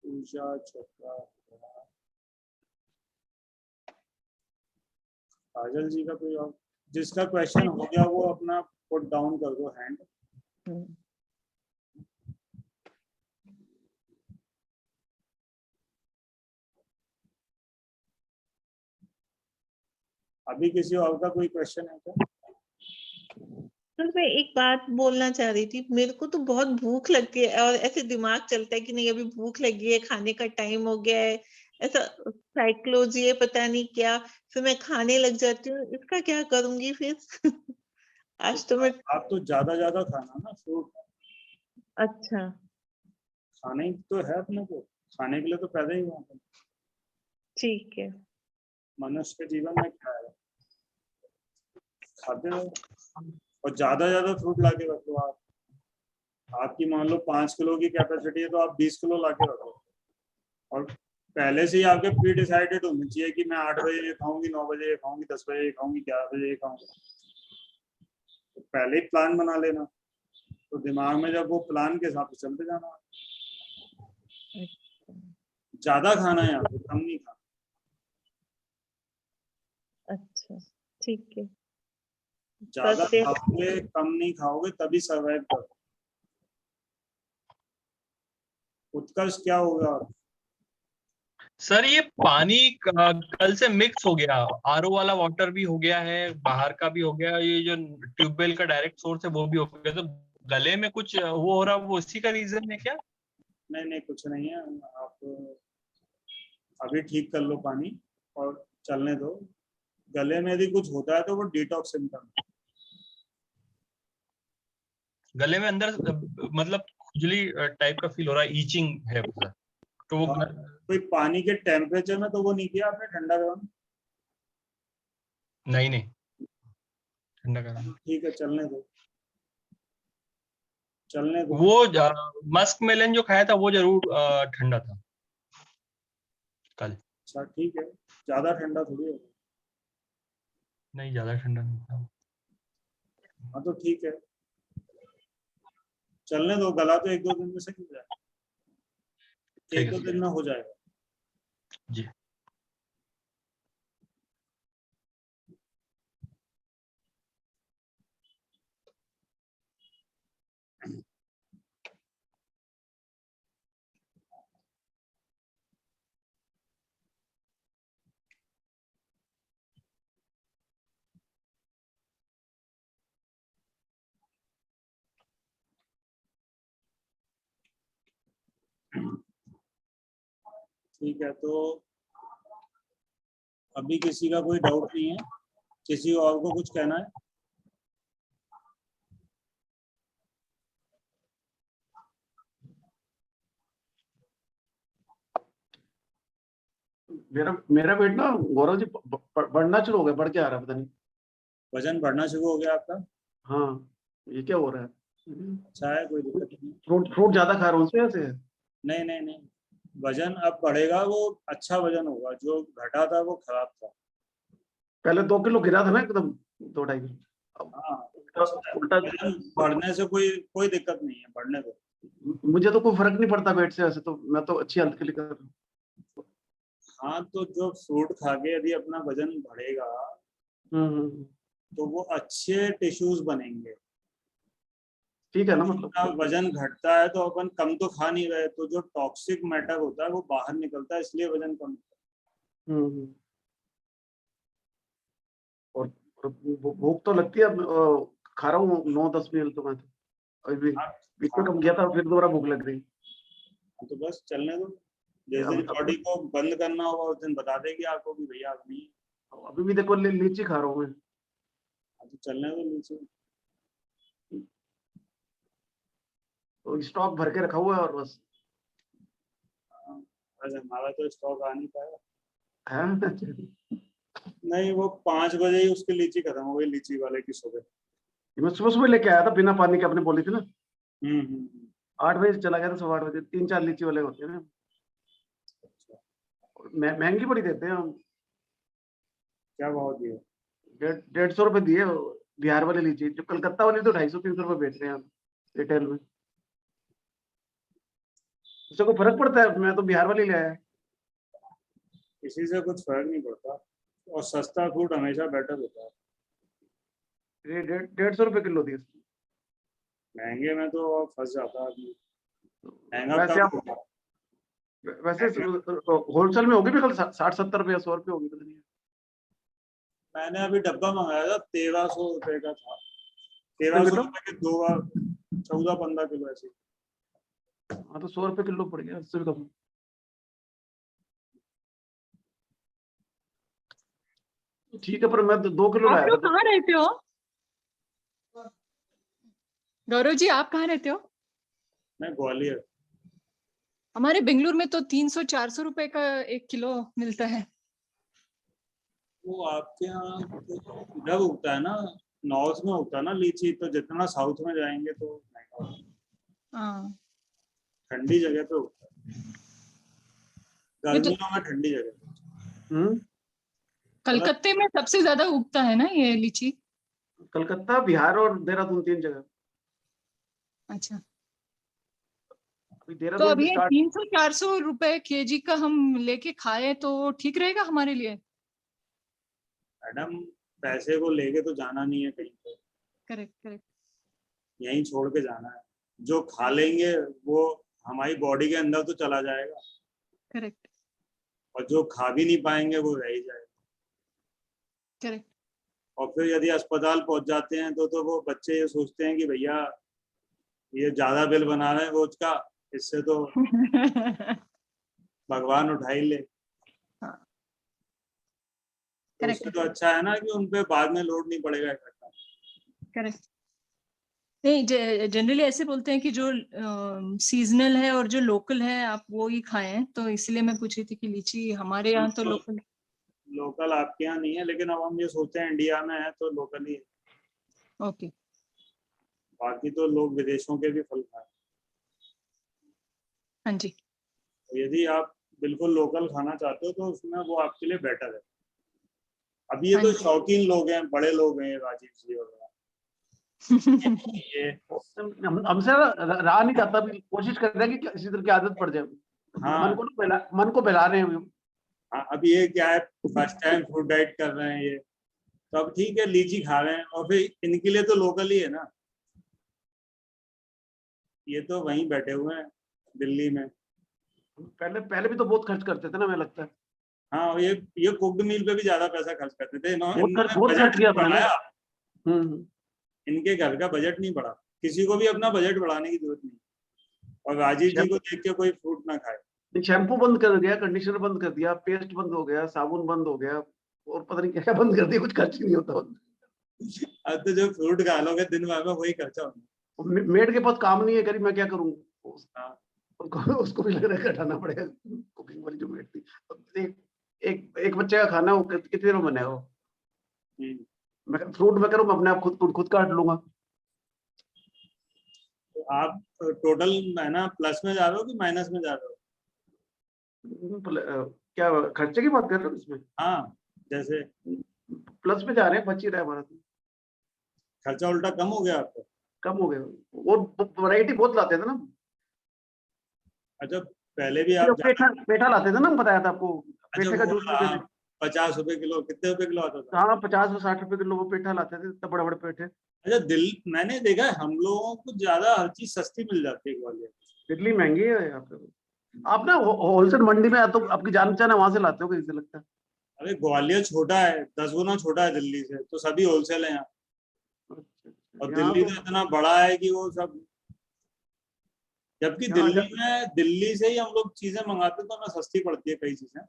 पूजा चोपड़ा, काजल जी का कोई और जिसका क्वेश्चन हो गया वो अपना पुट डाउन कर दो हैंड। अभी किसी और का कोई क्वेश्चन है क्या? सर मैं एक बात बोलना चाह रही थी, मेरे को तो बहुत भूख लग गई है और ऐसे दिमाग चलता है कि नहीं अभी भूख लगी है, खाने का टाइम हो गया है, ऐसा साइकोलॉजी है पता नहीं क्या, फिर मैं खाने लग जाती हूँ, इसका क्या करूंगी फिर? आज तो मैं आप तो ज्यादा खाना ना फ्रूट। अच्छा खाने ही तो है अपने को, खाने के लिए तो पैदा ही हुआ है। ठीक है। मनुष्य के जीवन में क्या है, खाते रहो और ज्यादा फ्रूट ला के रखो। आप आपकी मान लो 5 किलो की कैपेसिटी है तो आप 20 किलो ला के रखो, और पहले से ही आपके प्री डिसाइडेड होनी चाहिए कि मैं 8 बजे ये खाऊंगी, 9 बजे ये खाऊंगी, 10 बजे ये खाऊंगी, 11 बजे ये खाऊंगी। तो पहले ही प्लान बना लेना, तो दिमाग में जब वो प्लान के हिसाब से चलते जाना। ज्यादा खाना है आपको, कम नहीं खाना। अच्छा ठीक है। ज्यादा सत्य। खाओगे कम नहीं खाओगे तभी सर्वाइव करो। उत्कर्ष क्या होगा? सर ये पानी कल से मिक्स हो गया, आरओ वाला वाटर भी हो गया है, बाहर का भी हो गया, ये जो ट्यूबवेल का डायरेक्ट सोर्स है वो भी हो गया, तो गले में कुछ वो हो रहा, वो उसी का रीजन है क्या? नहीं कुछ नहीं है, आप अभी ठीक कर लो पानी और चलने दो। गले में यदि कुछ होता है तो वो डिटॉक्स सिम्टम। गले में अंदर मतलब खुजली टाइप का फील हो रहा है, ईचिंग है पूरा, तो वो कोई पानी के टेम्परेचर में तो वो नहीं किया आपने ठंडा गर्म? नहीं ठंडा गर्म। ठीक है, चलने दो। वो मस्क मेलन जो खाया था वो जरूर ठंडा था कल। अच्छा ठीक है, ज्यादा ठंडा थोड़ी है। नहीं ज्यादा ठंडा नहीं था। हाँ तो ठीक है, चलने दो। गला तो 1-2 दिन में सही हो जाएगा, ठीक 1-2 है दिन में हो जाएगा। जी। ठीक है, तो अभी किसी का कोई डाउट नहीं है? किसी और को कुछ कहना है? मेरा वेट ना गौरव जी बढ़ना शुरू हो गया, बढ़ के आ रहा है, पता नहीं। वजन बढ़ना शुरू हो गया आपका? हाँ, ये क्या हो रहा है? अच्छा है, कोई दिक्कत नहीं। फ्रूट ज्यादा खा रहा हूँ उससे ऐसे? नहीं नहीं नहीं, वजन अब बढ़ेगा, वो अच्छा वजन होगा। जो घटा था वो खराब था। पहले 2 किलो गिरा था ना एकदम, 2-2.5 किलो। हाँ, उल्टा वजन बढ़ने से कोई दिक्कत नहीं है, बढ़ने दो। मुझे तो कोई फर्क नहीं पड़ता वेट से, ऐसे तो मैं तो अच्छी हेल्थ के लिए कर रहा हूँ। हाँ, तो जो फ्रूट खा के यदि अपना वजन बढ़ेगा तो वो अच्छे टिश्यूज बनेंगे। ठीक है ना, मतलब अब वजन घटता है तो अपन कम तो खा नहीं रहे, तो जो टॉक्सिक मैटर होता है वो बाहर निकलता है, इसलिए वजन कम होता है। और भूख तो लगती है, खा रहा हूँ 9-10 मील तो मैं तो अभी बीच में कम गया था, फिर दोबारा भूख लग रही। तो बस चलने दो, जिस दिन बॉडी को बंद करना होगा उस दिन बता देगी आपको कि भैया अब नहीं। अभी भी देखो लीची खा रहा हूँ मैं। तो चलने दो लीची, तो स्टॉक भर के रखा हुआ है और बस। हमारा तो स्टॉक आ नहीं पाया है नहीं, वो 5 बजे ही उसकी लीची खत्म हो गई, लीची वाले की सुबह। मैं सुबह लेके आया था बिना पानी के, आपने बोली थी ना। 8 बजे चला गया था, 8:15 बजे। 3-4 लीची वाले होते हैं ना, महंगी बड़ी देते हैं हम। क्या भाव दिए? 150 रुपए दिए बिहार वाली लीची। जो कलकत्ता वाली तो 250-300 रुपए बेच रहे हैं रिटेल में। उससे कोई फर्क पड़ता है? मैं तो बिहार वाली ले आया। किसी से कुछ फर्क नहीं पड़ता, और सस्ता फ्रूट हमेशा बेटर होता है। 150 रुपए किलो थी। महंगे में तो फंस जाता आदमी। महंगा वैसे कब आप होगा? वैसे होलसेल में होगी भी कल 60-70 रुपए, 100 रुपए होगी, पता नहीं। मैंने अभी डब्बा मंगाया था, 1300 रुपए का था। 1300 रुपए के 2 बार 14-15 किलो ऐसे। हाँ, तो 100 रुपए किलो पड़ गया, उससे भी कम। ठीक है, पर मैं 2 किलो आप लाया लोग था। कहाँ रहते हो गौरव जी? आप कहाँ रहते हो? मैं ग्वालियर। हमारे बेंगलुरु में तो 300-400 रुपए का 1 किलो मिलता है। वो आपके यहाँ इधर उगता है ना, नॉर्थ में उगता है ना लीची, तो जितना साउथ में जाएंगे तो महंगा होगा। हाँ, ठंडी जगह पे उगता है, गर्मियों में ठंडी जगह। कलकत्ते में सबसे ज्यादा उगता है ना ये लीची? कलकत्ता, बिहार और देहरादून, 3 जगह। अच्छा, अभी तो देहरादून अब भी ये स्टार्ट। 300-400 रुपए केजी का हम लेके खाए तो ठीक रहेगा हमारे लिए? मैडम, पैसे को लेके तो जाना नहीं है कहीं पे, करेक्ट करेक्ट। यहीं छोड़ के जाना है। जो खा लेंगे वो हमारी बॉडी के अंदर तो चला जाएगा, करेक्ट और जो खा भी नहीं पाएंगे वो रह ही जाएगा। करेक्ट। और फिर यदि अस्पताल पहुंच जाते हैं तो वो बच्चे ये सोचते हैं कि भैया ये ज्यादा बिल बना रहे हैं रोज का, इससे तो भगवान उठा ही ले। तो उससे तो अच्छा है ना कि उनपे बाद में लोड नहीं पड़ेगा इकट्ठा। करेक्ट। नहीं, जनरली ऐसे बोलते हैं कि जो सीजनल है और जो लोकल है आप वो ही खाएं, तो इसलिए मैं पूछ रही थी कि लीची हमारे यहाँ तो लोकल आपके यहाँ नहीं है, लेकिन अब हम ये सोचते हैं इंडिया में है तो लोकल ही है। ओके। बाकी तो लोग विदेशों के भी फल खाएं। हाँ जी। तो यदि आप बिल्कुल लोकल खाना चाहते हो तो उसमें वो आपके लिए बेटर है। अभी ये तो शौकीन लोग हैं, बड़े लोग हैं, राजीव जी वगैरह, ये हमसे रहा नहीं जाता, कोशिश कर रहे हैं कि इसी तरह की आदत पड़ जाए। हाँ, मन को बहला रहे हैं। हाँ, अब ये क्या है, फर्स्ट टाइम फ्रूट डाइट कर रहे हैं ये, तो अब ठीक है लीची खा रहे हैं, और फिर इनके लिए तो लोकल ही है ना, ये तो वहीं बैठे हुए हैं दिल्ली में। पहले भी तो बहुत खर्च करते थे ना, मुझे लगता है। हाँ, ये कुक्ड मील पे भी ज्यादा पैसा खर्च करते थे। बहुत खर्च किया बढ़ाया। आपने। इनके घर का बजट नहीं बढ़ा, किसी को भी अपना बजट बढ़ाने की जरूरत नहीं, और राजीव जी को देख के कोई फ्रूट ना खाए। शैम्पू बंद कर दिया, कंडीशनर बंद कर दिया, पेस्ट बंद हो गया, साबुन बंद हो गया, और पता नहीं क्या बंद कर दिया, कुछ खर्च ही नहीं होता। अब तो जो फ्रूट खा लोगे दिन भर में वही खर्चा होगा। मेड के पास काम नहीं है, करी मैं क्या करूँ? उसको भी लग रहा है घटाना पड़ेगा, कुकिंग वाली जो मेड थी। एक बच्चे का खाना वो कितने देर में बनेगा? मैं फ्रूट मैं करूँ, मैं अपने आप खुद काट लूंगा। तो आप टोटल है ना प्लस में जा रहे हो कि माइनस में जा रहे हो? क्या खर्चे की बात कर रहे हो इसमें? हाँ, जैसे प्लस में जा रहे हैं, बच ही रहा है हमारा तो। खर्चा उल्टा कम हो गया आपका? कम हो गया, वो वैरायटी बहुत लाते थे ना। अच्छा, पहले भी आप पेठा लाते थे ना, बताया था आपको। पेठे का जूस पीते थे। 50 रुपए किलो, कितने रुपए किलो आता था? हाँ, 50 और 60 रुपए किलो वो पेठा लाते थे, इतने बड़े बड़े पेठे। अच्छा, दिल्ली मैंने देखा है हम लोगों को ज्यादा हर चीज सस्ती मिल जाती है ग्वालियर। दिल्ली महंगी है यहाँ पे। आप ना होलसेल मंडी में तो आपकी जान पहचान है, वहां से लाते हो, कैसे लगता है? अरे ग्वालियर छोटा है, 10 गुना छोटा है दिल्ली से, तो सभी होलसेल है यहाँ। और दिल्ली तो इतना बड़ा है कि वो सब, जबकि दिल्ली से ही हम लोग चीजें मंगाते तो हमें सस्ती पड़ती है कई चीजें,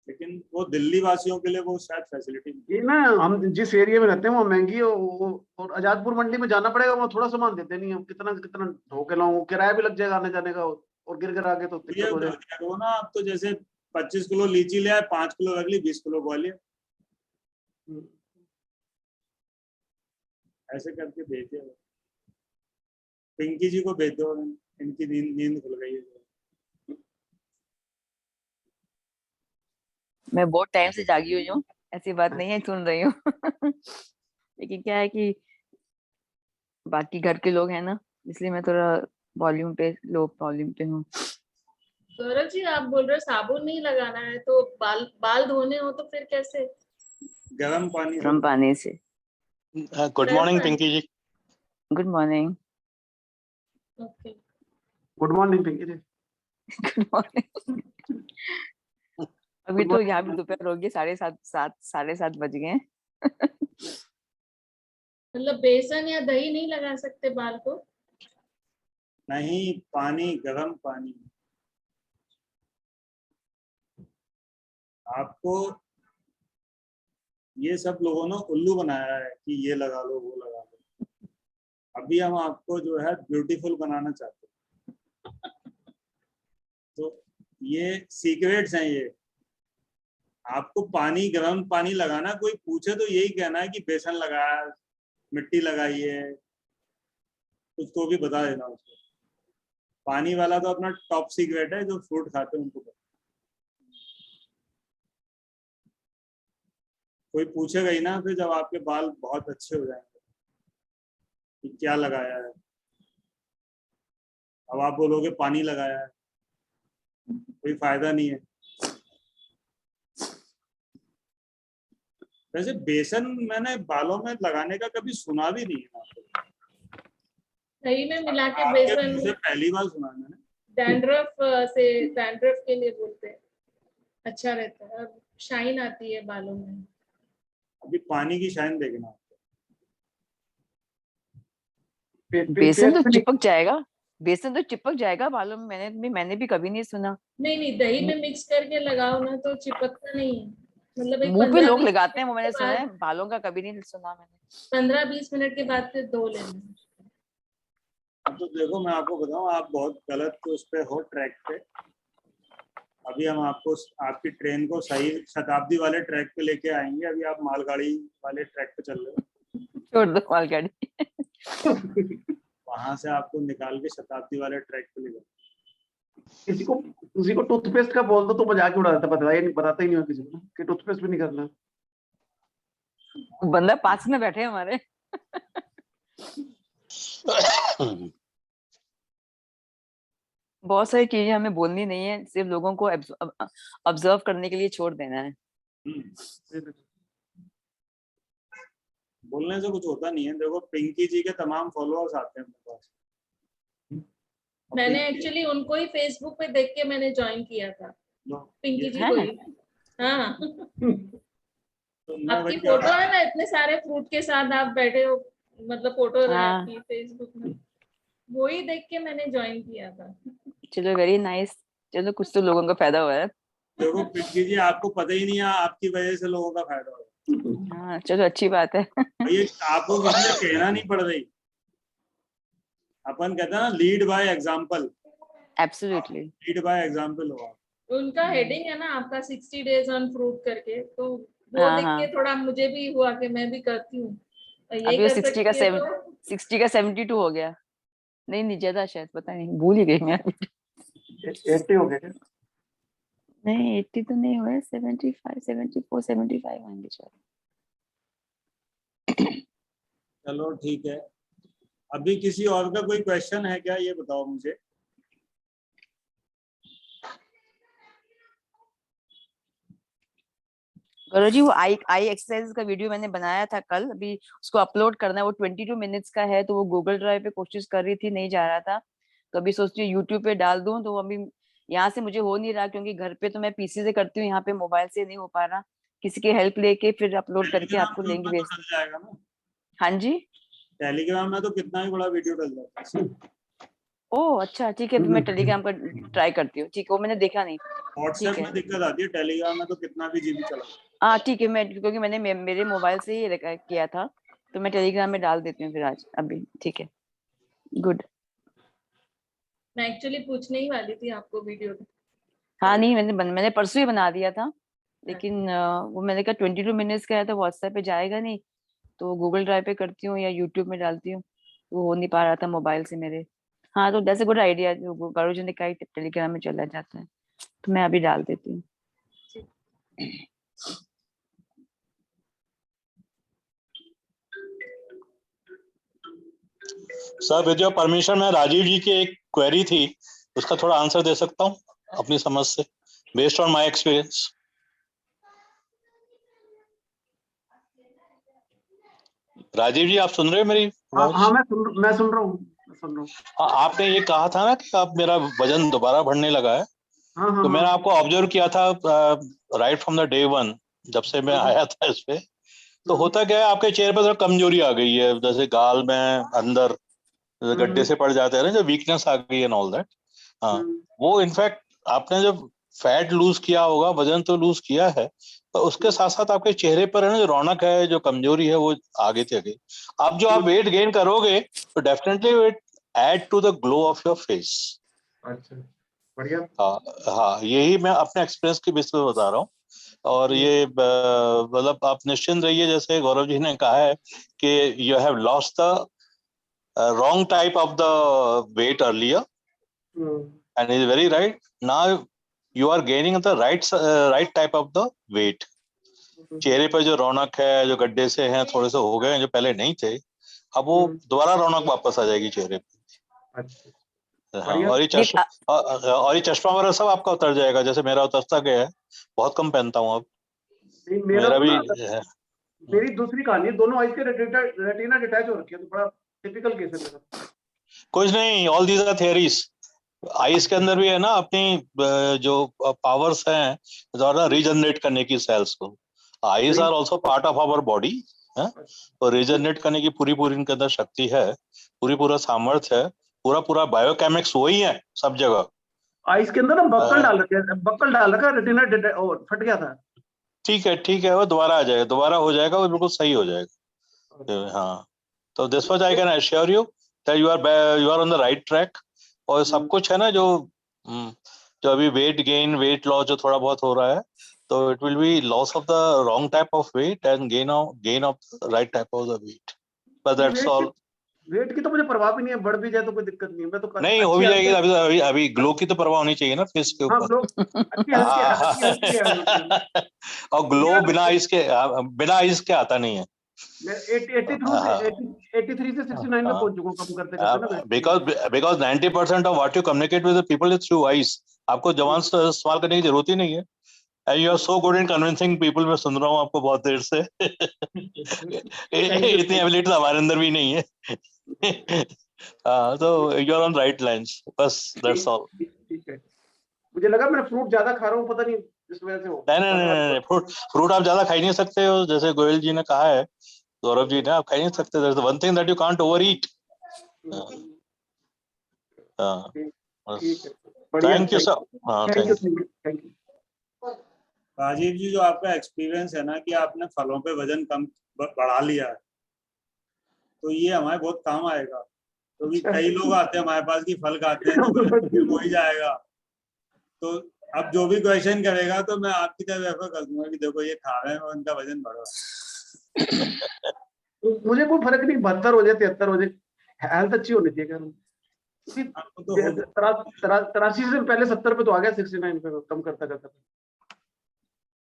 लेकिन वो दिल्ली वासियों के लिए वो शायद फैसिलिटी ये ना, हम जिस एरिया में रहते हैं वो महंगी है, और आजादपुर मंडी में जाना पड़ेगा, वहाँ थोड़ा सामान देते नहीं है। कितना कितना ढोके लाऊं, किराया भी लग जाएगा आने जाने का, और गिर गिर आगे तो दिक्कत हो जाएगी। वो ना, आप तो जैसे 25 किलो लीची ले आए, 5 किलो रख ली, 20 किलो ग्वालियर, ऐसे करके भेजे। पिंकी जी को भेज दो, इनकी नींद खुल गई है। मैं बहुत टाइम से जागी हुई हूँ, ऐसी बात नहीं है, सुन रही हूँ। लेकिन क्या है कि बाकी घर के लोग हैं ना, इसलिए मैं थोड़ा वॉल्यूम पे, लो वॉल्यूम पे हूँ। गौरव जी, आप बोल रहे हो साबुन नहीं लगाना है, तो बाल धोने हो तो फिर कैसे? गर्म पानी से। Good morning Pinky ji. Good morning. Okay, good morning Pinky ji. Good morning. अभी तो यहाँ भी दोपहर हो गई, 7:30 बज गए। मतलब बेसन या दही नहीं लगा सकते बाल को? नहीं, पानी, गर्म पानी। आपको ये सब लोगों ने उल्लू बनाया है कि ये लगा लो, वो लगा लो। अभी हम आपको जो है ब्यूटीफुल बनाना चाहते हैं। तो ये सीक्रेट्स हैं ये। आपको पानी, गर्म पानी लगाना, कोई पूछे तो यही कहना है कि बेसन लगाया, मिट्टी लगाई है, कुछ तो भी बता देना उसको। पानी वाला तो अपना टॉप सीक्रेट है, जो फ्रूट खाते हैं उनको पता। कोई पूछेगा ही ना फिर, जब आपके बाल बहुत अच्छे हो जाएंगे कि क्या लगाया है। अब आप बोलोगे पानी लगाया है, कोई फायदा नहीं है। वैसे बेसन मैंने बालों में लगाने का कभी सुना भी नहीं है। दही में मिला के बेसन, पहली बार सुना है मैंने। डैंड्रफ के लिए बोलते हैं, अच्छा रहता है, शाइन आती है बालों में। अभी पानी की शाइन देखना। बेसन तो चिपक जाएगा, बेसन तो चिपक जाएगा बालों में। मैंने भी कभी नहीं सुना। नहीं, दही में मिक्स करके लगाओ ना तो चिपकता नहीं है। मतलब एक मुंह पे लोग लगाते हैं, वो मैंने सुना है, बालों का कभी नहीं सुना मैंने। 15-20 मिनट के बाद फिर धो लेना। तो देखो, मैं आपको बताऊं, आप बहुत गलत तो उस पे हो, ट्रैक पे। अभी हम आपको आपकी ट्रेन को सही शताब्दी वाले ट्रैक पे लेके आएंगे। अभी आप मालगाड़ी वाले ट्रैक पे चल रहे हो। छोड़ दो मालगाड़ी। वहां से आपको निकाल के शताब्दी वाले ट्रैक पे ले जाओ। किसी को टूथपेस्ट का बोल दो तो मजाक उड़ा देता, बताता ही नहीं हो किसी को कि टूथपेस्ट भी नहीं करना। बंदा पास में बैठे हमारे। बहुत सारी चीजें हमें बोलनी नहीं है, सिर्फ लोगों को ऑब्जर्व करने के लिए छोड़ देना है। बोलने से कुछ होता नहीं है। देखो, पिंकी जी के तमाम फॉलोअर्स आते हैं मेरे पास। मैंने एक्चुअली उनको ही फेसबुक पे देख के मैंने ज्वाइन किया था, पिंकी जी को ही। हाँ, आपकी फोटो है ना, इतने सारे फ्रूट के साथ आप बैठे हो, मतलब फोटो है आपकी फेसबुक में, वो ही देख के मैंने ज्वाइन किया था। चलो, वेरी नाइस। चलो, कुछ तो लोगों का फायदा हुआ है। देखो पिंकी जी, आपको पता ही नहीं है, आपकी वजह से लोगों का फायदा हुआ। हाँ, चलो अच्छी बात है। ये आपको किसी ने कहना नहीं पड़ रही। अपन कहते हैं ना, lead by example. Absolutely, lead by example हो आप। उनका हेडिंग है ना आपका 60 days ऑन फ्रूट करके, तो वो हाँ देख हाँ, के थोड़ा मुझे भी हुआ कि मैं भी करती हूँ, यही अभी वो कर 60 का सकती है तो 60 का 72 हो गया। नहीं नहीं, ज्यादा शायद, पता नहीं, भूल ही गई मैं। 80 हो गया क्या? नहीं 80 तो नहीं हुआ, 75 74 75 होंगे शायद। चलो ठीक है। अभी किसी और का कोई क्वेश्चन है क्या, ये बताओ मुझे। गौरव जी, वो आई एक्सरसाइज का वीडियो मैंने बनाया था कल, अभी उसको अपलोड करना है। वो 22 मिनट्स का है, तो वो गूगल ड्राइव पे कोशिश कर रही थी, नहीं जा रहा था, तो अभी सोच रही हूँ यूट्यूब पे डाल दूं। तो अभी यहाँ से मुझे हो नहीं रहा, क्योंकि घर पे तो मैं पीसी से करती हूँ, यहाँ पे मोबाइल से नहीं हो पा रहा। किसी की हेल्प लेके फिर अपलोड करके टेलीग्राम आपको ग्रुप लिंक में तो भेज। डल जाएगा ना, हाँ जी। टेलीग्राम में तो कितना ही बड़ा वीडियो डल जाता है। ओह अच्छा, ठीक है, अभी मैं टेलीग्राम पर ट्राई करती हूँ। ठीक है, वो मैंने देखा नहीं। व्हाट्सएप ठीक है, में दिक्कत आती है, टेलीग्राम में तो कितना भी जीबी चला। हाँ ठीक है, मैं क्योंकि मैंने मेरे मोबाइल से ही किया था, तो मैं टेलीग्राम में डाल देती हूँ फिर आज अभी। ठीक है, गुड। मैं एक्चुअली पूछने ही वाली थी आपको वीडियो। हाँ नहीं, मैंने परसों ही बना दिया था, लेकिन वो मैंने कहा 22 मिनट्स का है तो व्हाट्सएप पे जाएगा नहीं, तो गूगल ड्राइव पे करती हूँ या यूट्यूब में डालती हूँ, तो वो हो नहीं पा रहा था मोबाइल से मेरे। हाँ, तो दैट्स अ गुड आइडिया, जो गौरव जी ने कहा टेलीग्राम में चला जाता है, तो मैं अभी डाल देती हूँ। सर विद योर परमिशन, मैं राजीव जी की एक क्वेरी थी, उसका थोड़ा आंसर दे सकता हूँ अपनी समझ से, based on my experience. Rajeev ji, आप सुन रहे हो मेरी आवाज? हाँ मैं सुन रहा हूँ। आपने ये कहा था ना कि अब मेरा वजन दोबारा बढ़ने लगा है, हाँ तो मैंने आपको ऑब्जर्व किया था right from the day one, जब से मैं आया था इस पे। तो होता क्या है, आपके चेहरे पर थोड़ा कमजोरी आ गई है, जैसे गाल में अंदर गड्ढे से पड़ जाते हैं ना, जो वीकनेस आ गई एंड ऑल दैट। हाँ, वो इनफैक्ट आपने जब फैट लूज किया होगा, वजन तो लूज किया है, तो उसके साथ साथ आपके चेहरे पर है ना, जो रौनक है, जो कमजोरी है, वो आगे थी आगे। अब जो आप वेट गेन करोगे, तो definitely weight add to the glow of your face. अच्छा, बढ़िया। हाँ, यही मैं अपने एक्सपीरियंस के बेस पे बता रहा हूँ। और ये मतलब आप निश्चिंत रहिए, जैसे गौरव जी ने कहा है कि you have lost the wrong type of the weight earlier, and is very right. Now you are gaining the right type of the weight. चेहरे पर जो रौनक है, जो गड्ढे से हैं थोड़े से हो गए हैं, जो पहले नहीं थे, अब वो दोबारा रौनक वापस आ जाएगी चेहरे पे। हाँ, और ये चश्मा वगैरह सब आपका उतर जाएगा, जैसे मेरा उतरता गया है, बहुत कम पहनता हूँ अब। मेरा भी मेरी दूसरी कहानी है, दोनों आईज के रेटिना डिटैच हो रखी है, तो बड़ा टिपिकल केस है मेरा। कुछ नहीं, all these are theories. Eyes के अंदर भी है ना अपनी जो पावर्स हैं, द्वारा रीजनरेट करने की सेल्स को। Eyes are also part of our body, और रीजनरेट करने की पूरी इनके अंदर शक्ति है, पूरा सामर्थ्य है, पूरा बायोकेमिक्स वही है सब जगह। आईज के अंदर हम बक्कल डाल रखा, रेटिना फट गया था। ठीक है, वो दोबारा आ जाएगा, दोबारा हो जाएगा, वो बिल्कुल सही हो जाएगा। हाँ, तो this was I can assure you that you are on the right track. और सब कुछ है ना, जो अभी वेट गेन, वेट लॉस जो थोड़ा बहुत हो रहा है, तो it will be loss of the wrong type of weight and gain of right type of the weight, but that's all. Weight की तो मुझे परवाह भी नहीं है, बढ़ भी जाए तो कोई दिक्कत नहीं है, मैं तो नहीं, हो भी जाएगी। अभी ग्लो की तो परवाह होनी चाहिए ना फेस के ऊपर। और ग्लो बिना आइस के आता नहीं है। मैं 83 से 69 में पहुंच चुका हूं कम करते ना, because 90% of what you communicate with the people is through eyes. आपको जवान से सवाल करने की जरूरत ही नहीं है। And you are so good in convincing people, मैं सुन रहा हूँ आपको बहुत देर से। इतनी एबिलिटी हमारे अंदर भी नहीं है। तो you are on right lines, बस that's all. ठीक है, मुझे लगा मैं फ्रूट ज्यादा खा रहा हूँ, पता नहीं इस वजह से हो। नहीं, फ्रूट आप ज्यादा खा ही नहीं सकते हो, जैसे गोयल जी ने कहा है, गौरव जी ने, आप खा ही नहीं सकते। There's one thing that you can't overeat. Thank you sir. Thank you. Rajeev ji, जो आपका एक्सपीरियंस है ना कि आपने फलों पे वजन कम बढ़ा लिया है, तो ये हमारे बहुत काम आएगा, क्योंकि कई लोग आते हैं हमारे पास कि फल खाते हैं तो वजन हो ही जाएगा। तो अब जो भी क्वेश्चन करेगा तो मैं आपकी तरफ रेफर कर दूंगा कि देखो ये खा रहे हैं और इनका वजन बढ़ रहा है। मुझे कोई फर्क नहीं, 72 हो जाए 73 हो जाए, हेल्थ अच्छी होनी चाहिए। आपको तो हो 83 से पहले 70 पे तो आ गया, 69 पे कम करता करता।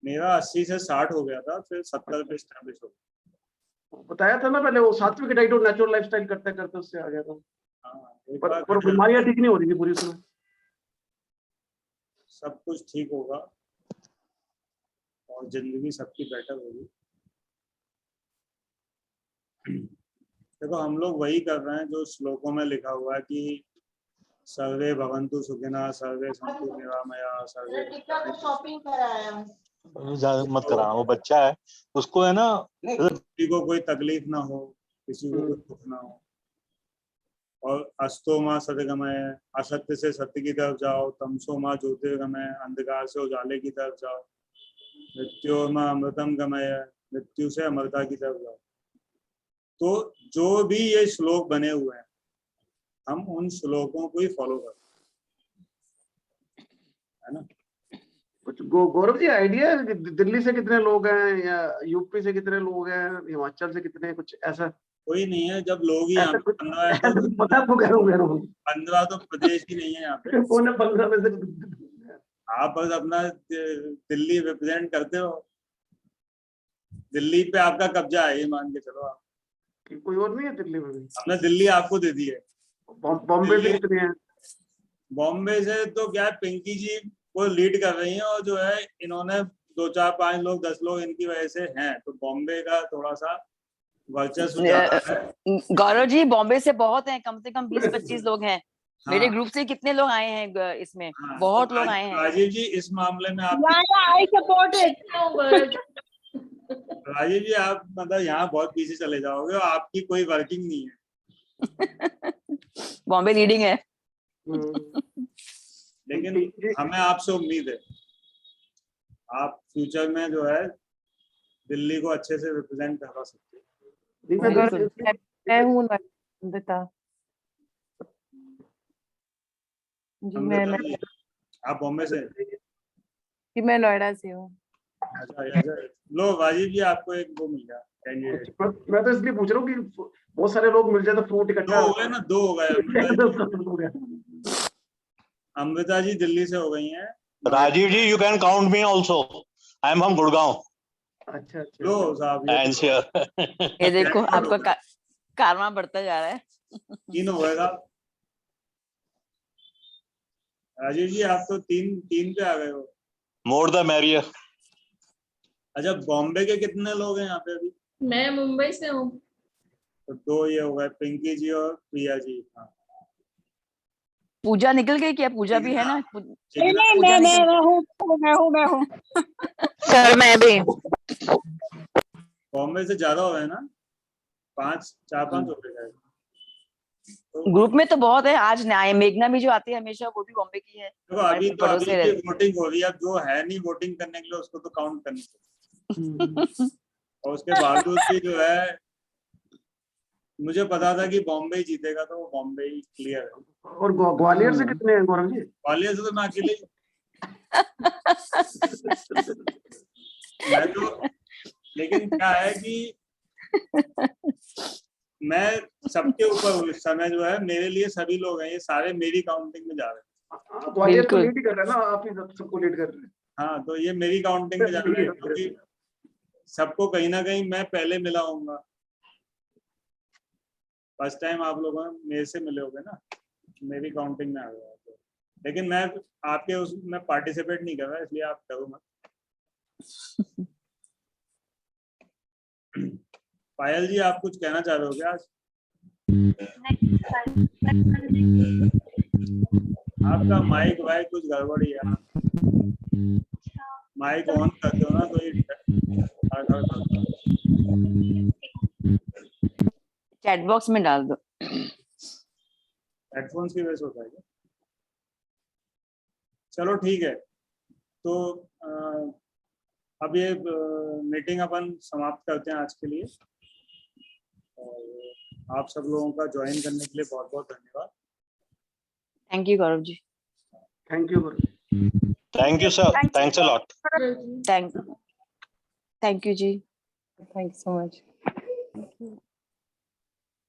मेरा 80 से 60 हो गया था, फिर 70 पे स्टैब्लिश हो गया। बताया था ना पहले, वो सात्विक डाइट और नेचुरल लाइफस्टाइल करते करते उससे आ गया था। हाँ, एक पर बार बीमारियां ठीक नहीं हो रही थी पूरी उसमें। सब कुछ ठीक होगा और जिंदगी सबकी बेटर होगी। देखो हम लोग वही कर रहे हैं जो श्लोकों में लिखा हुआ है कि सर्वे भवन्तु सुखिनः, सर्वे सन्तु निरामया, सर्वे शॉपिंग कराया मत कराना, वो बच्चा है, उसको है ना, किसी को कोई तकलीफ ना हो, किसी को कोई दुख ना हो। और अस्तो माँ सदगमय, असत्य से सत्य की तरफ जाओ, तमसो माँ ज्योतिर्गमय, अंधकार से उजाले की तरफ जाओ, मृत्यु माँ अमृतम गमय, मृत्यु से अमरता की तरफ जाओ। तो जो भी ये श्लोक बने हुए हैं, हम उन श्लोकों को ही फॉलो करते है ना। कुछ गौरव जी आइडिया है दिल्ली से कितने लोग हैं, या यूपी से कितने लोग हैं, हिमाचल से कितने, कुछ ऐसा? कोई नहीं है, जब लोग ही यहाँ पे 15 है तो पता तो कह रहा हूँ 15 तो प्रदेश ही नहीं है यहाँ पे। कौन है 15 में से? आप बस अपना दिल्ली रिप्रेजेंट करते हो, दिल्ली पे आपका कब्जा है, ये मान के चलो आप। कोई और नहीं है दिल्ली में भी? हमने दिल्ली आपको दे दी है। बॉम्बे से कितने हैं? बॉम्बे से तो क्या है, पिंकी जी वो लीड कर रही हैं, और जो है इन्होंने 2 4 5 लोग 10 लोग इनकी वजह से हैं, तो बॉम्बे का थोड़ा सा वर्चस्व ज्यादा है। गौरव जी बॉम्बे से बहुत हैं, कम से कम 20-25 लोग हैं। हाँ। मेरे ग्रुप से कितने लोग आए हैं इसमें? हाँ, बहुत तो लोग आए हैं। राजीव जी इस मामले में आप I support it. Rajiv ji आप मतलब यहाँ बहुत पीछे चले जाओगे और आपकी कोई वर्किंग नहीं है। बॉम्बे लीडिंग है। लेकिन हमें आपसे उम्मीद है, आप फ्यूचर में जो है दिल्ली को अच्छे से रिप्रेजेंट करवा सकते हैं। मैं हूँ नंदिता जी, मैं आप बॉम्बे से? कि मैं नोएडा से हूँ। अच्छा, लो राजीव जी आपको एक वो मिल गया कैंडिडेट। मैं तो इसलिए पूछ रहा हूँ कि बहुत सारे लोग मिल जाए तो फ्रूट इकट्ठा हो गए ना, 2 हो गए। अमृता जी दिल्ली से हो गई हैं। Rajeev ji you can count me also, I am from Gurgaon. अच्छा लो साहब ये देखो आपका कारवां बढ़ता जा रहा है। 3 हो गए साहब। राजीव जी आप तो 3 पे आ गए हो। More the merrier. अच्छा बॉम्बे के कितने लोग हैं यहाँ पे अभी? मैं मुंबई से हूँ। तो 2 ये हो गए, पिंकी जी और प्रिया जी। हाँ। पूजा निकल गई क्या? पूजा भी है ना? मैं हूँ सर मैं भी। बॉम्बे से ज्यादा हो गए ना, 4-5 हो गए। ग्रुप में तो बहुत है। आज मेघना भी जो आती है हमेशा, वो भी बॉम्बे की है। देखो अभी तो अभी की वोटिंग हो रही है, अब जो है नहीं वोटिंग करने के लिए उसको तो काउंट करनी चाहिए। और उसके बावजूद भी जो है मुझे पता था कि बॉम्बे ही जीतेगा, तो वो बॉम्बे ही क्लियर है। और ग्वालियर से कितने हैं गौरव जी? ग्वालियर से तो मैं अकेले ही मैं तो, लेकिन क्या है कि मैं सबके ऊपर इस समय जो है, मेरे लिए सभी लोग हैं, ये सारे मेरी काउंटिंग में जा रहे हैं। ग्वालियर तो लीड ही कर रहे हैं ना, आप ही सबको लीड कर रहे हैं। हाँ तो ये मेरी काउंटिंग में जा रहे हैं, क्योंकि सबको कहीं ना कहीं मैं पहले मिला हूँगा। फर्स्ट टाइम आप लोग मेरे से मिले होंगे ना, मेरी काउंटिंग में आ गया। तो लेकिन मैं आपके उसमें पार्टिसिपेट नहीं कर रहा, इसलिए आप करो मत। पायल जी आप कुछ कहना चाह रहे हो क्या आज? आपका माइक वाइक कुछ गड़बड़ी है, माइक ऑन करते हो ना तो ये चैट बॉक्स में डाल दो। हेडफोन्स की वजह से होता है क्या? चलो ठीक है, तो अब ये मीटिंग अपन समाप्त करते हैं आज के लिए। और आप सब लोगों का ज्वाइन करने के लिए बहुत बहुत धन्यवाद। Thank you Gaurav ji. Thank you Gaurav. Thank you sir, thanks a lot. Thank you ji. Thank you so much.